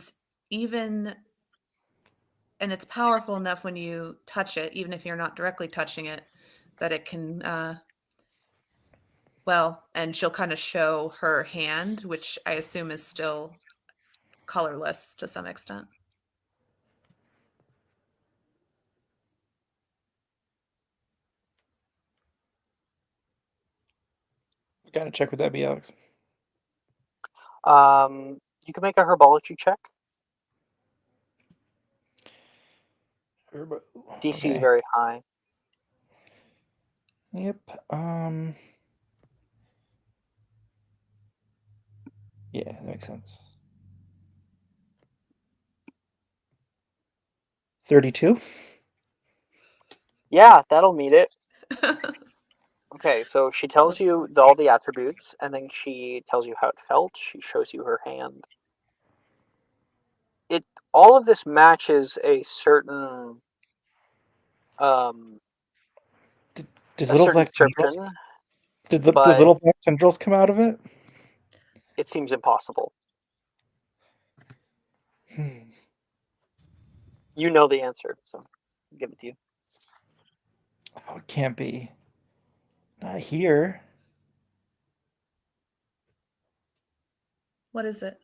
even and it's powerful enough when you touch it, even if you're not directly touching it, that it can and she'll kind of show her hand, which I assume is still colorless to some extent. Gotta check would that be, Alex? You can make a herbology check. DC is Okay. very high. Yep. Yeah, that makes sense. 32. Yeah, that'll meet it. Okay, so she tells you all the attributes, and then she tells you how it felt. She shows you her hand. All of this matches a certain Did a little certain black tendrils? description, Did but little black tendrils come out of it? it seems impossible. You know the answer, so I'll give it to you. Oh, it can't be. Not here. What is it?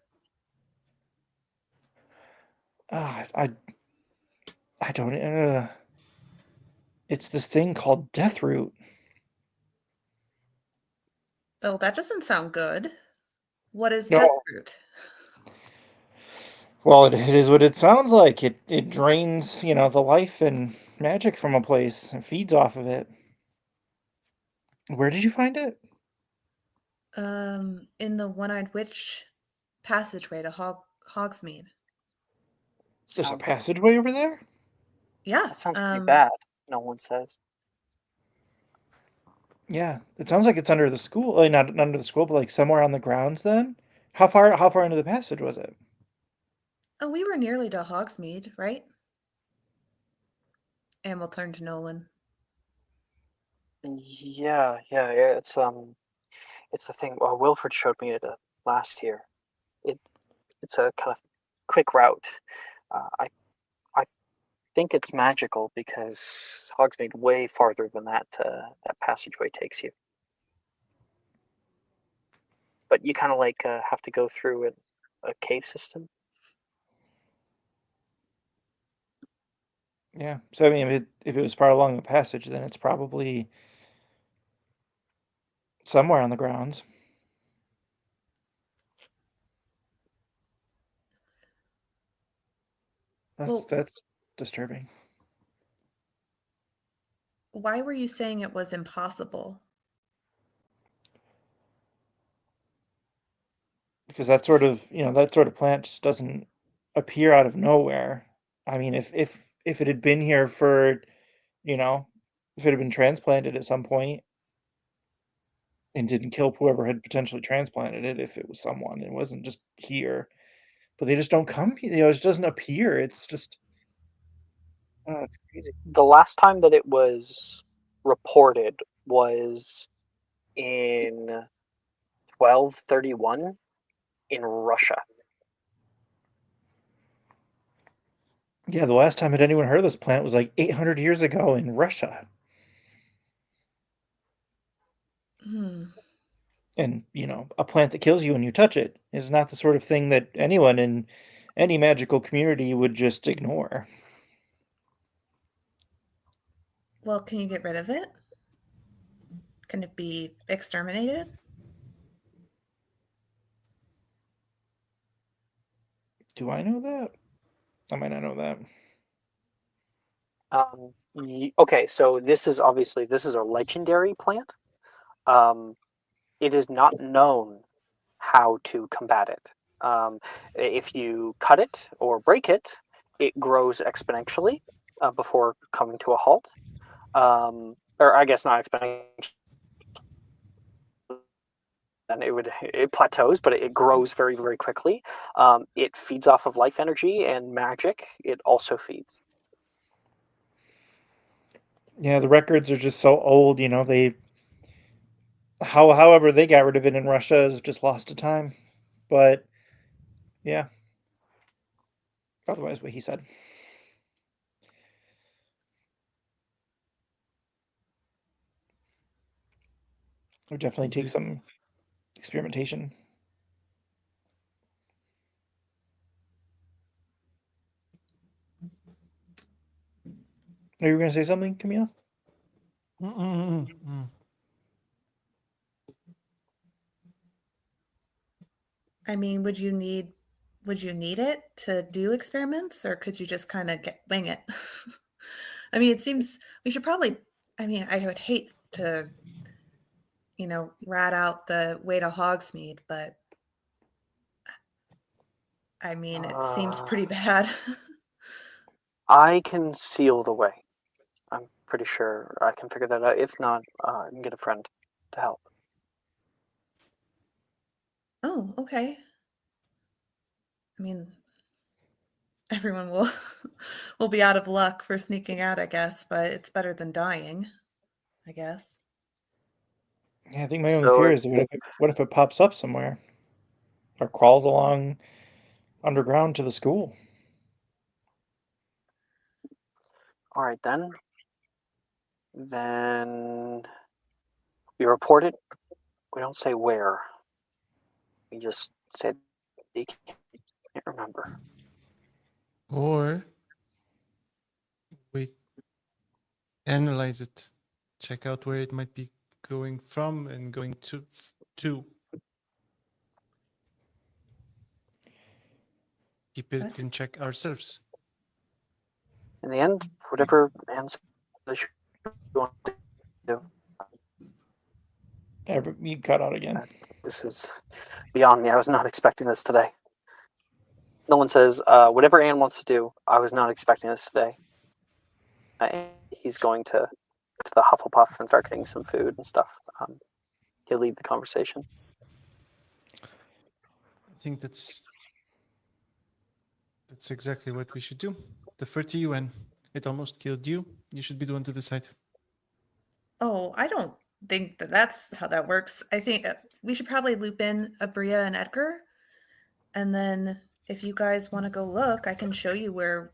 I don't. It's this thing called Deathroot. Oh, that doesn't sound good. What is No. Deathroot? Well, it is what it sounds like. It drains, the life and magic from a place and feeds off of it. Where did you find it? In the One-Eyed Witch passageway to Hogsmeade. There's a Sounds, passageway over there? Yeah. that sounds pretty bad, no one says. Yeah, it sounds like it's under the school. Not under the school, but like somewhere on the grounds then. How far into the passage was it? Oh, we were nearly to Hogsmeade, right? And we'll turn to Nolan. Yeah, it's the thing. Well, Wilfred showed me it last year. It's a kind of quick route. I think it's magical because Hogsmeade way farther than that passageway takes you. but you kind of like have to go through a cave system. Yeah. So I mean, if it was far along the passage, then it's probably somewhere on the grounds. Well- That's disturbing. Why were you saying it was impossible? Because that sort of plant just doesn't appear out of nowhere. I mean, if it had been here for, you know, if it had been transplanted at some point and didn't kill whoever had potentially transplanted it, if it was someone, it wasn't just here. But they just don't come. It just doesn't appear. It's just, oh, it's crazy. The last time that it was reported was in 1231 in Russia. Yeah, the last time that anyone heard of this plant was like 800 years ago in Russia. Hmm. And, a plant that kills you when you touch it is not the sort of thing that anyone in any magical community would just ignore. Well, can you get rid of it? Can it be exterminated? Do I know that? I might not know that. Okay, so this is a legendary plant. It is not known how to combat it. If you cut it or break it, it grows exponentially before coming to a halt. Or I guess not exponentially. Then it plateaus, but it grows very, very quickly. It feeds off of life energy and magic. It also feeds. Yeah, the records are just so old, however they got rid of it in Russia is just lost to time. But yeah. Otherwise what he said. It would definitely take some experimentation. Are you going to say something, Camille? I mean, would you need it to do experiments, or could you just kind of wing it? I mean, it seems we should probably. I mean, I would hate to, rat out the way to Hogsmeade, but I mean, it seems pretty bad. I can seal the way. I'm pretty sure I can figure that out. If not, I can get a friend to help. Oh, okay. I mean, everyone will will be out of luck for sneaking out, I guess, but it's better than dying, I guess. Yeah, I think my only So fear is what if it pops up somewhere or crawls along underground to the school? all right then. Then we report it. We don't say where. We just say they can't remember. Or we analyze it, check out where it might be going from and going to. Keep it That's in check ourselves. In the end, whatever answer you want to do. You cut out again. This is beyond me. I was not expecting this today. No one says, whatever Anne wants to do, I was not expecting this today. He's going to the Hufflepuff and start getting some food and stuff. He'll leave the conversation. I think that's exactly what we should do. Defer to you, and it almost killed you. You should be the one to decide. Oh, I don't think that that's how that works. I think we should probably loop in Abria and Edgar, and then if you guys want to go look, I can show you where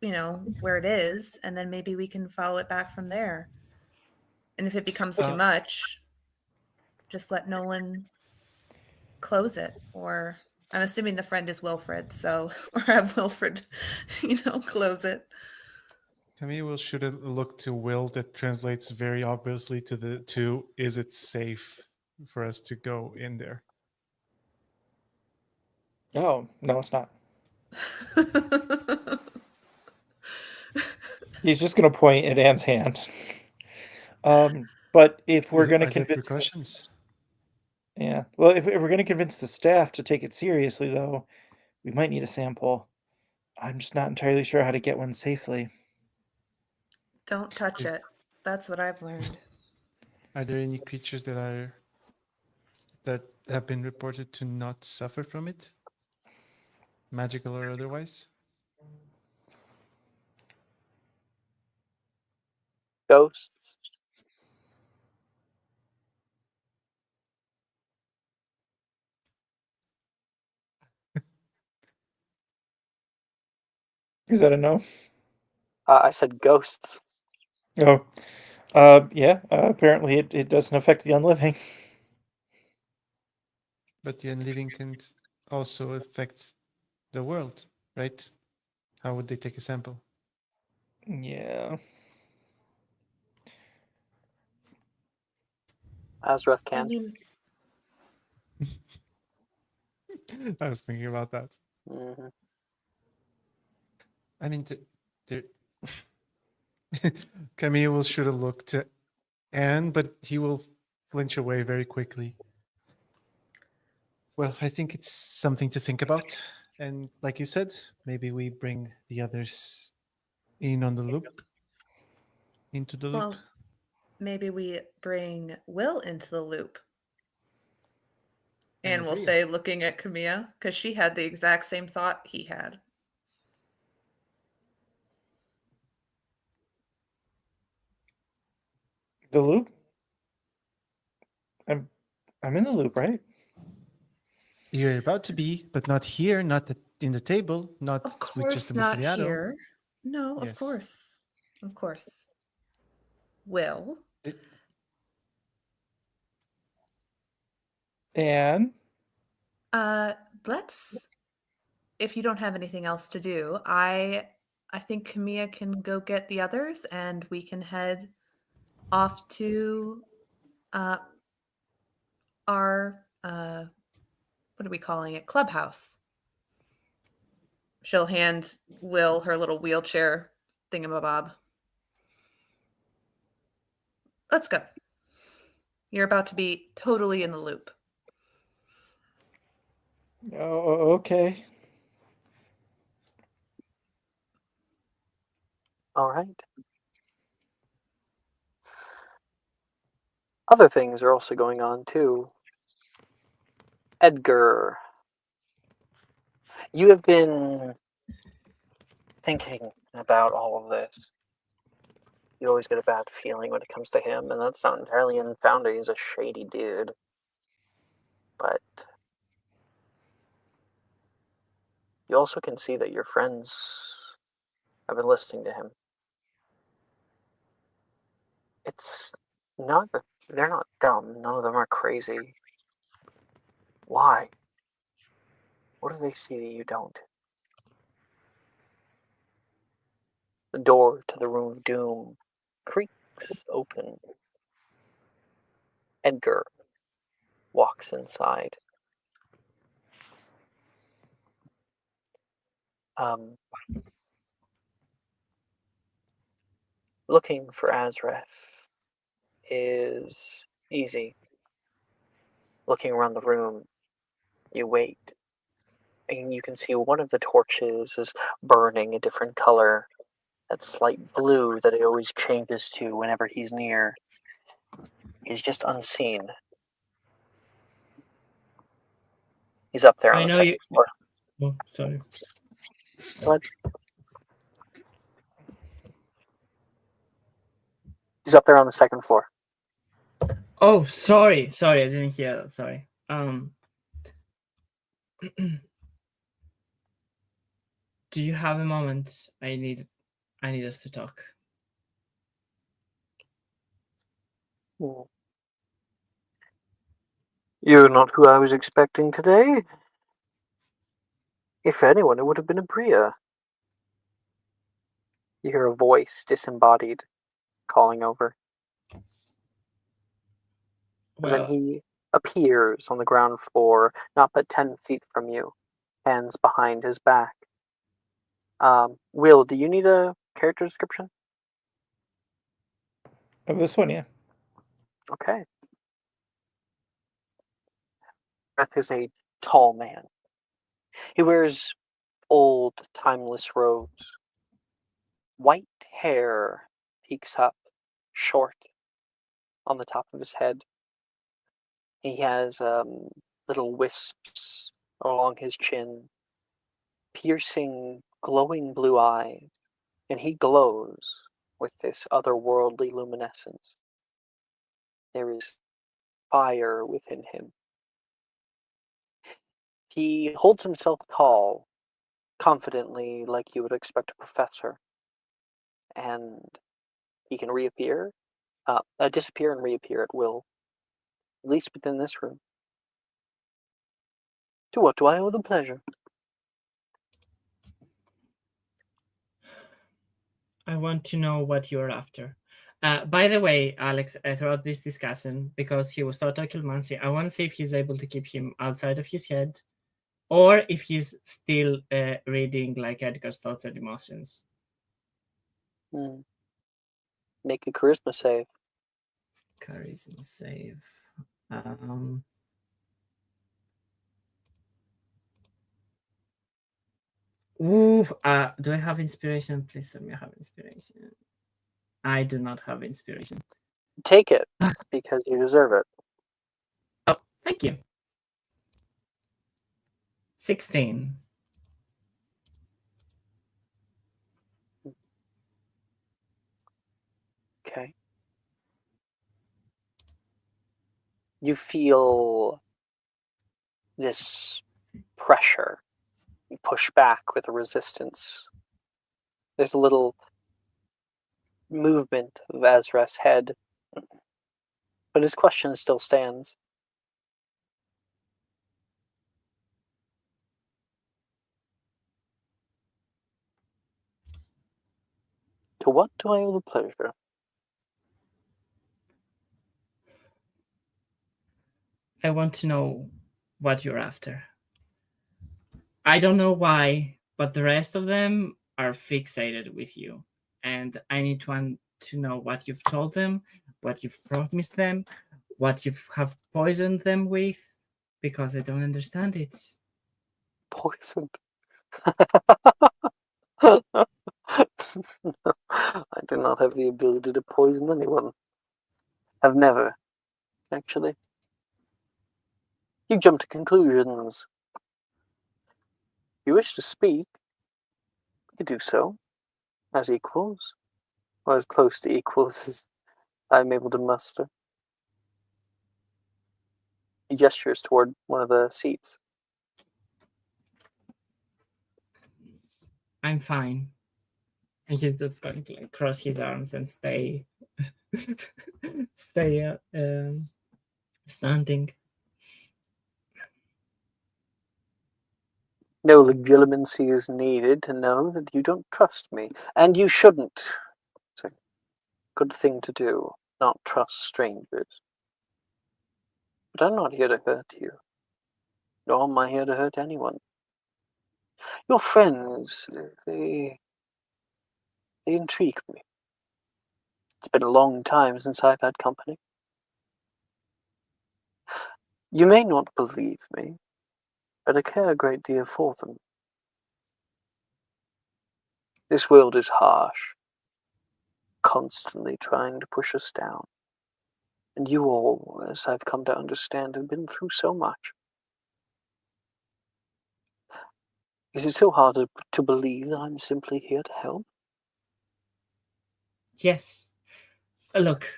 it is, and then maybe we can follow it back from there. And if it becomes too much, just let Nolan close it, or I'm assuming the friend is Wilfred, so or have Wilfred, close it. Camille will shoot a look to Will that translates very obviously to is it safe for us to go in there? Oh, no, it's not. He's just going to point at Anne's hand. But if we're going to Are there convince precautions? yeah, well, if we're going to convince the staff to take it seriously, though, we might need a sample. I'm just not entirely sure how to get one safely. Don't touch it. That's what I've learned. Are there any creatures that have been reported to not suffer from it? Magical or otherwise? Ghosts. Is that a no? I said ghosts. Oh, yeah. Apparently, it doesn't affect the unliving. But the unliving can also affect the world, right? How would they take a sample? Yeah. Azref I can. mean, I was thinking about that. Mhm. I mean, Camille will shoot a look to Anne, but he will flinch away very quickly. Well, I think it's something to think about. And like you said, maybe we bring the others in on the loop, into the loop. well, maybe we bring Will into the loop. I And we'll agree. say, looking at Camilla, because she had the exact same thought he had. The loop? I'm in the loop, right? You're about to be, but not here, not in the table, not Of with just course a not macchiato. here. No, of Yes. course. Of course. Will. And Let's, if you don't have anything else to do, I think Camilla can go get the others and we can head off to our what are we calling it? Clubhouse. She'll hand Will her little wheelchair thingamabob. Let's go. You're about to be totally in the loop. oh, okay. All right. Other things are also going on too. Edgar, you have been thinking about all of this. You always get a bad feeling when it comes to him, and that's not entirely unfounded. He's a shady dude. But you also can see that your friends have been listening to him. It's not that they're not dumb. None of them are crazy. Why? What do they see that you don't? The door to the room of doom creaks open. Edgar walks inside. Looking for Azref is easy. Looking around the room, you wait, and you can see one of the torches is burning a different color, that slight blue that it always changes to whenever he's near. He's just unseen. He's up there on I the know second you. floor. Oh, sorry. What? He's up there on the second floor. Oh, sorry. Sorry, I didn't hear that. Sorry. Do you have a moment? I need us to talk. You're not who I was expecting today. If anyone, it would have been a Bria. You hear a voice, disembodied, calling over. And then Well, he appears on the ground floor, not but 10 feet from you, hands behind his back. Will, do you need a character description? Of this one, yeah. Okay. Brett is a tall man. He wears old, timeless robes. White hair peeks up, short, on the top of his head. He has little wisps along his chin, piercing, glowing blue eyes, and he glows with this otherworldly luminescence. There is fire within him. He holds himself tall, confidently, like you would expect a professor, and he can disappear and reappear at will, at least within this room. To what do I owe the pleasure? I want to know what you're after. By the way, Alex, throughout this discussion, because he was taught occlumency, I want to see if he's able to keep him outside of his head, or if he's still reading like Edgar's thoughts and emotions. Make a charisma save. Charisma save. Ooh, do I have inspiration? Please tell me I have inspiration. I do not have inspiration. Take it, because you deserve it. Oh, thank you. 16. Okay. You feel this pressure. You push back with a resistance. There's a little movement of Azra's head, but his question still stands. To what do I owe the pleasure? I want to know what you're after. I don't know why, but the rest of them are fixated with you. And I need to know what you've told them, what you've promised them, what you have poisoned them with, because I don't understand it. Poisoned. I do not have the ability to poison anyone. I've never, actually. You jump to conclusions. You wish to speak, you do so, as equals, or as close to equals as I'm able to muster. He gestures toward one of the seats. I'm fine. And he's just going to like cross his arms and stay standing. No legitimacy is needed to know that you don't trust me, and you shouldn't. It's a good thing to do, not trust strangers. But I'm not here to hurt you, nor am I here to hurt anyone. Your friends, they intrigue me. It's been a long time since I've had company. You may not believe me, but I care a great deal for them. This world is harsh, constantly trying to push us down. And you all, as I've come to understand, have been through so much. Is it so hard to believe that I'm simply here to help? Yes. Look,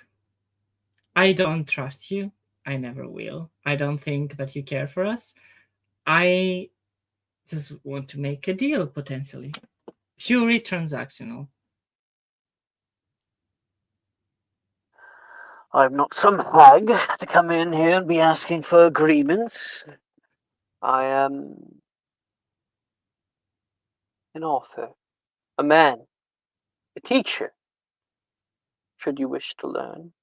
I don't trust you. I never will. I don't think that you care for us. I just want to make a deal, potentially. Purely transactional. I'm not some hag to come in here and be asking for agreements. I am an author, a man, a teacher, should you wish to learn.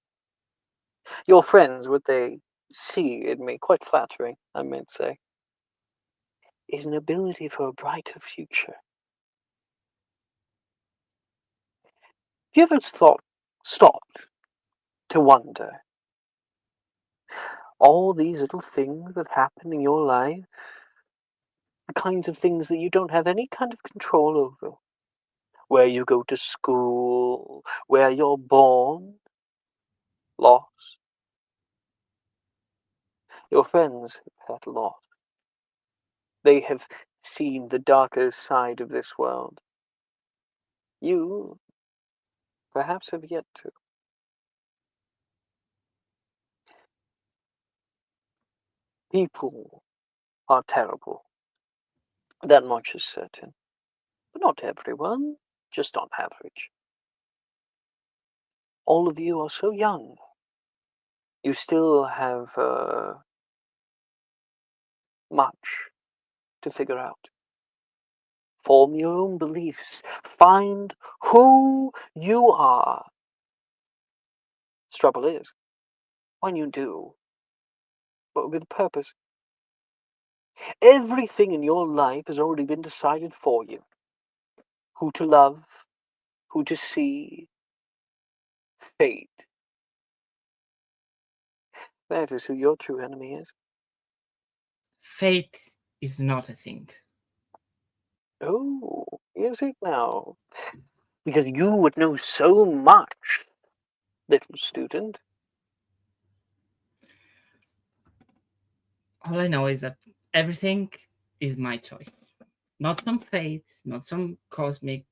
Your friends, what they see in me, quite flattering, I might say, is an ability for a brighter future. Have you ever stopped to wonder all these little things that happen in your life, the kinds of things that you don't have any kind of control over? Where you go to school, where you're born, lost. Your friends have had loss. They have seen the darker side of this world. You, perhaps, have yet to. People are terrible. That much is certain. But not everyone, just on average. All of you are so young. You still have much to figure out. Form your own beliefs. Find who you are. The trouble is, when you do, but with purpose, everything in your life has already been decided for you. Who to love, who to see, fate. That is who your true enemy is. Fate is not a thing. Oh, is it now? Because you would know so much, little student. All I know is that everything is my choice. Not some fate, not some cosmic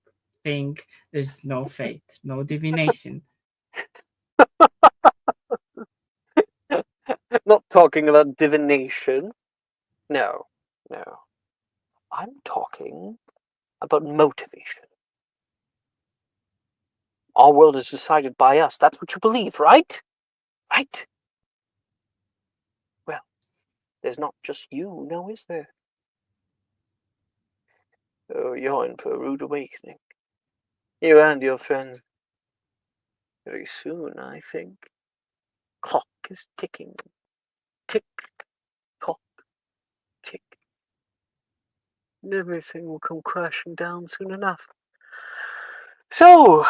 thing. There's no fate, no divination. Not talking about divination. No, no. I'm talking about motivation. Our world is decided by us. That's what you believe, right? Right? Well, there's not just you, now is there? Oh, you're in for a rude awakening. You and your friends. Very soon, I think. Clock is ticking. Tick, tock, tick. And everything will come crashing down soon enough. So,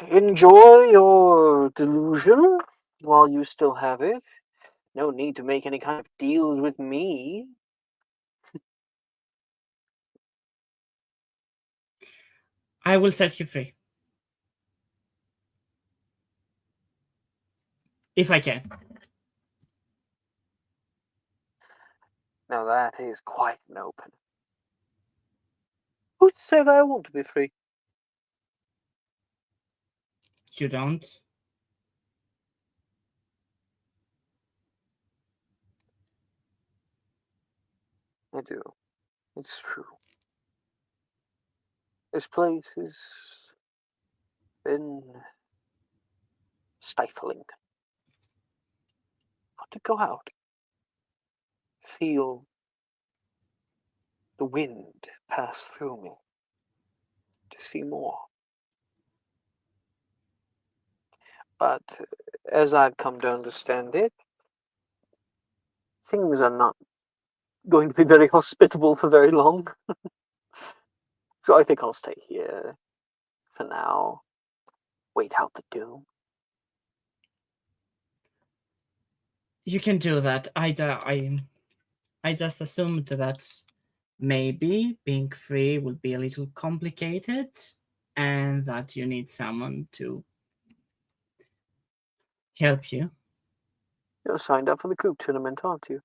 enjoy your delusion while you still have it. No need to make any kind of deals with me. I will set you free. If I can. Now that is quite an open. Who's to say that I want to be free? You don't? I do. It's true. This place has been stifling. Not to go out. Feel the wind pass through me. To see more. But as I've come to understand it, things are not going to be very hospitable for very long. So I think I'll stay here for now. Wait out the doom. You can do that. I just assumed that maybe being free would be a little complicated and that you need someone to help you. You're signed up for the Coop tournament, aren't you?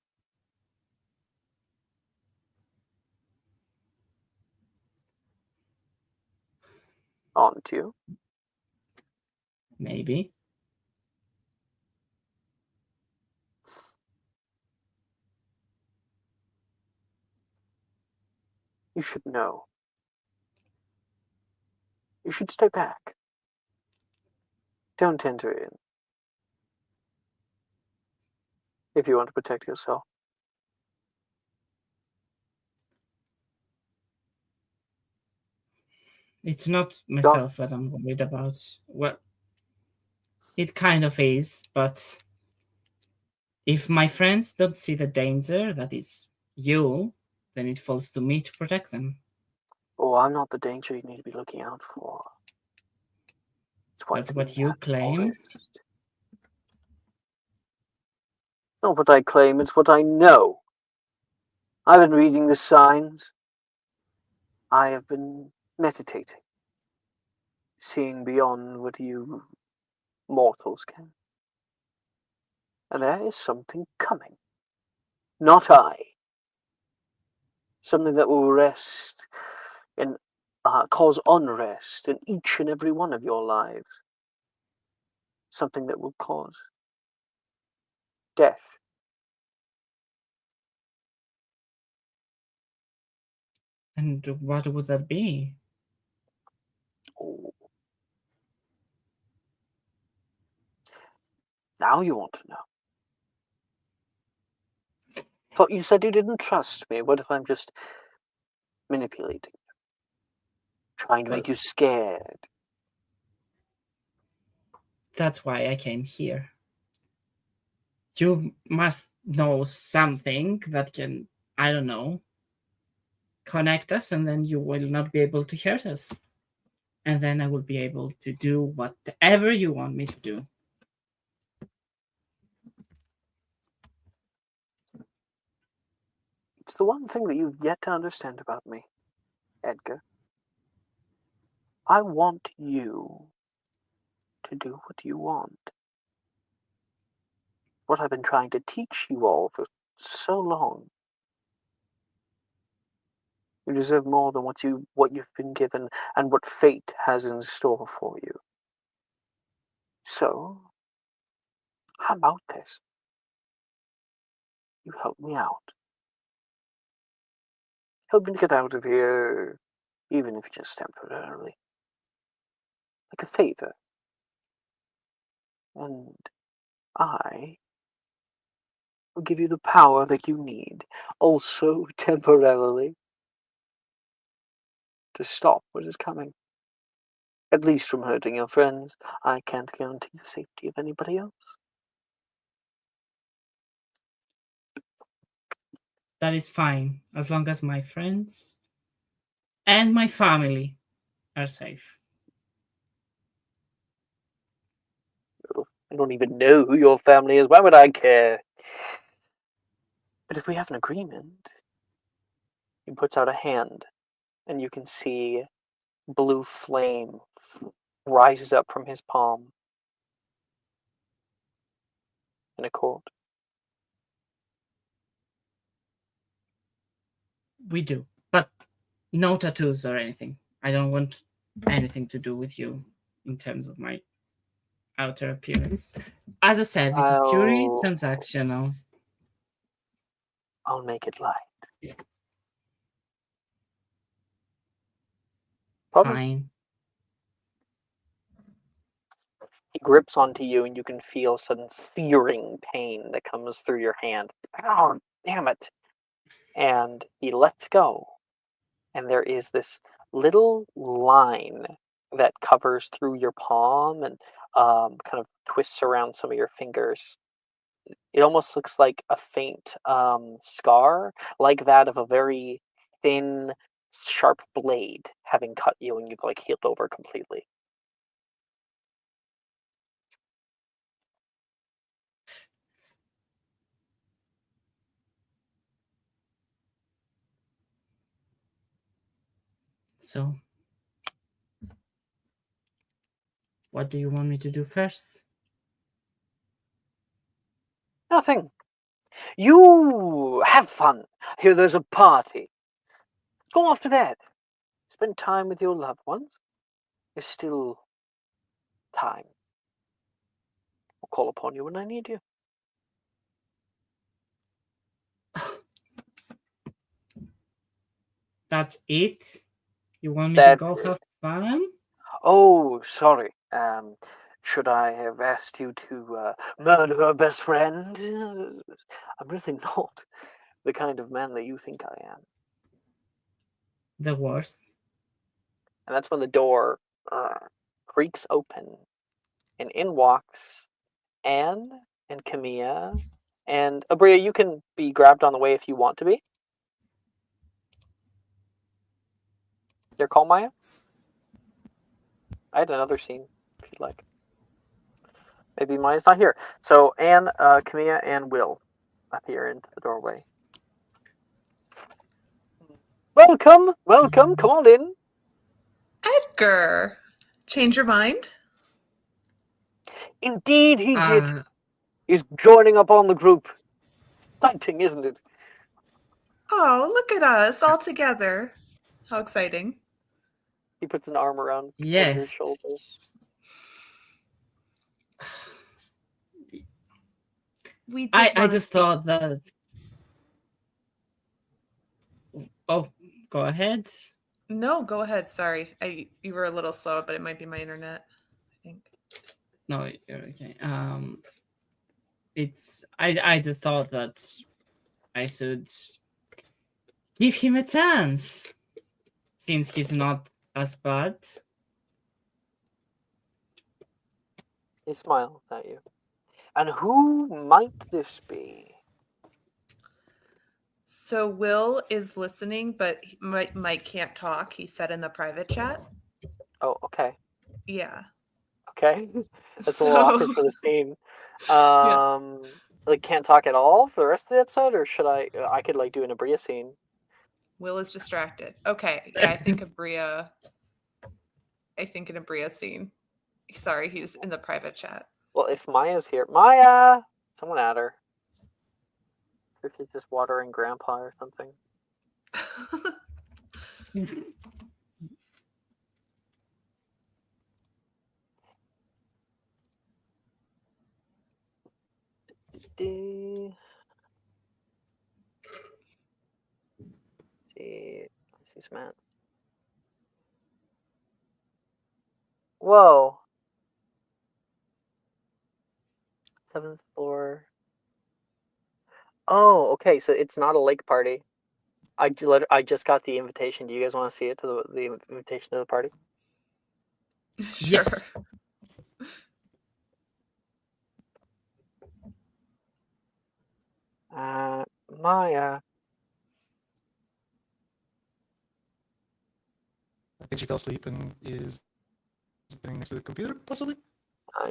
Aren't you? Maybe. You should know. You should stay back. Don't enter in. if you want to protect yourself. It's not myself that I'm worried about. Well, it kind of is, but if my friends don't see the danger that is you, then it falls to me to protect them. Oh, I'm not the danger you need to be looking out for. That's what you claim. Not what I claim, it's what I know. I've been reading the signs. I have been meditating, seeing beyond what you mortals can. And there is something coming. Not I. Something that will rest and cause unrest in each and every one of your lives. Something that will cause death. And what would that be? Oh. Now you want to know. Thought you said you didn't trust me. What if I'm just manipulating you? Trying to make you scared? That's why I came here. You must know something that can, I don't know, connect us, and then you will not be able to hurt us. And then I will be able to do whatever you want me to do. It's the one thing that you've yet to understand about me, Edgar. I want you to do what you want. What I've been trying to teach you all for so long. You deserve more than what you've been given and what fate has in store for you. So, how about this? You help me out. Help me get out of here, even if just temporarily. Like a favor. And I will give you the power that you need, also temporarily, to stop what is coming. At least from hurting your friends. I can't guarantee the safety of anybody else. That is fine, as long as my friends and my family are safe. I don't even know who your family is. Why would I care? But if we have an agreement, he puts out a hand, and you can see blue flame rises up from his palm in a cord. We do, but no tattoos or anything. I don't want anything to do with you in terms of my outer appearance. As I said, this is purely transactional. I'll make it light. Fine. He grips onto you, and you can feel sudden searing pain that comes through your hand. Oh, damn it. And he lets go. And there is this little line that covers through your palm and kind of twists around some of your fingers. It almost looks like a faint scar, like that of a very thin, sharp blade having cut you, and you've like healed over completely. So, what do you want me to do first? Nothing. You have fun. Here, there's a party. Go off to bed. Spend time with your loved ones. There's still time. I'll call upon you when I need you. That's it? You want me to go have fun? Oh, sorry. Should I have asked you to murder our best friend? I'm really not the kind of man that you think I am. The worst. And that's when the door creaks open, and in walks Anne and Camilla. And Abria, you can be grabbed on the way if you want to be. Your call, Maya? I had another scene, if you'd like. Maybe Maya's not here. So Anne, Camilla, and Will appear into the doorway. Welcome! Welcome! Come on in! Edgar, change your mind? Indeed he did! He's joining up on the group. Exciting, isn't it? Oh, look at us all together. How exciting. He puts an arm around Yes. Edgar's shoulder. We did I wanna just speak- thought that. Oh, go ahead. No, go ahead. Sorry. You were a little slow, but it might be my internet, I think. No, you're okay. I just thought that I should give him a chance since he's not as bad. He smiles at you. And who might this be? So Will is listening, but Mike can't talk. He said in the private chat. Oh, okay. Yeah. Okay. That's a little awkward for the scene. Like, can't talk at all for the rest of the episode, or should I could, like, do an Abria scene. Will is distracted. Okay. Yeah, I think an Abria scene. Sorry, he's in the private chat. Well, if Maya's here. Maya! Someone add her. Or if she's just watering Grandpa or something. See, she's mad. Whoa. 7th floor. Oh, okay. So it's not a lake party. I just got the invitation. Do you guys want to see it, to the invitation to the party? Sure. Yes. Maya. I think she fell asleep and is sitting next to the computer, possibly.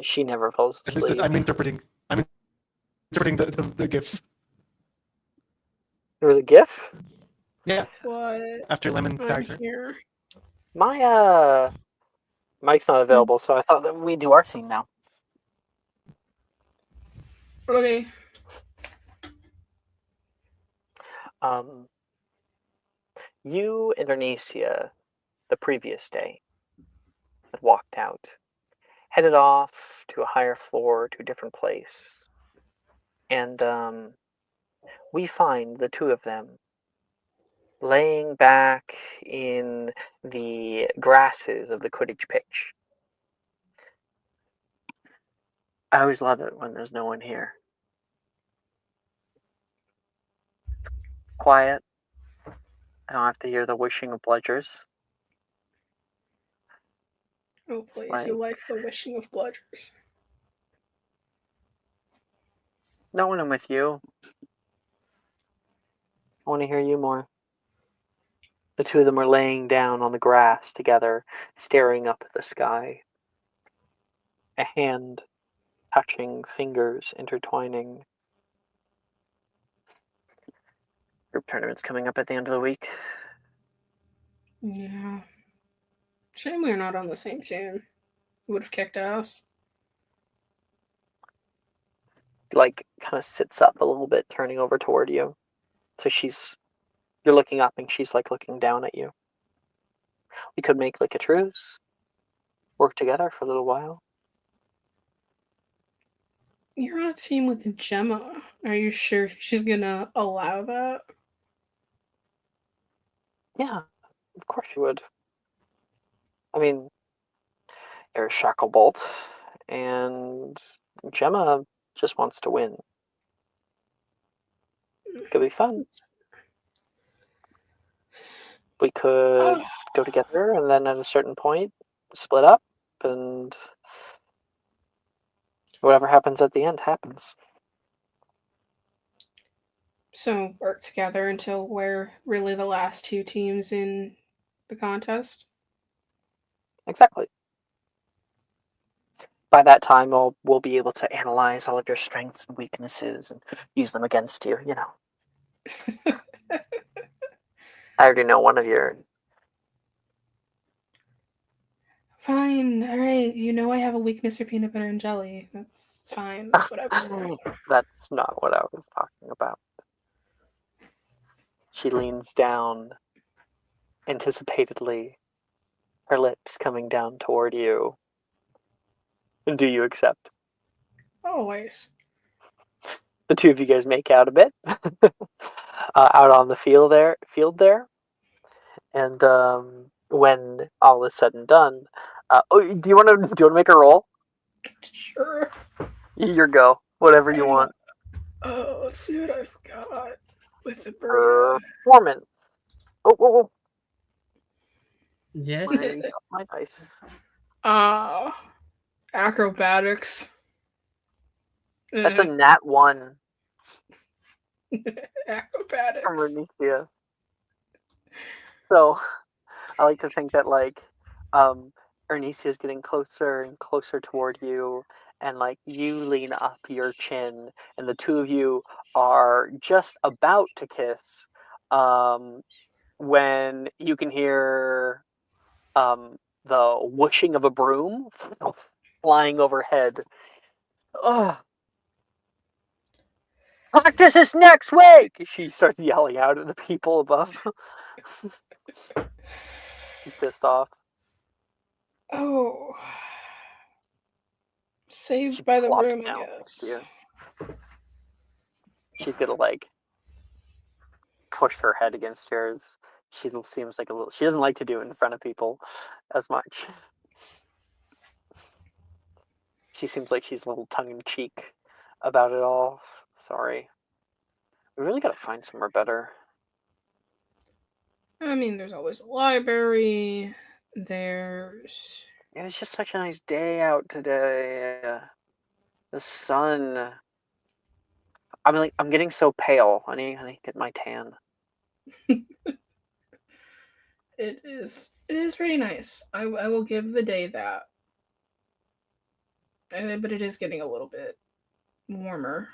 She never falls At asleep. least I'm interpreting the GIF. There was a GIF? Yeah, What? after Lemon I'm tagged her. here. Maya. Mike's not available, so I thought that we'd do our scene now. Okay. You and Arnesia, the previous day, had walked out, headed off to a higher floor, to a different place. And we find the two of them laying back in the grasses of the Quidditch pitch. I always love it when there's no one here. It's quiet. I don't have to hear the wishing of bludgers. Oh, please, like- you like the wishing of bludgers. No, when I'm with you, I want to hear you more. The two of them are laying down on the grass together, staring up at the sky. A hand touching, fingers intertwining. Group tournament's coming up at the end of the week. Yeah. Shame we're not on the same team. Would have kicked ass. Like, kind of sits up a little bit, turning over toward you. So you're looking up and she's like looking down at you. We could make like a truce. Work together for a little while. You're on a team with Gemma. Are you sure she's gonna allow that? Yeah, of course you would. I mean, you're a Shacklebolt, and Gemma just wants to win. Could be fun. We could go together, and then at a certain point, split up, and whatever happens at the end happens. So work together until we're really the last two teams in the contest? Exactly. By that time, we'll be able to analyze all of your strengths and weaknesses and use them against you, you know. I already know one of your... Fine, alright, you know I have a weakness for peanut butter and jelly. That's fine, that's whatever. That's not what I was talking about. She leans down, anticipatedly, her lips coming down toward you. Do you accept? Always. The two of you guys make out a bit out on the field there, and when all is said and done, do you want to make a roll? Sure. Your go, whatever you want. Oh, let's see what I've got with the Bria. Performance. Oh. Yes. Where you got my dice? Acrobatics. That's a nat 1 Acrobatics. from Renecia. So, I like to think that, like, Ernesia is getting closer and closer toward you, and, like, you lean up your chin, and the two of you are just about to kiss, when you can hear, the whooshing of a broom flying overhead. Ugh. Practice is next week! She starts yelling out at the people above. She's pissed off. Oh. Saved She by the plops broom, I down guess. next to you. She's gonna, like, push her head against yours. She seems like a little... She doesn't like to do it in front of people as much. She seems like she's a little tongue-in-cheek about it all. Sorry. We really gotta find somewhere better. I mean, there's always a library. There's... It was just such a nice day out today. The sun... I'm getting so pale. I need to get my tan. It is pretty nice. I will give the day that. But it is getting a little bit warmer.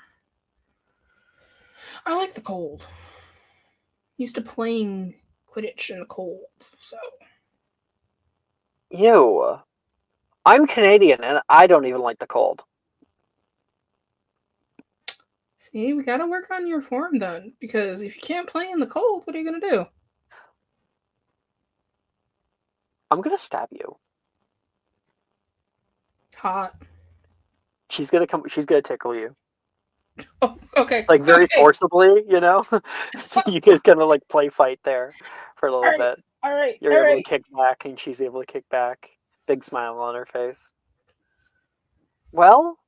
I like the cold. Used to playing Quidditch in the cold, so... Ew. I'm Canadian, and I don't even like the cold. See, we gotta work on your form then, because if you can't play in the cold, what are you gonna do? I'm gonna stab you. Hot. She's gonna tickle you. Oh, okay. Like, very okay. forcibly, you know? So you guys gonna, like, play fight there for a little bit. Alright. You're able to kick back, and she's able to kick back. Big smile on her face. Well,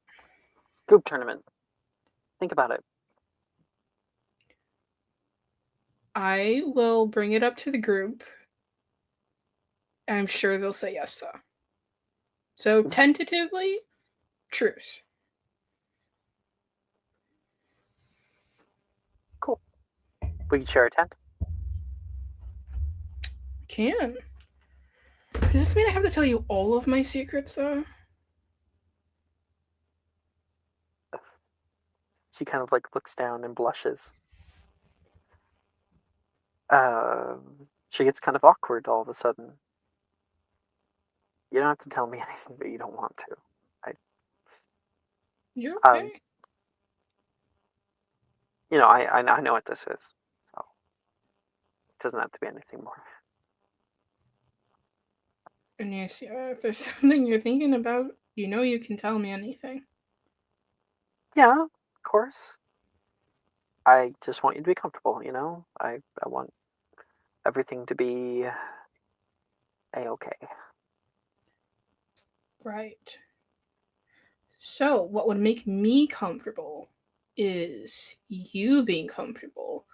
group tournament. Think about it. I will bring it up to the group. I'm sure they'll say yes, though. So, tentatively, truce. Cool. We can share a tent. Can. Does this mean I have to tell you all of my secrets, though? She kind of, like, looks down and blushes. She gets kind of awkward all of a sudden. You don't have to tell me anything that you don't want to. You're okay. You know, I know what this is. So it doesn't have to be anything more. And yes, if there's something you're thinking about, you know you can tell me anything. Yeah, of course. I just want you to be comfortable, you know? I want everything to be A-okay. Right. So, what would make me comfortable is you being comfortable.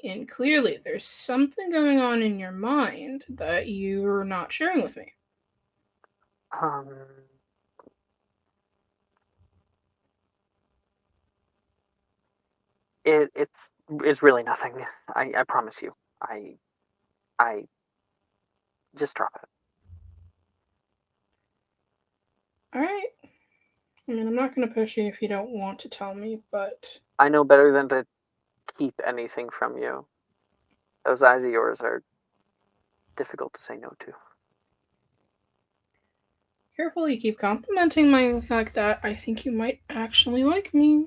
And clearly, there's something going on in your mind that you're not sharing with me. It's really nothing. I promise you. I just drop it. All right. I mean, I'm not going to push you if you don't want to tell me, but I know better than to keep anything from you. Those eyes of yours are difficult to say no to. careful, you keep complimenting my fact that I think you might actually like me.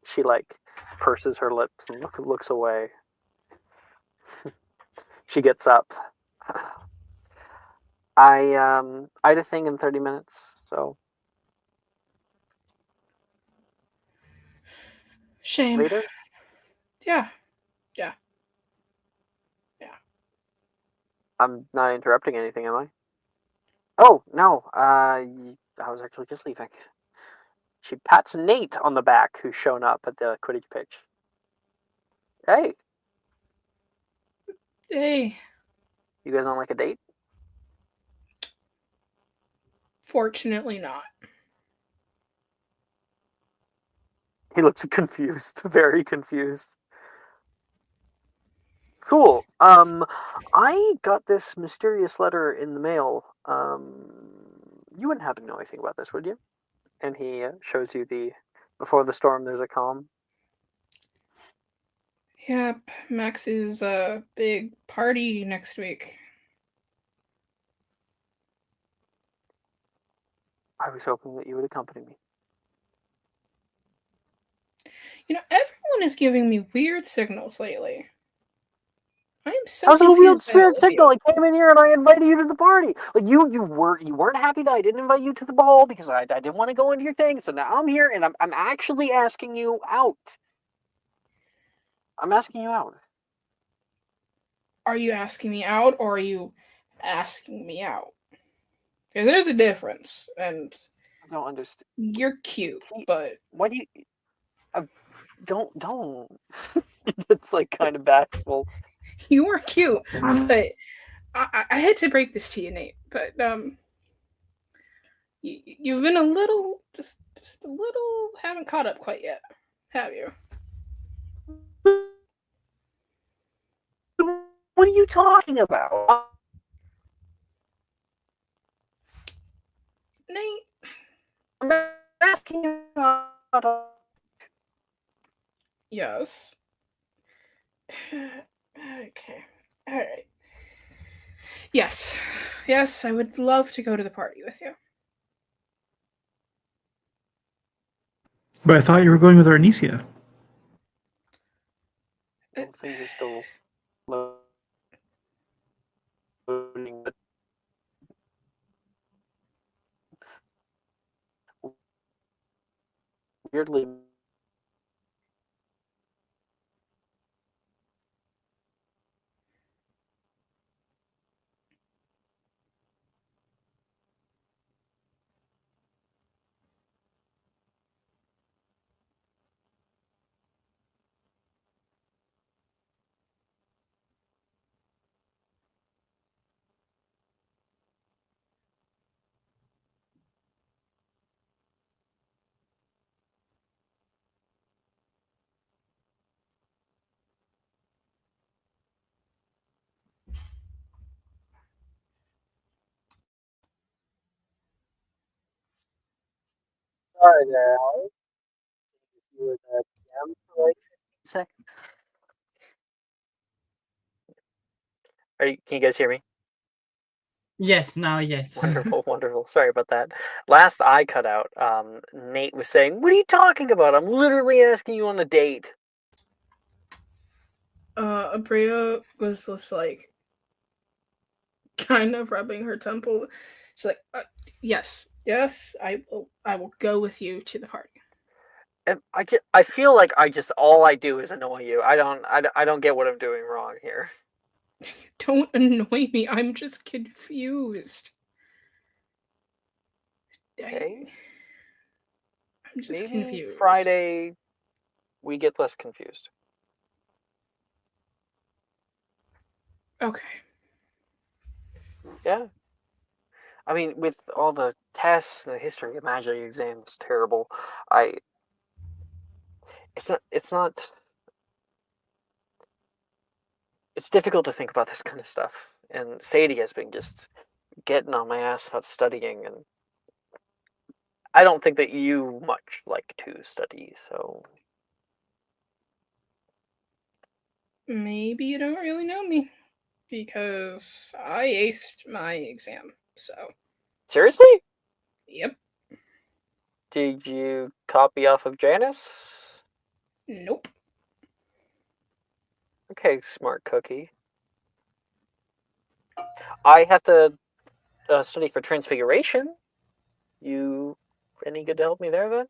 She purses her lips and looks away. She gets up. I had a thing in 30 minutes, so Shame. later. Yeah. I'm not interrupting anything, am I? Oh no. I was actually just leaving. She pats Nate on the back, who's shown up at the Quidditch pitch. Hey, Hey. you guys on a date? Fortunately not. He looks confused, very confused. Cool. I got this mysterious letter in the mail. You wouldn't happen to know anything about this, would you? And he shows you before the storm, there's a calm. Yep, Max's big party next week. I was hoping that you would accompany me. Everyone is giving me weird signals lately. I am so How's it a confused by all weird of signal? you. I came in here and I invited you to the party. You weren't happy that I didn't invite you to the ball because I didn't want to go into your thing. So now I'm here and I'm actually asking you out. I'm asking you out. Are you asking me out or are you asking me out? Okay, there's a difference, and I don't understand. you're cute, but Why do you? Don't. It's kind of bashful. you are cute. But I had to break this to you, Nate. But you've been a little, just a little, haven't caught up quite yet, have you? What are you talking about? Nate, I'm asking you out. yes. Okay, all right. Yes, I would love to go to the party with you. But I thought you were going with Arnesia. Well, things are still loading, but weirdly. Sorry there, Alex. You were the PM for 15 seconds. Can you guys hear me? Yes, now yes. Wonderful, wonderful. Sorry about that. Last I cut out, Nate was saying, "What are you talking about? I'm literally asking you on a date." Abrea was just kind of rubbing her temple. She's like, yes, I will go with you to the party. And I feel like all I do is annoy you. I don't get what I'm doing wrong here. Don't annoy me. I'm just confused. Okay. I'm just Maybe confused. Friday we get less confused. Okay. Yeah. I mean, with all the tests and the history of magic exams, terrible. It's not. It's difficult to think about this kind of stuff. And Sadie has been just getting on my ass about studying, and I don't think that you much like to study, so. Maybe you don't really know me. Because I aced my exam, so. Seriously? Yep. Did you copy off of Janice? Nope. Okay, smart cookie. I have to study for Transfiguration. You any good to help me there, then?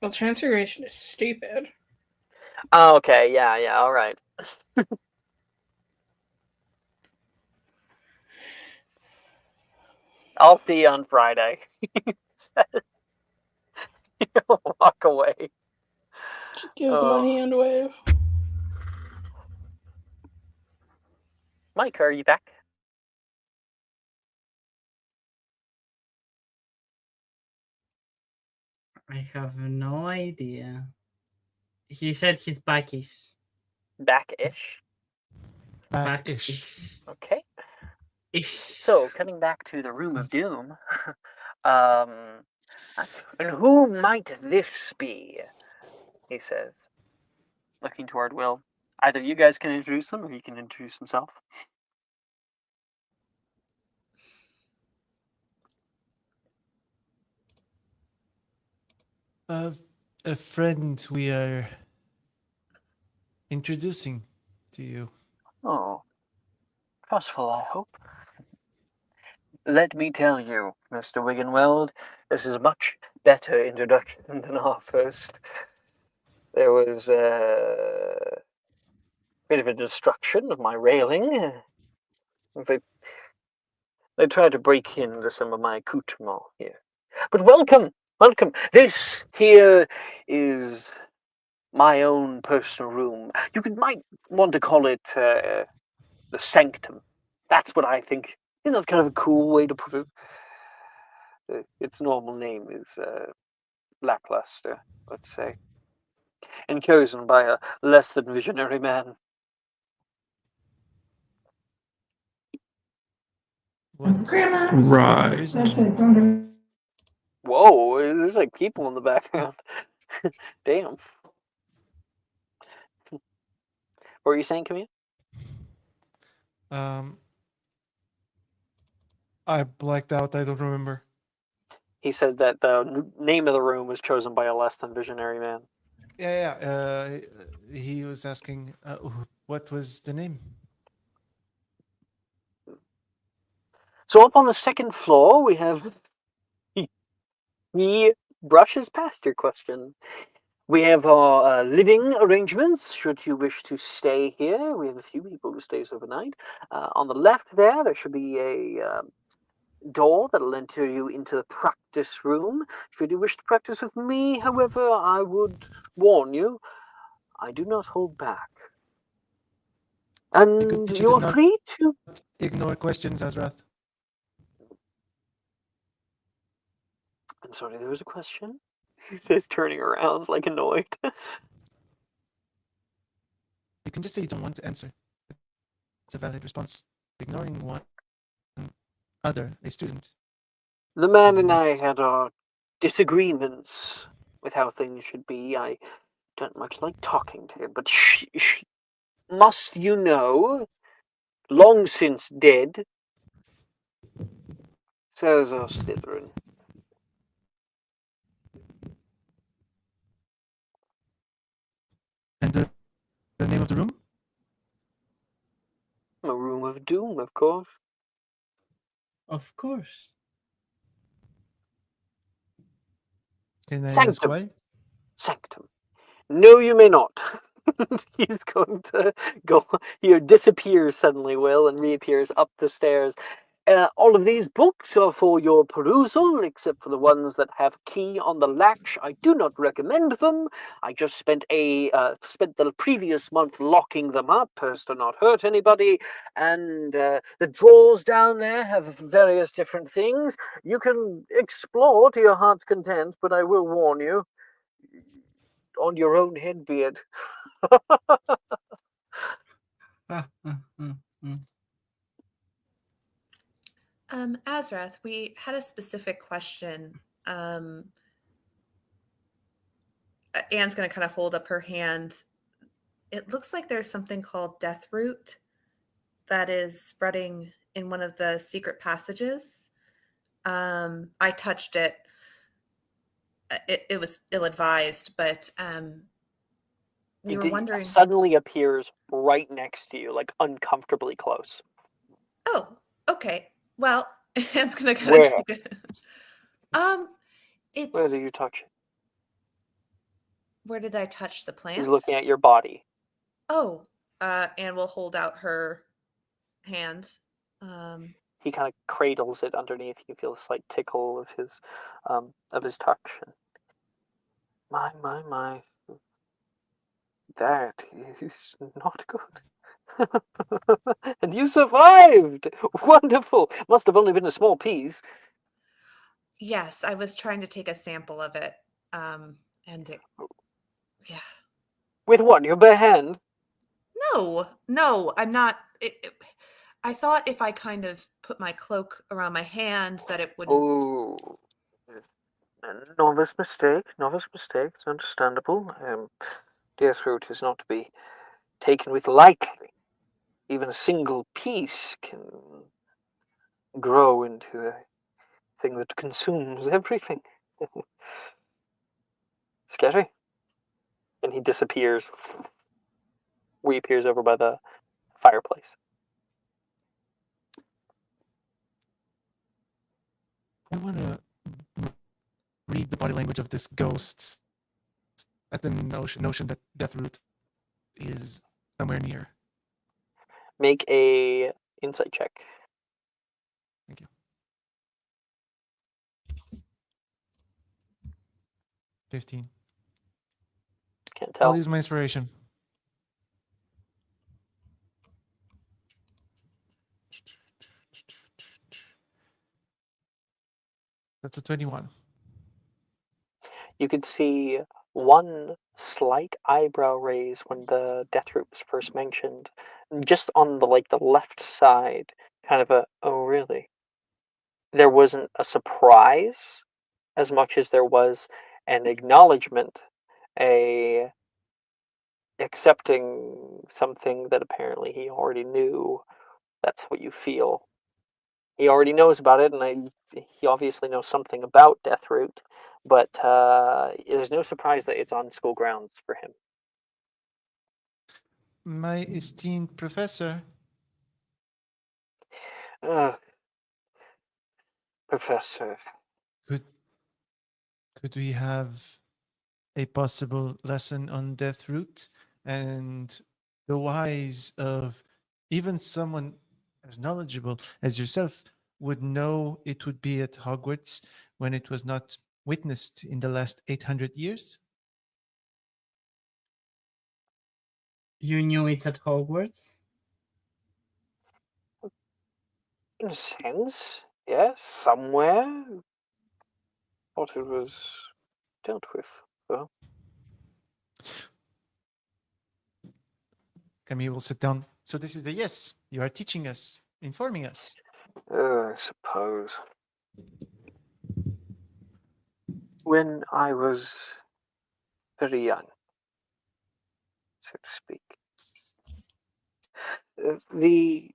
Well, Transfiguration is stupid. Oh, okay, yeah, all right. I'll see you on Friday. Walk away. She gives him a hand wave. Mike, are you back? I have no idea. He said he's backish. Back-ish? Back-ish. Okay. Ish. So, cutting back to the Room of Doom. And who might this be? He says, looking toward Will. Either you guys can introduce him, or he can introduce himself. A friend we are introducing to you. Oh, trustful, I hope. Let me tell you, Mr. Wiggenweld, this is a much better introduction than our first. There was a bit of a destruction of my railing. They tried to break into some of my accoutrements here. But welcome, welcome. This here is my own personal room. Might want to call it the sanctum. That's what I think. Isn't that kind of a cool way to put it? Its normal name is lackluster, let's say, and chosen by a less than visionary man. Grandma. Right. Whoa, there's like people in the background. Damn. What were you saying, Camille? I blacked out. I don't remember. He said that the name of the room was chosen by a less than visionary man. Yeah. He was asking, what was the name? So up on the second floor, we have. He brushes past your question. We have our living arrangements, should you wish to stay here. We have a few people who stays overnight. On the left there should be a door that'll enter you into the practice room. Should you wish to practice with me, however, I would warn you, I do not hold back. And you are free to ignore questions, Azrath. I'm sorry, there was a question? He says, turning around, like annoyed. You can just say you don't want to answer. It's a valid response. Ignoring one other, a student. The man and I had our disagreements with how things should be. I don't much like talking to him, but must you know, long since dead, Salazar Slytherin. And the name of the room? A room of doom, of course. Of course. Can I Sanctum. ask why? Sanctum. No, you may not. He's going to go. He disappears suddenly, Will, and reappears up the stairs. All of these books are for your perusal, except for the ones that have a key on the latch. I do not recommend them. I just spent the previous month locking them up as to not hurt anybody. And the drawers down there have various different things. You can explore to your heart's content, but I will warn you, on your own head be it. Azrath, we had a specific question. Anne's going to kind of hold up her hand. It looks like there's something called death root that is spreading in one of the secret passages. I touched it. It was ill-advised, but we were wondering. It suddenly appears right next to you, like uncomfortably close. Oh, okay. Well, Anne's going to kind Where? of take it. It's. Where did you touch it? Where did I touch the plant? He's looking at your body. Oh, Anne will hold out her hand. He kind of cradles it underneath. You feel a slight tickle of his touch. My. That is not good. And you survived! Wonderful! Must have only been a small piece. Yes, I was trying to take a sample of it. And it, yeah. With what? Your bare hand? No, I'm not. I thought if I kind of put my cloak around my hand that it wouldn't. Oh. Novice mistake. It's understandable. Death root is not to be taken with lightly. Even a single piece can grow into a thing that consumes everything. Scary. And he disappears. Reappears over by the fireplace. I want to read the body language of this ghost at the notion that Deathroot is somewhere near. Make a insight check. Thank you. 15. Can't tell. I'll use my inspiration. That's a 21. You could see one slight eyebrow raise when the death root was first mentioned, just on the left side. Kind of a, oh really? There wasn't a surprise as much as there was an acknowledgement, a accepting something that apparently he already knew. That's what you feel. He already knows about it, and he obviously knows something about Deathroot, but there's no surprise that it's on school grounds for him. My esteemed professor. Professor. Could we have a possible lesson on Deathroot and the whys of even someone as knowledgeable as yourself would know it would be at Hogwarts when it was not witnessed in the last 800 years? You knew it's at Hogwarts? In a sense, yes, somewhere. Thought it was dealt with, though. Camille will sit down. So this is the yes. You are teaching us, informing us. I suppose. When I was very young, so to speak, the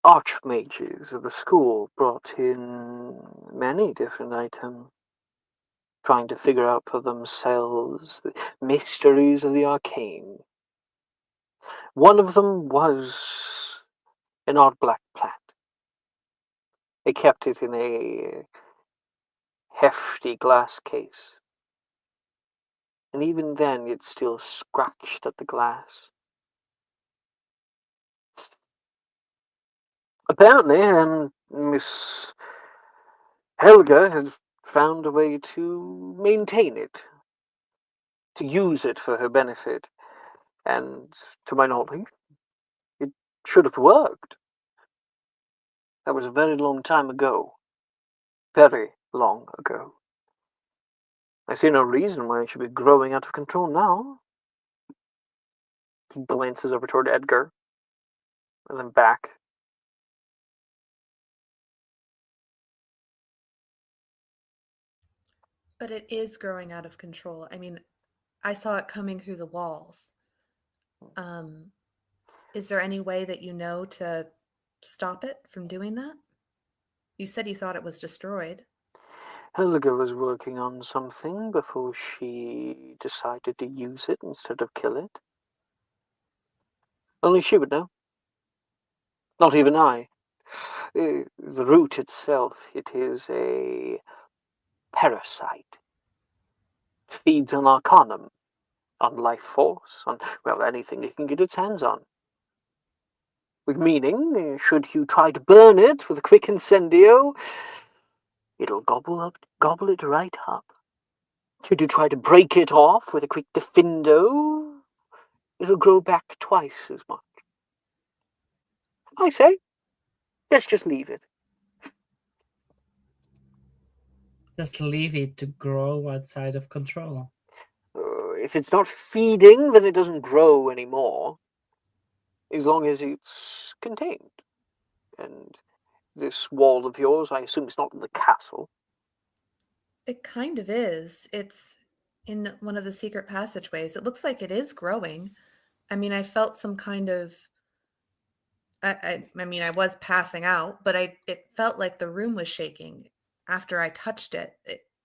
archmages of the school brought in many different items, trying to figure out for themselves the mysteries of the arcane. One of them was an odd black plant. They kept it in a hefty glass case, and even then it still scratched at the glass. Apparently, Miss Helga has found a way to maintain it, to use it for her benefit, and to my knowledge, it should have worked. That was a very long time ago. Very long ago. I see no reason why it should be growing out of control now. He glances over toward Edgar, and then back. But it is growing out of control. I mean, I saw it coming through the walls. Is there any way that you know to stop it from doing that? You said you thought it was destroyed. Helga was working on something before she decided to use it instead of kill it. Only she would know. Not even I. The root itself, it is a parasite. Feeds on arcanum, on life force, on, well, anything it can get its hands on. With meaning, should you try to burn it with a quick incendio, it'll gobble it right up. Should you try to break it off with a quick defindo, it'll grow back twice as much. I say, let's just leave it. Just leave it to grow outside of control. If it's not feeding, then it doesn't grow anymore. As long as it's contained. And this wall of yours, I assume it's not in the castle. It kind of is. It's in one of the secret passageways. It looks like it is growing. I mean, I felt some kind of I mean, I was passing out, but it felt like the room was shaking after I touched it.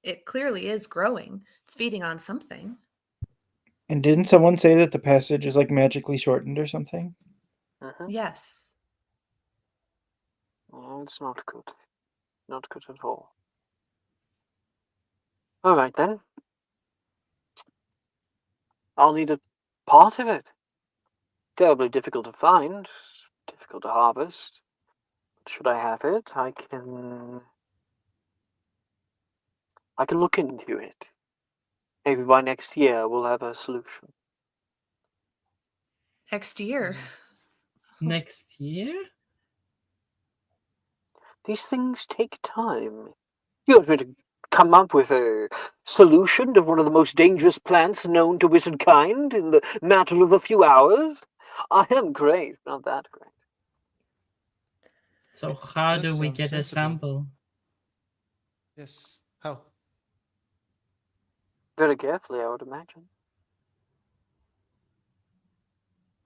It clearly is growing. It's feeding on something. And didn't someone say that the passage is like magically shortened or something? Yes. Well, it's not good. Not good at all. Alright then. I'll need a part of it. Terribly difficult to find. Difficult to harvest. But should I have it, I can look into it. Maybe by next year we'll have a solution. Next year. Next year? These things take time. You want me to come up with a solution to one of the most dangerous plants known to wizardkind in the matter of a few hours? I am great, not that great. So It how does do we sound get a sensible. sample? Yes. How? Very carefully, I would imagine.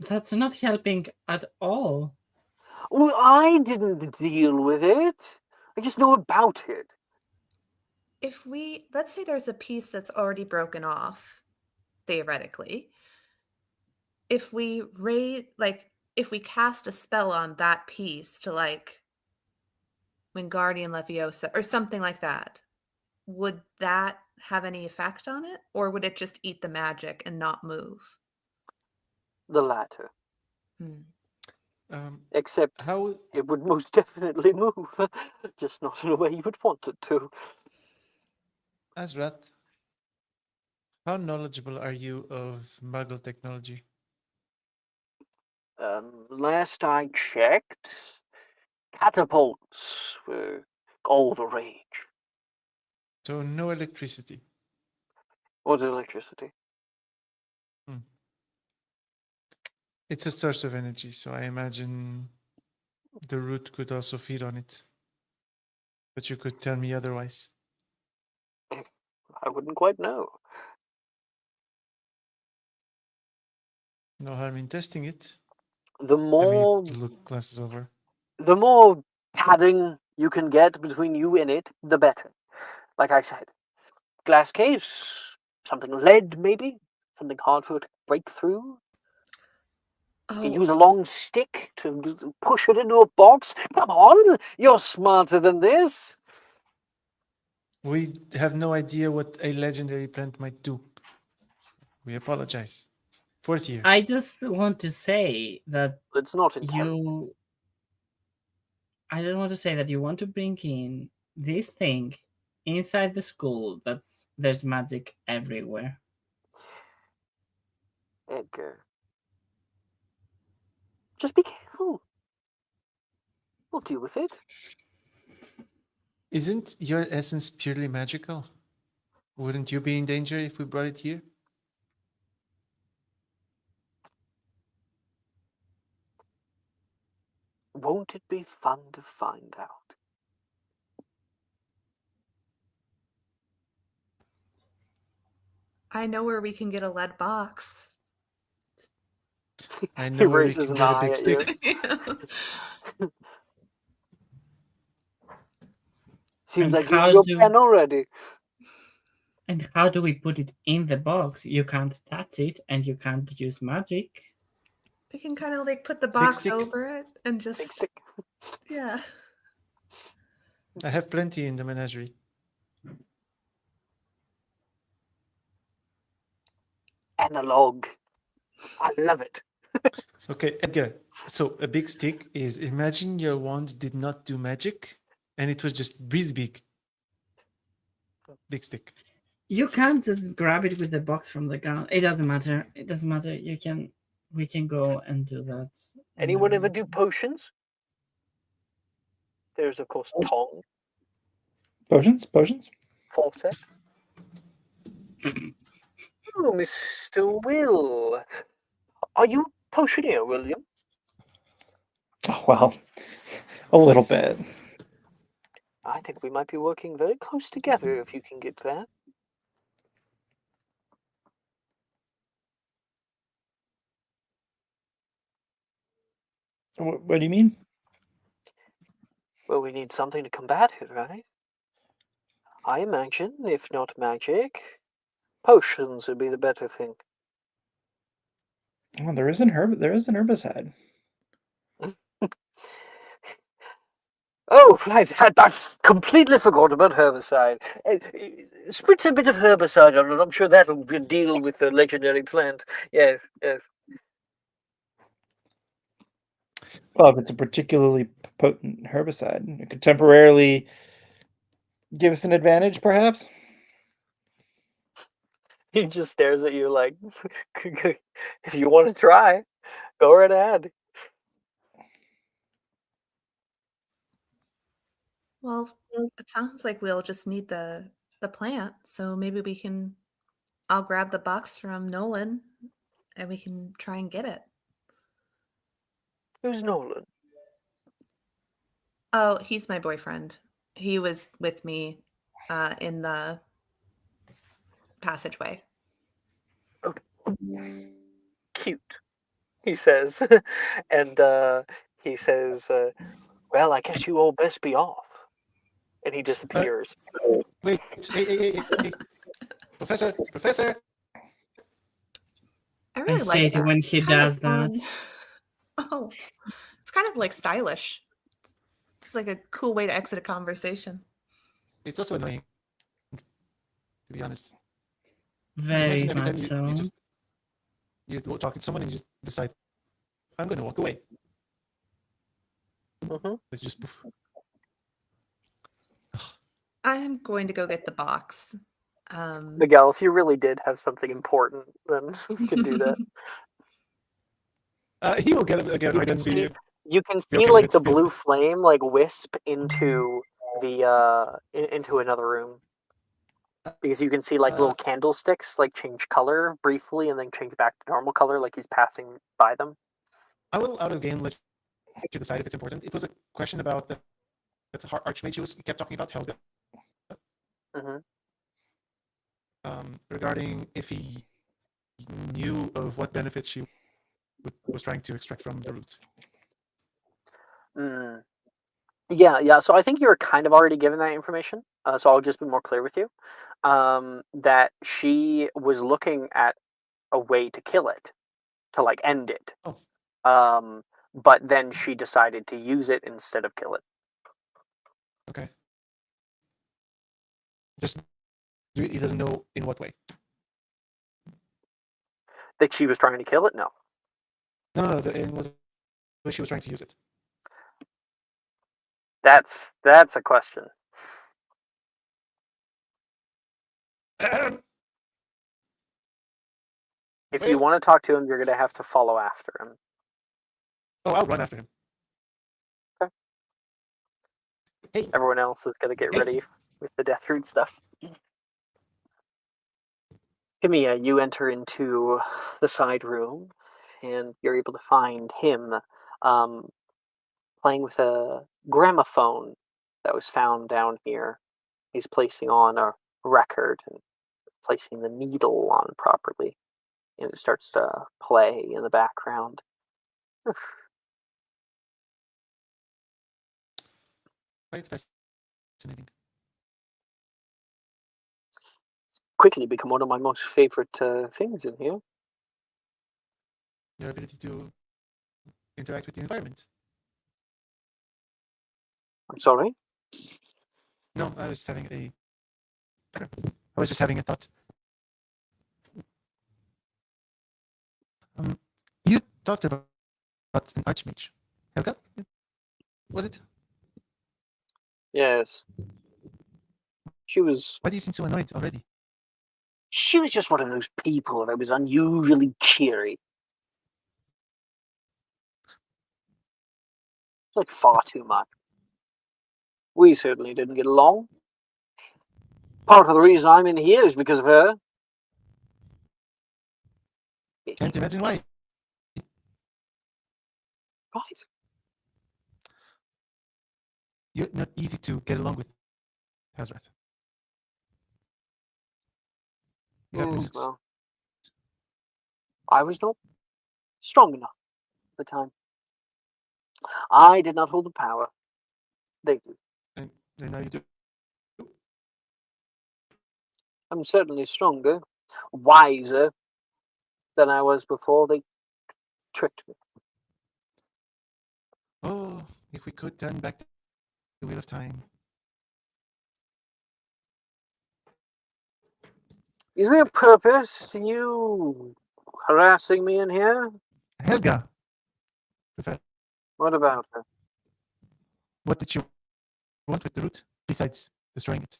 That's not helping at all. Well, I didn't deal with it. I just know about it. If let's say there's a piece that's already broken off, theoretically. If we if we cast a spell on that piece to Wingardium Leviosa or something like that, would that have any effect on it? Or would it just eat the magic and not move? The latter. Um, Except how it would most definitely move. Just not in a way you would want it to. Azrath, how knowledgeable are you of Muggle technology? Last I checked, catapults were all the rage. So no electricity. Or the electricity. It's a source of energy, so I imagine the root could also feed on it. But you could tell me otherwise. I wouldn't quite know. No harm in testing it. The Let me more look glasses over. the more padding you can get between you and it, the better. Like I said, glass case, something lead maybe, something hard for it to break through. You can use a long stick to push it into a box. Come on, you're smarter than this. We have no idea what a legendary plant might do. We apologize. 4th years. I just want to say that It's not intelligent. I just want to say that you want to bring in this thing inside the school. There's magic everywhere. Edgar, just be careful. We'll deal with it. Isn't your essence purely magical? Wouldn't you be in danger if we brought it here? Won't it be fun to find out? I know where we can get a lead box. I He know where we raises can an get a eye big at you. stick. Seems And like you how have your do- pen already. And how do we put it in the box? You can't touch it, and you can't use magic. We can kind of like put the box stick. over it and Big just stick. yeah. I have plenty in the menagerie. Analog. I love it. Okay, Edgar. So a big stick is, imagine your wand did not do magic and it was just really big. Big stick. You can't just grab it with the box from the ground. It doesn't matter. It doesn't matter. We can go and do that. Anyone ever do potions? There's, of course, Tong, Potions? Potions? Falset. Oh, Mr. Will. Are you a potioneer, William? Oh, well, a little bit. I think we might be working very close together if you can get that. What do you mean? Well, we need something to combat it, right? I imagine, if not magic, potions would be the better thing. Well, there is an herbicide. Oh, right. I completely forgot about herbicide. Spritz a bit of herbicide on it. I'm sure that'll deal with the legendary plant. Yes, yes. Well, if it's a particularly potent herbicide, it could temporarily give us an advantage, perhaps. He just stares at you like, if you want to try, go right ahead. Well, it sounds like we'll just need the plant, so maybe we can. I'll grab the box from Nolan, and we can try and get it. Who's Nolan? Oh, he's my boyfriend. He was with me in the passageway. Cute, he says. And he says, well, I guess you all best be off. And he disappears. Wait, hey. Professor! I really And like shady that. when she Kind of does that. fun. Oh, it's kind of like stylish. It's like a cool way to exit a conversation. It's also annoying, to be honest. Very Imagine every much time so. you're talking to someone and you just decide, I'm going to walk away. It's just poof. I'm going to go get the box. Miguel, if you really did have something important, then you can do that. He will get it again. I can see. You can see okay, like let's the feel blue it. flame like wisp into the into another room. Because you can see like little candlesticks like change color briefly and then change back to normal color like he's passing by them. I will, out of game, let you decide if it's important. It was a question about the Archmage who kept talking about Helga. Regarding if he knew of what benefits she was trying to extract from the root. Yeah. So I think you were kind of already given that information. So I'll just be more clear with you. That she was looking at a way to kill it, to like end it. But then she decided to use it instead of kill it. Okay. Just he doesn't know in what way. That she was trying to kill it? No. No. In what way she was trying to use it. That's a question. If you want to talk to him, you're going to have to follow after him. Oh, I'll run after him. Okay. Hey. Everyone else is going to get ready with the death root stuff. Kamiya, you enter into the side room, and you're able to find him playing with a gramophone that was found down here. He's placing on a record and placing the needle on properly, and it starts to play in the background. Quite fascinating. Quickly become one of my most favorite things in here. Your ability to interact with the environment. I'm sorry? No, I was just having a thought. You talked about an archmage. Helga? Was it? Yes. She was... Why do you seem so annoyed already? She was just one of those people that was unusually cheery. Like far too much. We certainly didn't get along. Part of the reason I'm in here is because of her. Can't imagine why. Right. You're not easy to get along with, Hazrath. Yes, well, I was not strong enough at the time. I did not hold the power. They do. And now you do. I'm certainly stronger, wiser than I was before. They tricked me. Oh, if we could turn back the wheel of time. Is there a purpose to you harassing me in here? Helga! Professor, What about her? what did you want with the root besides destroying it?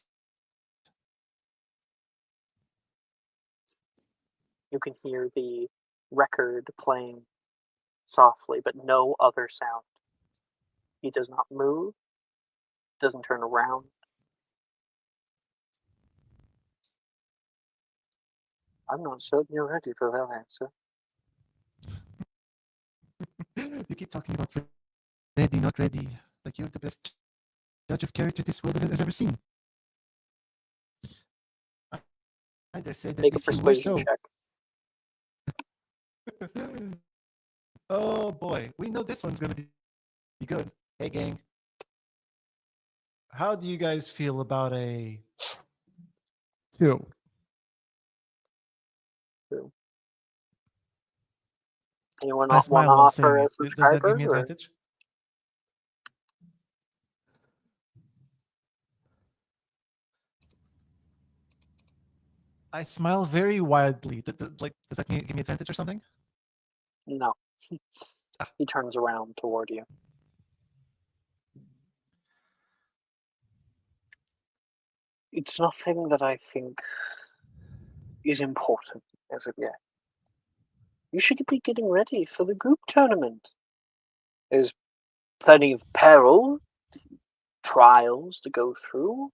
You can hear the record playing softly, but no other sound. He does not move, doesn't turn around. I'm not certain you're ready for that answer. You keep talking about ready, not ready, like you're the best judge of character this world has ever seen. I dare say that Make a if you were persuasion so... check. Oh boy, we know this one's gonna be good. Hey gang, how do you guys feel about a 2? Anyone I want to smile while offer saying a it. Does that subscriber? give me Or? advantage? I smile very wildly. Like, does that give me advantage or something? No. He turns around toward you. It's nothing that I think is important as of yet. You should be getting ready for the group tournament. There's plenty of peril, trials to go through.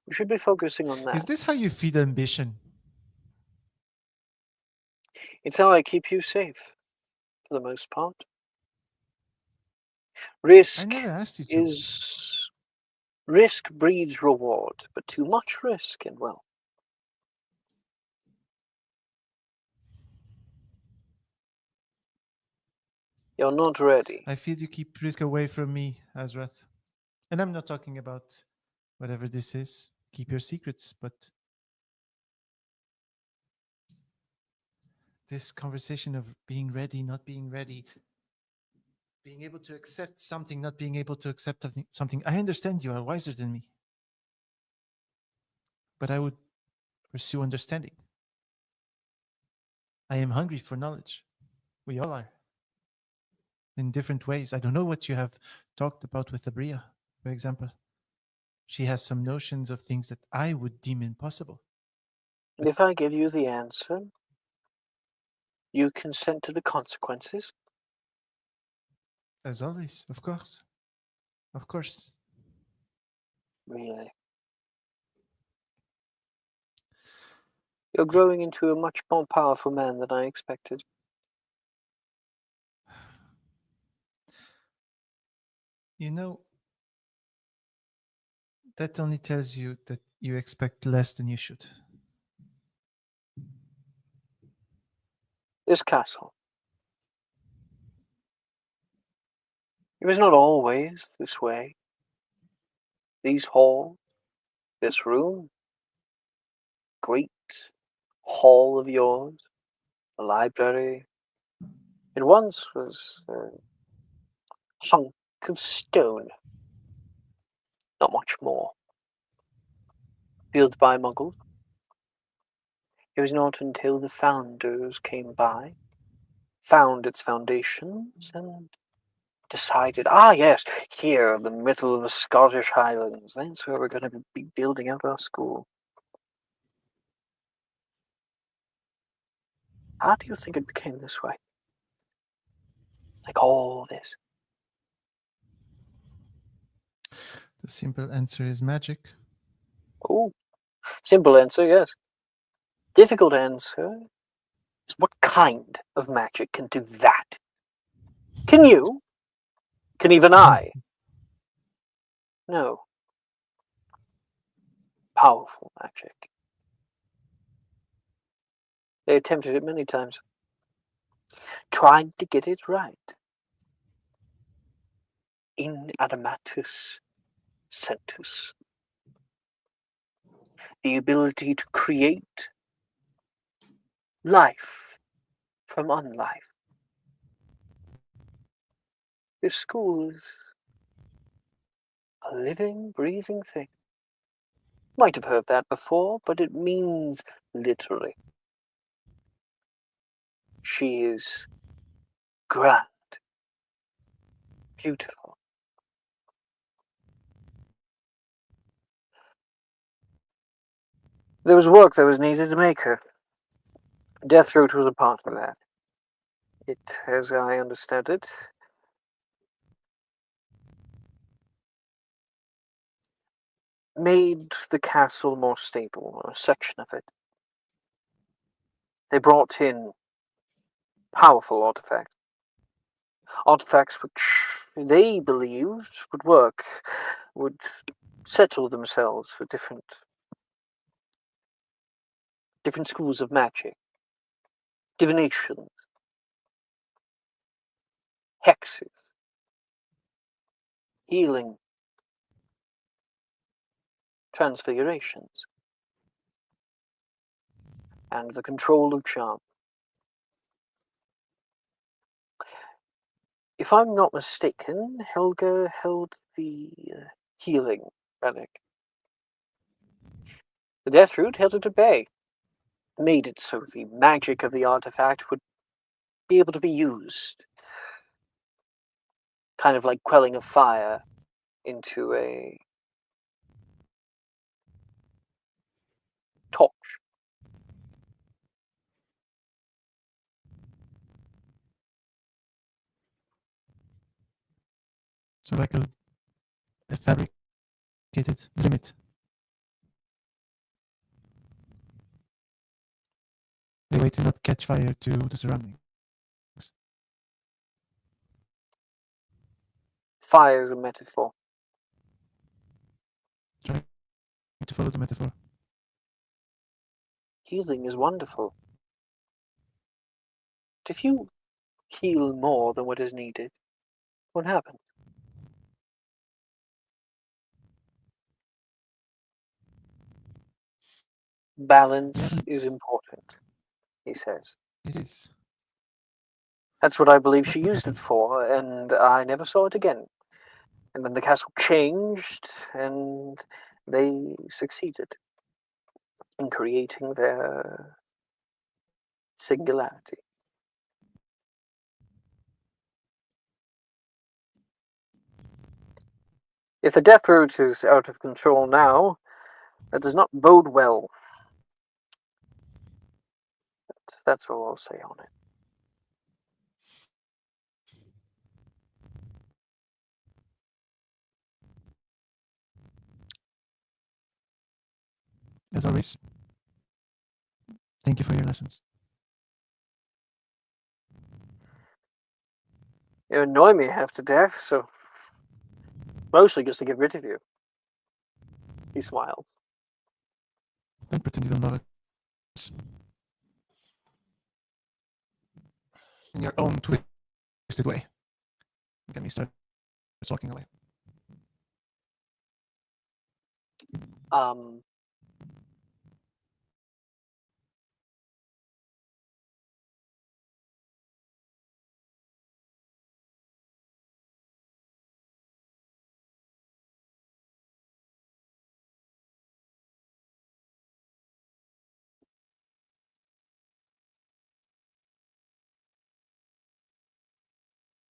You should be focusing on that. Is this how you feed ambition? It's how I keep you safe, for the most part. Risk I never asked you to. Risk breeds reward, but too much risk, and well, you're not ready. I feel you keep risk away from me, Azrath. And I'm not talking about whatever this is. Keep your secrets, but this conversation of being ready, not being ready, being able to accept something, not being able to accept something. I understand you are wiser than me. But I would pursue understanding. I am hungry for knowledge. We all are. in different ways. I don't know what you have talked about with Abria, for example. She has some notions of things that I would deem impossible. If I give you the answer, you consent to the consequences? As always, of course. Of course. Really? You're growing into a much more powerful man than I expected. You know, that only tells you that you expect less than you should. This castle. It was not always this way. These halls, this room, great hall of yours, the library. It once was a hunk of stone, not much more. Built by Muggles. It was not until the founders came by, found its foundations, and decided, yes, here in the middle of the Scottish Highlands, that's where we're going to be building out our school. How do you think it became this way? Like all this. The simple answer is magic. Oh, simple answer, yes. Difficult answer is what kind of magic can do that? Can you? Can even I? No. Powerful magic. They attempted it many times. Tried to get it right. In animatus centus. The ability to create life from unlife. This school is a living, breathing thing. Might have heard that before, but it means literally. She is grand, beautiful. There was work that was needed to make her. Deathroot was a part of that. It, as I understand it, made the castle more stable, a section of it. They brought in powerful artifacts. Artifacts which they believed would work, would settle themselves for different schools of magic, divination, hexes, healing, transfigurations, and the control of charm. If I'm not mistaken, Helga held the healing relic. The Deathroot held it at bay, made it so the magic of the artifact would be able to be used, kind of like quelling a fire into a torch. So like a fabricated limit. A way to not catch fire to the surroundings. Fire is a metaphor. Trying to follow the metaphor. Healing is wonderful. But if you heal more than what is needed, what happens? Balance is important, he says. It is. That's what I believe What she would used happen? it for, and I never saw it again. And then the castle changed, and they succeeded in creating their singularity. If the death route is out of control now, that does not bode well. That's what I'll say on it. As always, thank you for your lessons. You annoy me half to death, so mostly just to get rid of you. He smiles. Don't pretend you don't know it. In your own twisted way. Then he starts walking away.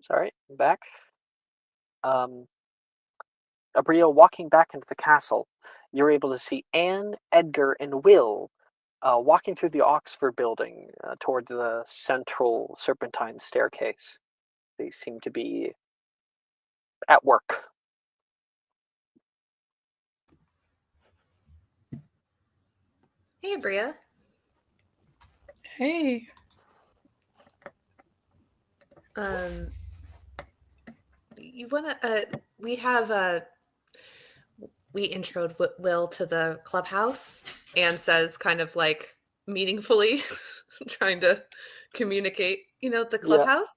Sorry, I'm back. Abria walking back into the castle. You're able to see Anne, Edgar, and Will walking through the Oxford building toward the central serpentine staircase. They seem to be at work. Hey, Bria. Hey. You wanna? We have we introed Will to the clubhouse, and says kind of like meaningfully, trying to communicate, the clubhouse,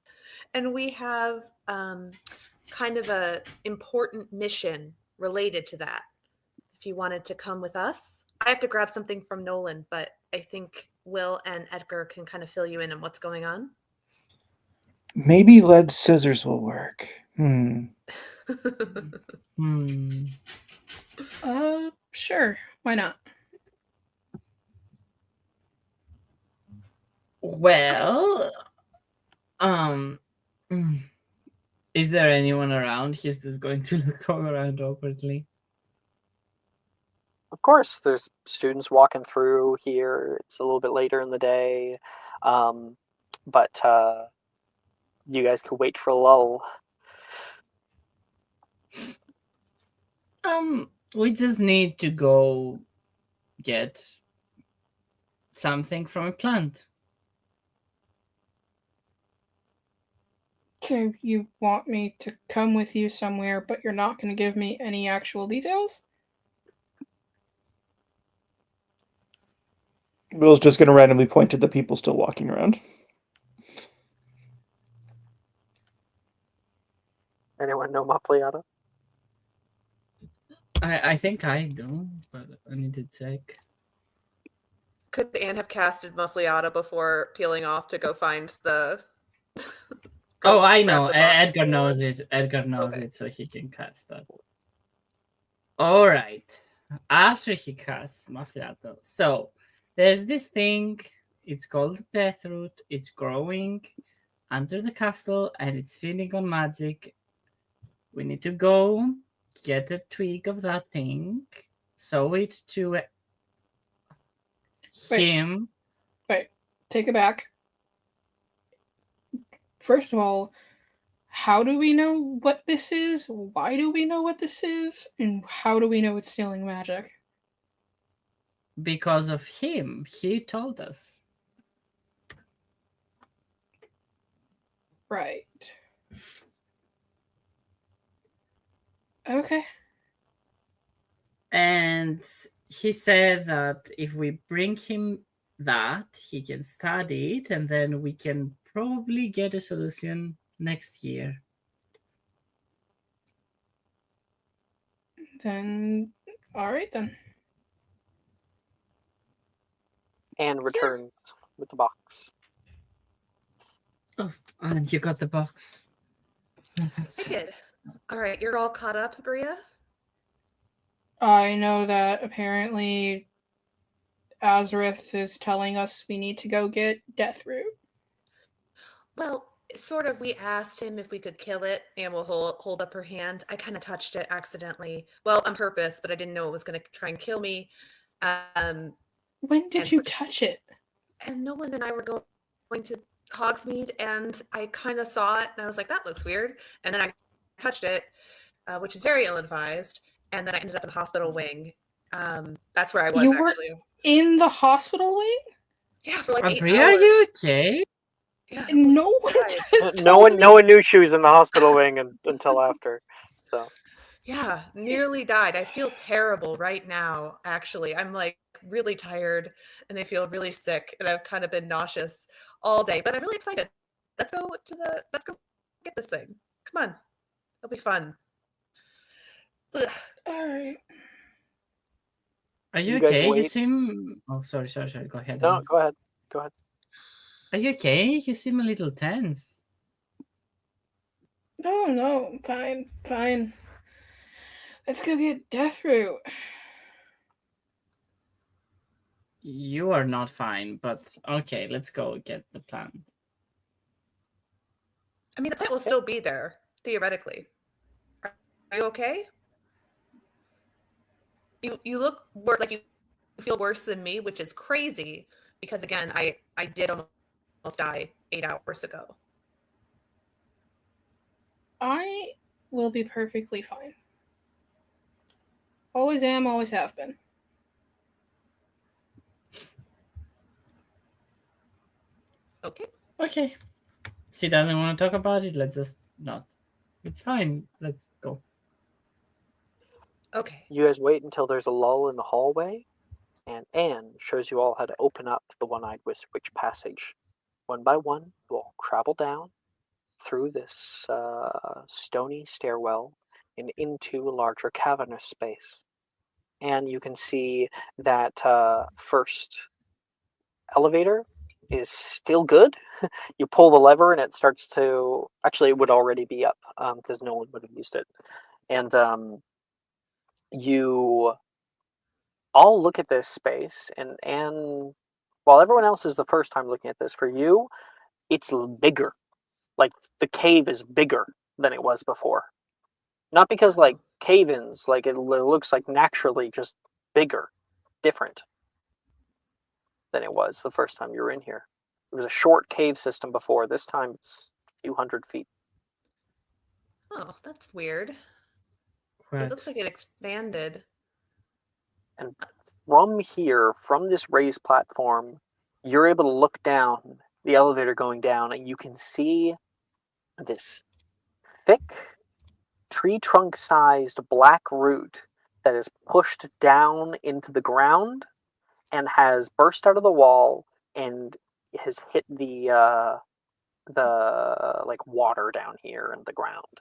and we have kind of a important mission related to that. If you wanted to come with us, I have to grab something from Nolan, but I think Will and Edgar can kind of fill you in on what's going on. Maybe lead scissors will work. Sure. Why not? Well, is there anyone around? He's just going to look around awkwardly. Of course, there's students walking through here. It's a little bit later in the day, but you guys could wait for a lull. We just need to go get something from a plant. So you want me to come with you somewhere, but you're not going to give me any actual details? Will's just going to randomly point at the people still walking around. Anyone know Mapliata? I think I do, but I need to check. Could Anne have casted Muffliata before peeling off to go find the... Oh, I know. the box? Edgar knows it. Edgar knows it, so he can cast that. All right. After he casts Mafiato. So, there's this thing. It's called Death Root. It's growing under the castle, and it's feeding on magic. We need to go get a twig of that thing, sow it to him. Wait, take it back. First of all, how do we know what this is? Why do we know what this is? And how do we know it's stealing magic? Because of him. He told us. Right. Okay. And he said that if we bring him that, he can study it, and then we can probably get a solution next year. Then, all right then. Anne returns with the box. Oh, and you got the box. I did. All right, you're all caught up, Bria? I know that apparently Azareth is telling us we need to go get Death Root. Well, Sort of, we asked him if we could kill it, and we'll hold up her hand. I kind of touched it accidentally. Well, on purpose, but I didn't know it was going to try and kill me. When did and you put- touch it? And Nolan and I were going to Hogsmeade, and I kind of saw it, and I was like, that looks weird. And then I touched it, which is very ill-advised. And then I ended up in the hospital wing. That's where I was, You were actually. in the hospital wing? Yeah, for like 8 Bria, hours. are you okay? Yeah, No one died. just No one knew she was in the hospital wing until after. So Yeah, nearly died. I feel terrible right now, actually. I'm like really tired and I feel really sick and I've kind of been nauseous all day, but I'm really excited. Let's go get this thing. Come on. It'll be fun. Ugh. All right. Are you You guys okay? You wait. seem. Oh, sorry. Go ahead. no, Alex. go ahead. Go ahead. Are you okay? You seem a little tense. No, fine. Let's go get Deathroot. You are not fine, but okay, let's go get the plant. I mean, the plant will still be there, theoretically. Are you okay? You look like you feel worse than me, which is crazy because again, I did almost die 8 hours ago. I will be perfectly fine. Always am, always have been. Okay. Okay. She doesn't want to talk about it. Let's just not. It's fine. Let's go. Okay. You guys wait until there's a lull in the hallway, and Anne shows you all how to open up the one-eyed witch passage. One by one, you all travel down through this stony stairwell and into a larger cavernous space. And you can see that first elevator is still good. You pull the lever and it starts to... Actually, it would already be up because no one would have used it. And you all look at this space, and while everyone else is the first time looking at this, for you, it's bigger. Like, the cave is bigger than it was before. Not because, like, cave-ins, like, it looks like naturally just bigger, different than it was the first time you were in here. It was a short cave system before. This time it's a few hundred feet. Oh, that's weird. What? It looks like it expanded. And from here, from this raised platform, you're able to look down the elevator going down, and you can see this thick, tree trunk sized black root that is pushed down into the ground and has burst out of the wall and has hit the like water down here in the ground.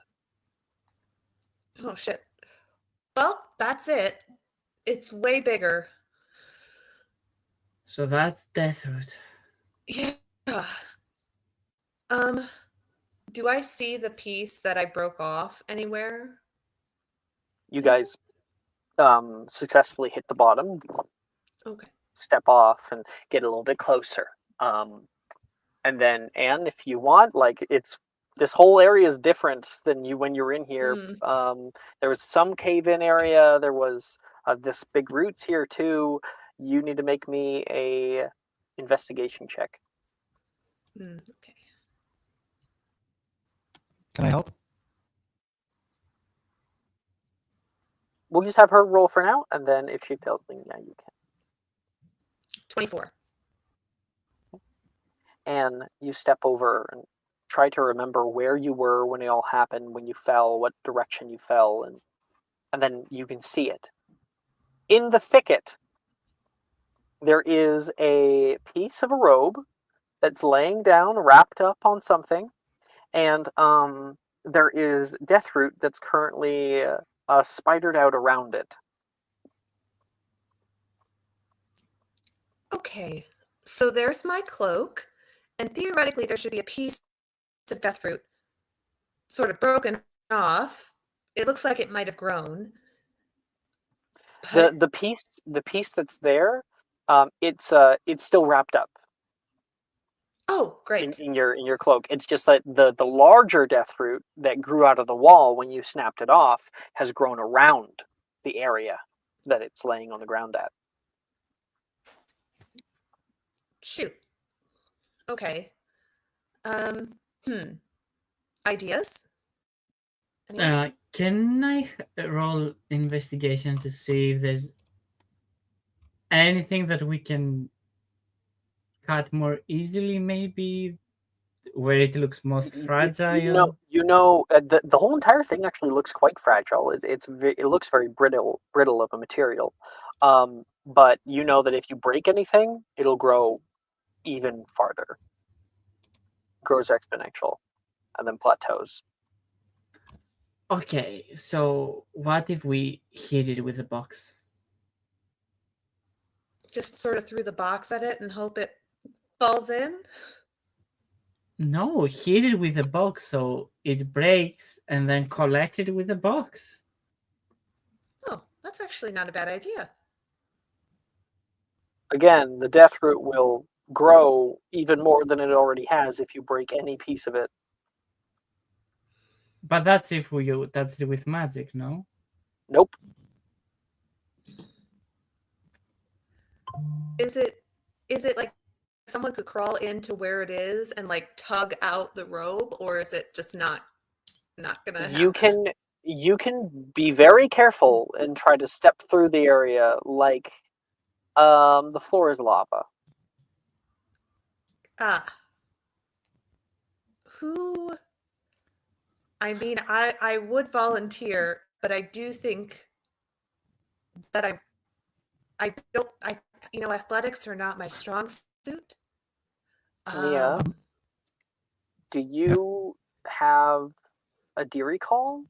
Oh shit. Well, that's it. It's way bigger. So that's Deathroot. Yeah. Do I see the piece that I broke off anywhere? You guys successfully hit the bottom, Okay. step off, and get a little bit closer. And then, Anne, if you want, like, it's... This whole area is different than you when you were in here. There was some cave-in area. There was this big roots here too. You need to make me a investigation check. Okay. Can I help? We'll just have her roll for now, and then if she fails, then yeah, you can. 24. And you step over and try to remember where you were when it all happened, when you fell, what direction you fell, and then you can see it. In the thicket, there is a piece of a robe that's laying down, wrapped up on something, and there is Deathroot that's currently spidered out around it. Okay. So there's my cloak, and theoretically there should be a piece of Deathroot sort of broken off. It looks like it might have grown. But The piece that's there, it's still wrapped up. Oh, great. in your cloak. It's just that the larger death root that grew out of the wall when you snapped it off has grown around the area that it's laying on the ground at. Shoot. Okay. Ideas? Anyone? Can I roll investigation to see if there's anything that we can cut more easily, maybe where it looks most fragile? The whole entire thing actually looks quite fragile. It looks very brittle of a material. But you know that if you break anything, it'll grow even farther. Grows exponential, and then plateaus. Okay, so what if we hit it with a box? Just sort of threw the box at it and hope it falls in? No, hit it with a box so it breaks and then collect it with a box. Oh, that's actually not a bad idea. Again, the death root will grow even more than it already has if you break any piece of it. But that's with magic, no? Nope. Is it like someone could crawl into where it is and like tug out the robe, or is it just not gonna happen? You can be very careful and try to step through the area like the floor is lava. Who? I mean, I would volunteer, but I do think that athletics are not my strong suit. Mia, do you have a deer call?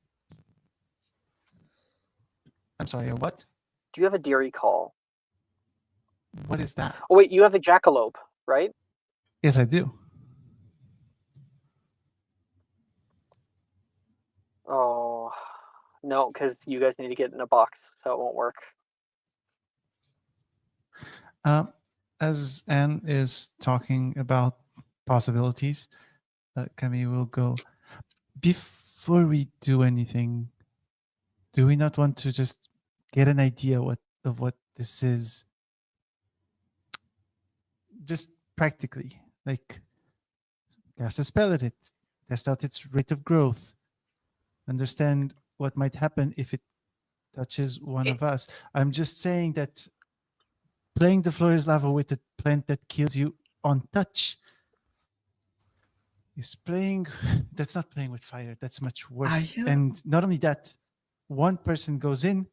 I'm sorry, a what? Do you have a deer call? What is that? Oh wait, you have a jackalope, right? Yes, I do. Oh, no, because you guys need to get in a box, so it won't work. As Anne is talking about possibilities, Camille will go, before we do anything, do we not want to just get an idea of what this is? Just practically, like cast a spell at it, test out its rate of growth, understand what might happen if it touches one of us. I'm just saying that playing the floor is lava with a plant that kills you on touch is that's not playing with fire. That's much worse. And not only that, one person goes in.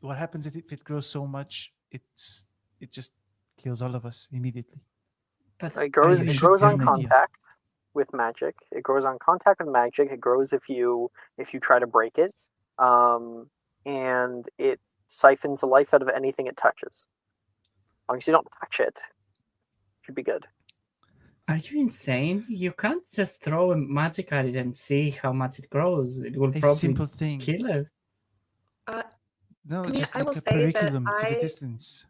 What happens if it grows so much? It just kills all of us immediately. But it grows on contact with magic. It grows on contact with magic. It grows if you try to break it, and it siphons the life out of anything it touches. As long as you don't touch it, should be good. Are you insane? You can't just throw a magic at it and see how much it grows. It will probably kill us. No, just like a periculum to the distance.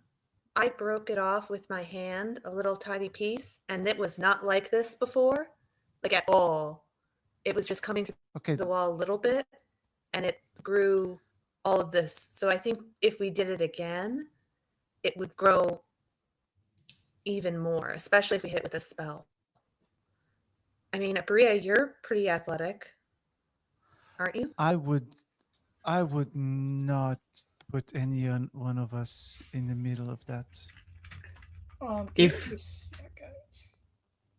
I broke it off with my hand, a little tiny piece, and it was not like this before, like at all. It was just coming through the wall a little bit, and it grew all of this. So I think if we did it again, it would grow even more, especially if we hit it with a spell. I mean, Bria, you're pretty athletic, aren't you? I would not put any one of us in the middle of that.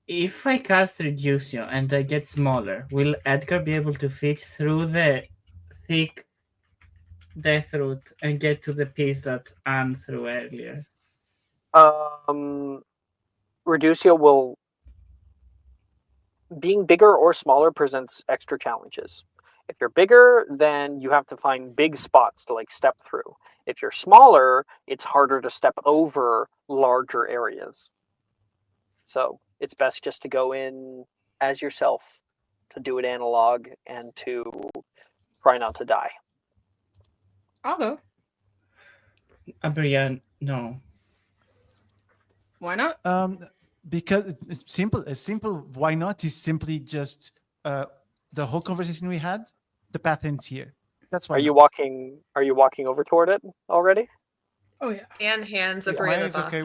If I cast Reducio and I get smaller, will Edgar be able to fit through the thick death root and get to the piece that Anne threw earlier? Reducio will... Being bigger or smaller presents extra challenges. If you're bigger, then you have to find big spots to step through. If you're smaller, it's harder to step over larger areas. So it's best just to go in as yourself, to do it analog, and to try not to die. I'll go. Brian, no. Why not? Because it's simple. As simple. Why not? Is simply just the whole conversation we had. The path ends here. That's why. Are you not. walking? Are you walking over toward it already? Oh yeah. And hands If Abria Maya the is box. okay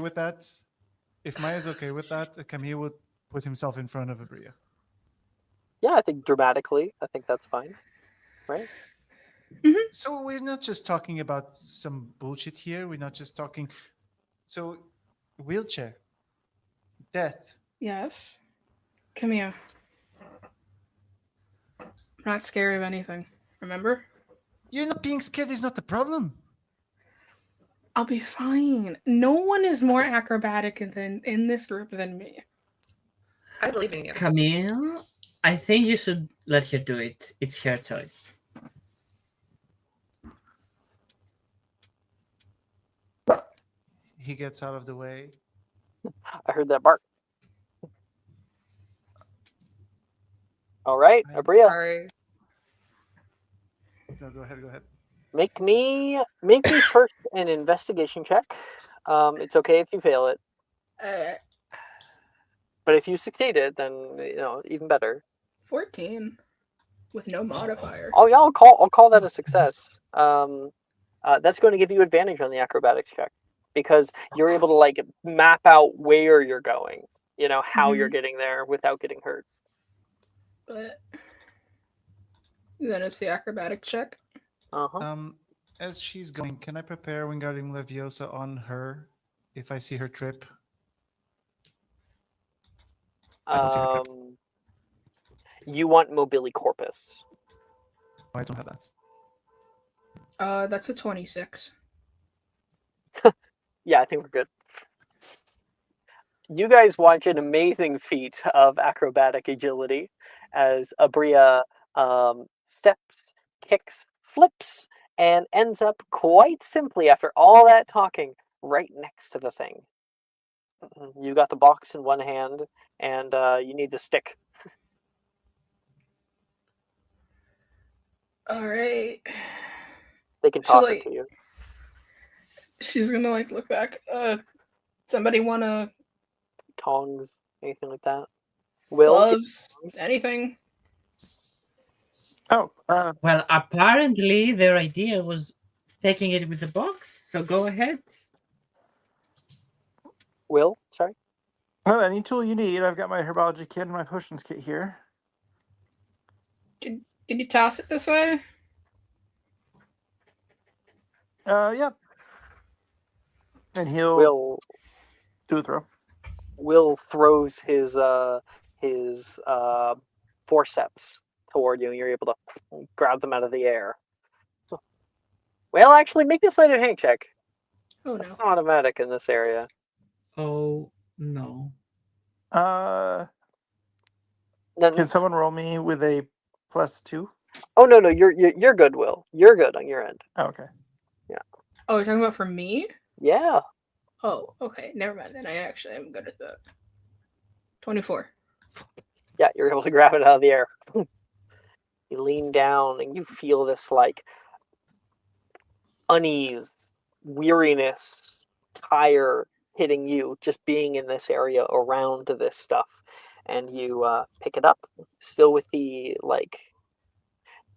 with that, Camille would put himself in front of Abria. Yeah, I think dramatically. I think that's fine. Right? So we're not just talking about some bullshit here. We're not just talking. So, wheelchair, death. Yes. Come here. I'm not scared of anything. Remember? You're not being scared is not the problem. I'll be fine. No one is more acrobatic in this group than me. I believe in you. Camille, I think you should let her do it. It's her choice. He gets out of the way. I heard that bark. All right, Abria, Sorry. No, go ahead. make me first an investigation check. It's okay if you fail it, but if you succeed it, then even better. 14 with no modifier. Oh yeah, I'll call that a success. That's going to give you advantage on the acrobatics check because you're able to like map out where you're going. How you're getting there without getting hurt. But then it's the acrobatic check. As she's going, can I prepare Wingardium Leviosa on her if I see her trip? I don't see her trip. You want Mobili Corpus. Oh, I don't have that. That's a 26. Yeah, I think we're good. You guys watch an amazing feat of acrobatic agility as Abria steps, kicks, flips, and ends up quite simply, after all that talking, right next to the thing. You got the box in one hand, and you need the stick. All right. They can toss it to you. She's gonna look back. Somebody wanna Tongs, anything like that? gloves? Anything? Oh, Well, apparently their idea was taking it with the box, so go ahead. Will, sorry? any tool you need. I've got my herbology kit and my potions kit here. Can you toss it this way? Yep. And he'll Will do a throw. Will throws his forceps toward you, and you're able to grab them out of the air. Well, actually, make me a sleight of hand check. Oh That's no. not automatic in this area. Oh no. Can someone roll me with a +2? Oh no, you're good, Will. You're good on your end. Oh, okay. Yeah. Oh, you're talking about for me? Yeah. Oh, okay. Never mind. Then I actually am good at that. 24. Yeah, you're able to grab it out of the air. You lean down and you feel this unease, weariness, tire hitting you just being in this area around this stuff. And you pick it up, still with the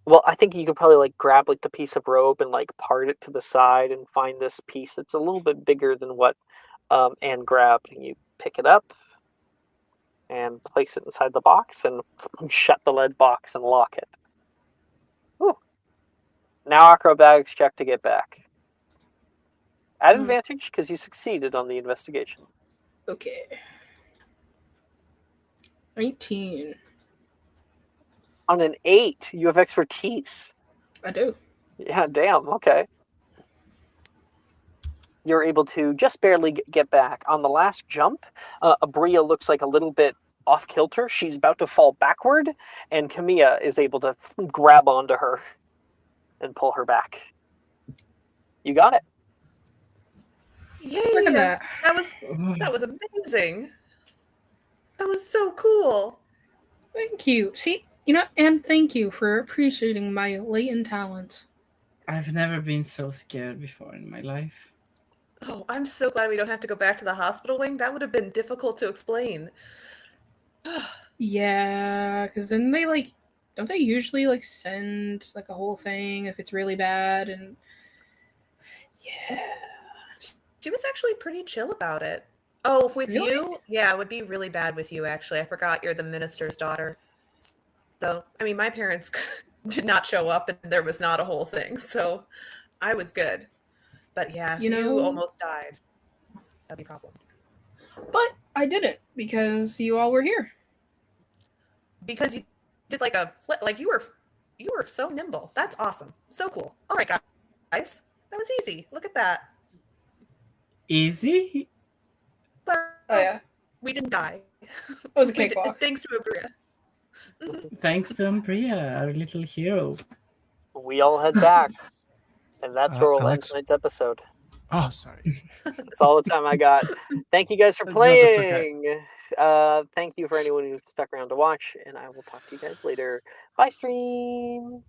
well, I think you could probably grab the piece of rope and part it to the side and find this piece that's a little bit bigger than what Anne grabbed. And you pick it up and place it inside the box and shut the lead box and lock it. Ooh. Now acrobatics check to get back. At advantage because you succeeded on the investigation. Okay. 19. On an 8, you have expertise. I do. Yeah, damn. Okay. You're able to just barely get back. On the last jump, Abria looks like a little bit off kilter. She's about to fall backward, and Camilla is able to grab onto her and pull her back. You got it. Yay! Look at that. That was amazing. That was so cool. Thank you. See, and thank you for appreciating my latent talents. I've never been so scared before in my life. Oh, I'm so glad we don't have to go back to the hospital wing. That would have been difficult to explain. Yeah, because then they don't they usually send a whole thing if it's really bad? And yeah, She was actually pretty chill about it. Oh, with Really? you? Yeah, it would be really bad with you, actually. I forgot you're the minister's daughter. So, I mean, my parents did not show up and there was not a whole thing. So I was good. But yeah, if You you know- almost died, that'd be a problem. but I didn't because you all were here. Because you did like a flip, like you were so nimble. That's awesome. So cool. All right, guys. That was easy. Look at that. Easy? But Oh yeah, we didn't die. it was a We did- cakewalk. Thanks to Abria. Thanks to Umbria, our little hero. We all head back. And that's where we'll end Alex? tonight's episode. Oh, sorry. That's all the time I got. Thank you guys for No, that's okay. playing. Thank you for anyone who stuck around to watch, and I will talk to you guys later. Bye, stream.